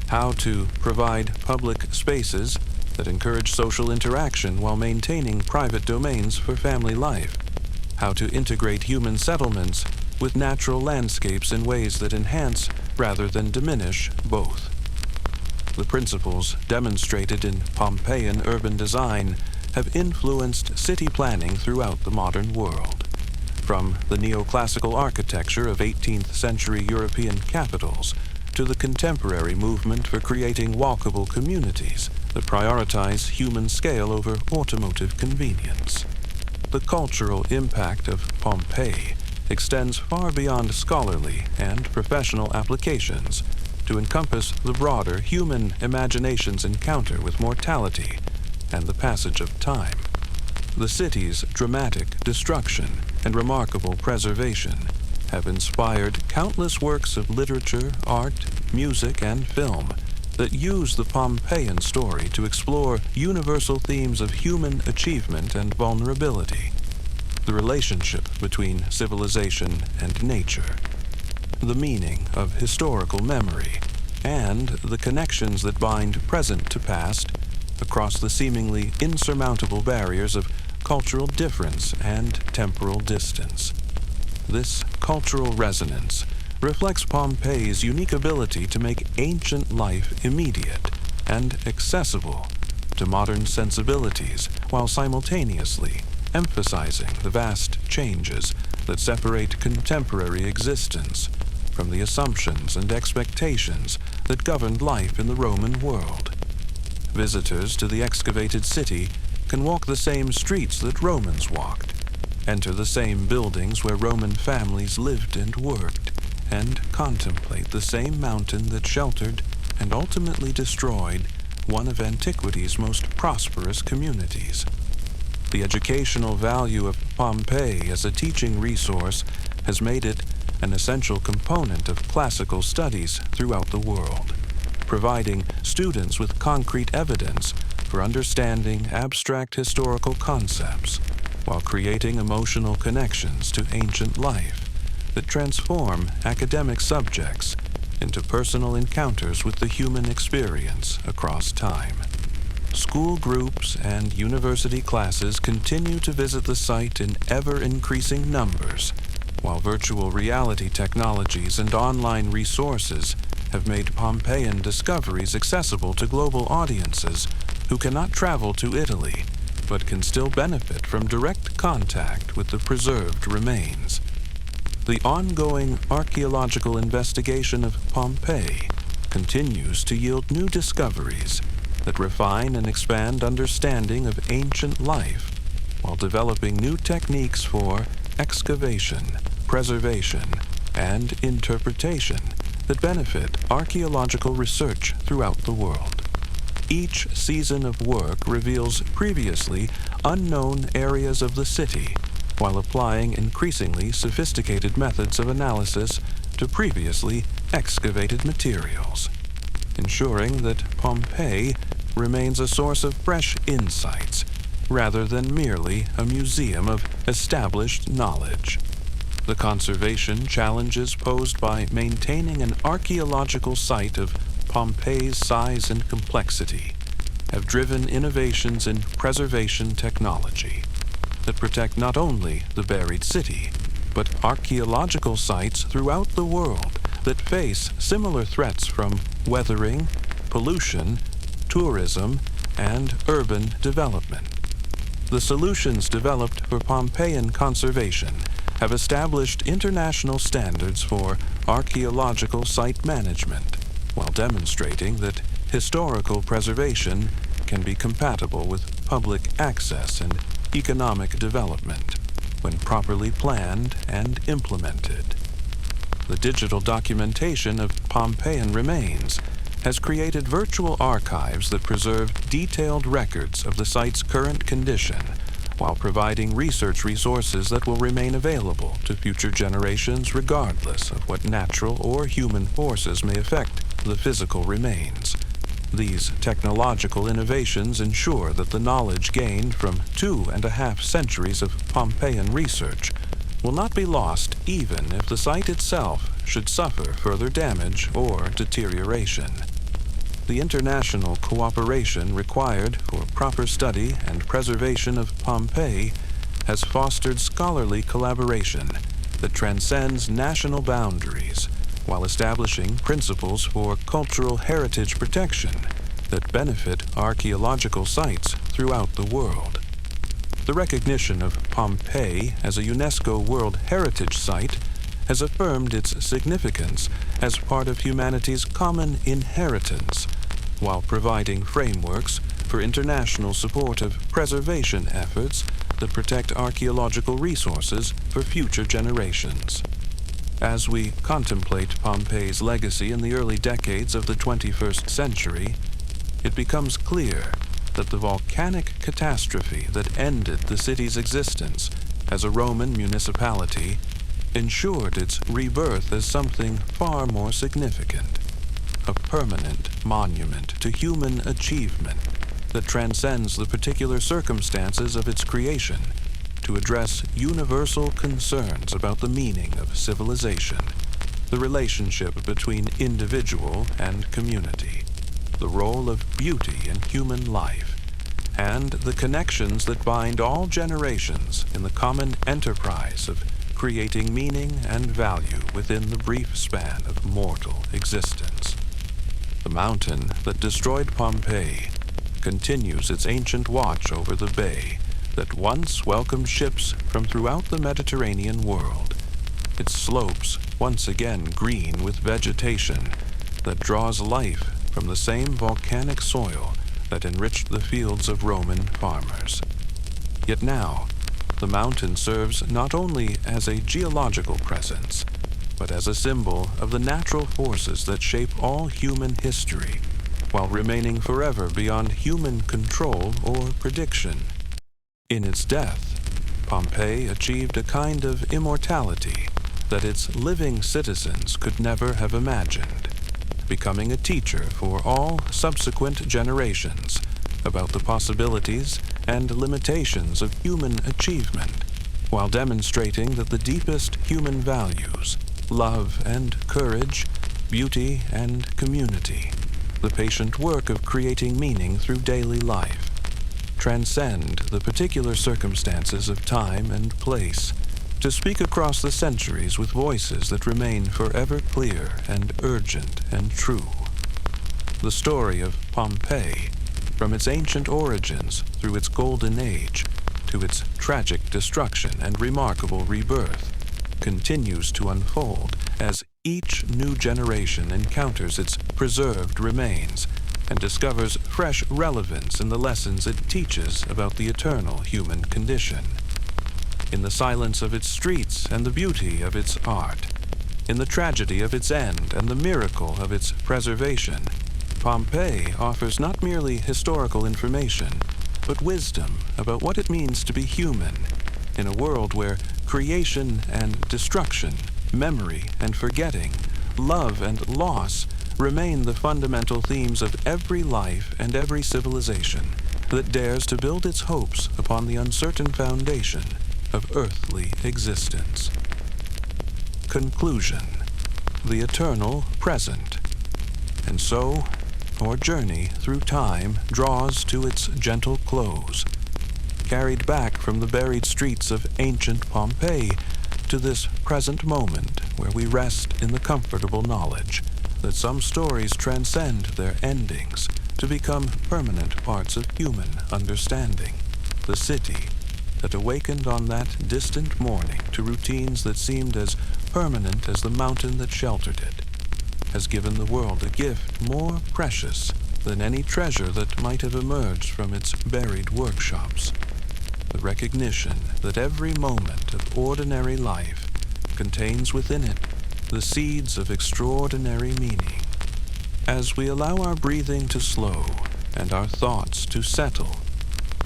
[SPEAKER 1] how to provide public spaces that encourage social interaction while maintaining private domains for family life, how to integrate human settlements with natural landscapes in ways that enhance rather than diminish both. The principles demonstrated in Pompeian urban design have influenced city planning throughout the modern world. From the neoclassical architecture of 18th century European capitals to the contemporary movement for creating walkable communities that prioritize human scale over automotive convenience. The cultural impact of Pompeii extends far beyond scholarly and professional applications to encompass the broader human imagination's encounter with mortality and the passage of time. The city's dramatic destruction and remarkable preservation have inspired countless works of literature, art, music, and film that use the Pompeian story to explore universal themes of human achievement and vulnerability, the relationship between civilization and nature, the meaning of historical memory, and the connections that bind present to past across the seemingly insurmountable barriers of cultural difference and temporal distance. This cultural resonance reflects Pompeii's unique ability to make ancient life immediate and accessible to modern sensibilities while simultaneously emphasizing the vast changes that separate contemporary existence from the assumptions and expectations that governed life in the Roman world. Visitors to the excavated city can walk the same streets that Romans walked, enter the same buildings where Roman families lived and worked, and contemplate the same mountain that sheltered and ultimately destroyed one of antiquity's most prosperous communities. The educational value of Pompeii as a teaching resource has made it an essential component of classical studies throughout the world, providing students with concrete evidence for understanding abstract historical concepts while creating emotional connections to ancient life that transform academic subjects into personal encounters with the human experience across time. School groups and university classes continue to visit the site in ever-increasing numbers, while virtual reality technologies and online resources have made Pompeian discoveries accessible to global audiences who cannot travel to Italy, but can still benefit from direct contact with the preserved remains. The ongoing archaeological investigation of Pompeii continues to yield new discoveries that refine and expand understanding of ancient life, while developing new techniques for excavation, preservation, and interpretation that benefit archaeological research throughout the world. Each season of work reveals previously unknown areas of the city, while applying increasingly sophisticated methods of analysis to previously excavated materials, ensuring that Pompeii remains a source of fresh insights, rather than merely a museum of established knowledge. The conservation challenges posed by maintaining an archaeological site of Pompeii's size and complexity have driven innovations in preservation technology that protect not only the buried city, but archaeological sites throughout the world that face similar threats from weathering, pollution, tourism, and urban development. The solutions developed for Pompeian conservation have established international standards for archaeological site management, while demonstrating that historical preservation can be compatible with public access and economic development when properly planned and implemented. The digital documentation of Pompeian remains has created virtual archives that preserve detailed records of the site's current condition, while providing research resources that will remain available to future generations regardless of what natural or human forces may affect the physical remains. These technological innovations ensure that the knowledge gained from 2.5 centuries of Pompeian research will not be lost even if the site itself should suffer further damage or deterioration. The international cooperation required for proper study and preservation of Pompeii has fostered scholarly collaboration that transcends national boundaries while establishing principles for cultural heritage protection that benefit archaeological sites throughout the world. The recognition of Pompeii as a UNESCO World Heritage Site has affirmed its significance as part of humanity's common inheritance, while providing frameworks for international support of preservation efforts that protect archaeological resources for future generations. As we contemplate Pompeii's legacy in the early decades of the 21st century, it becomes clear that the volcanic catastrophe that ended the city's existence as a Roman municipality ensured its rebirth as something far more significant, a permanent monument to human achievement that transcends the particular circumstances of its creation to address universal concerns about the meaning of civilization, the relationship between individual and community, the role of beauty in human life, and the connections that bind all generations in the common enterprise of creating meaning and value within the brief span of mortal existence. The mountain that destroyed Pompeii continues its ancient watch over the bay that once welcomed ships from throughout the Mediterranean world, its slopes once again green with vegetation that draws life from the same volcanic soil that enriched the fields of Roman farmers. Yet now, the mountain serves not only as a geological presence, but as a symbol of the natural forces that shape all human history, while remaining forever beyond human control or prediction. In its death, Pompeii achieved a kind of immortality that its living citizens could never have imagined, becoming a teacher for all subsequent generations about the possibilities and limitations of human achievement, while demonstrating that the deepest human values, love and courage, beauty and community, the patient work of creating meaning through daily life, transcend the particular circumstances of time and place to speak across the centuries with voices that remain forever clear and urgent and true. The story of Pompeii, from its ancient origins through its golden age to its tragic destruction and remarkable rebirth, continues to unfold as each new generation encounters its preserved remains and discovers fresh relevance in the lessons it teaches about the eternal human condition. In the silence of its streets and the beauty of its art, in the tragedy of its end and the miracle of its preservation, Pompeii offers not merely historical information, but wisdom about what it means to be human in a world where creation and destruction, memory and forgetting, love and loss remain the fundamental themes of every life and every civilization that dares to build its hopes upon the uncertain foundation of earthly existence. Conclusion: the eternal present. And so, our journey through time draws to its gentle close, carried back from the buried streets of ancient Pompeii to this present moment where we rest in the comfortable knowledge that some stories transcend their endings to become permanent parts of human understanding. The city that awakened on that distant morning to routines that seemed as permanent as the mountain that sheltered it, has given the world a gift more precious than any treasure that might have emerged from its buried workshops: the recognition that every moment of ordinary life contains within it the seeds of extraordinary meaning. As we allow our breathing to slow and our thoughts to settle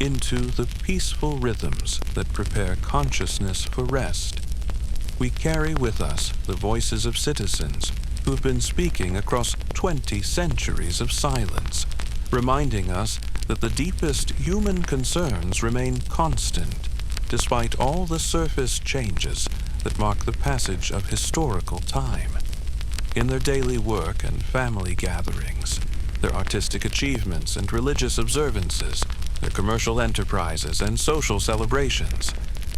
[SPEAKER 1] into the peaceful rhythms that prepare consciousness for rest, we carry with us the voices of citizens who have been speaking across 20 centuries of silence, reminding us that the deepest human concerns remain constant, despite all the surface changes that mark the passage of historical time. In their daily work and family gatherings, their artistic achievements and religious observances, their commercial enterprises and social celebrations,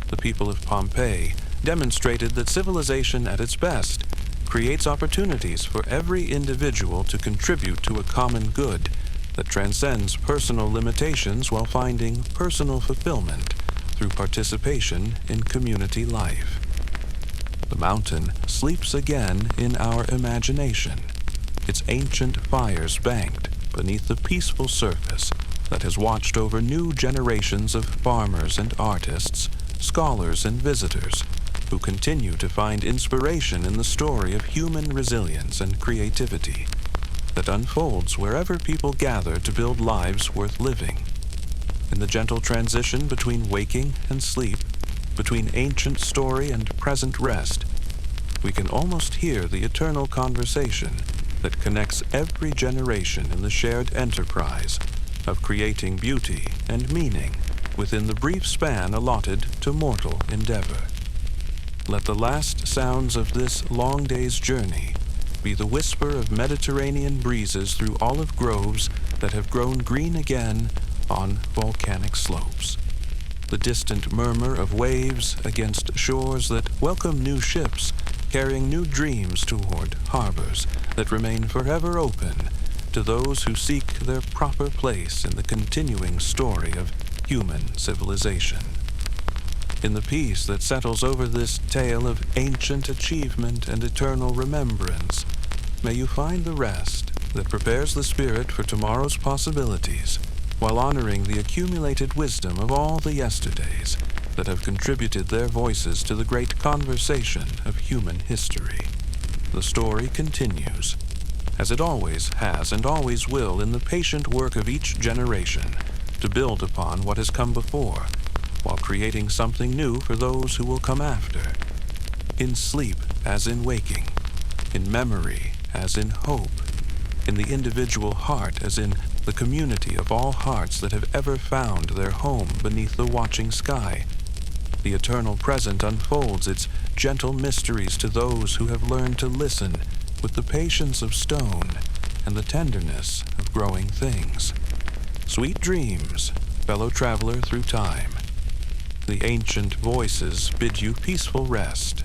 [SPEAKER 1] the people of Pompeii demonstrated that civilization at its best creates opportunities for every individual to contribute to a common good that transcends personal limitations while finding personal fulfillment through participation in community life. The mountain sleeps again in our imagination, its ancient fires banked beneath the peaceful surface that has watched over new generations of farmers and artists, scholars and visitors who continue to find inspiration in the story of human resilience and creativity that unfolds wherever people gather to build lives worth living. In the gentle transition between waking and sleep, between ancient story and present rest, we can almost hear the eternal conversation that connects every generation in the shared enterprise of creating beauty and meaning within the brief span allotted to mortal endeavor. Let the last sounds of this long day's journey be the whisper of Mediterranean breezes through olive groves that have grown green again on volcanic slopes, the distant murmur of waves against shores that welcome new ships carrying new dreams toward harbors that remain forever open to those who seek their proper place in the continuing story of human civilization. In the peace that settles over this tale of ancient achievement and eternal remembrance, may you find the rest that prepares the spirit for tomorrow's possibilities, while honoring the accumulated wisdom of all the yesterdays that have contributed their voices to the great conversation of human history. The story continues, as it always has and always will in the patient work of each generation, to build upon what has come before, while creating something new for those who will come after. In sleep as in waking, in memory as in hope, in the individual heart as in the community of all hearts that have ever found their home beneath the watching sky, the eternal present unfolds its gentle mysteries to those who have learned to listen with the patience of stone and the tenderness of growing things. Sweet dreams, fellow traveler through time. The ancient voices bid you peaceful rest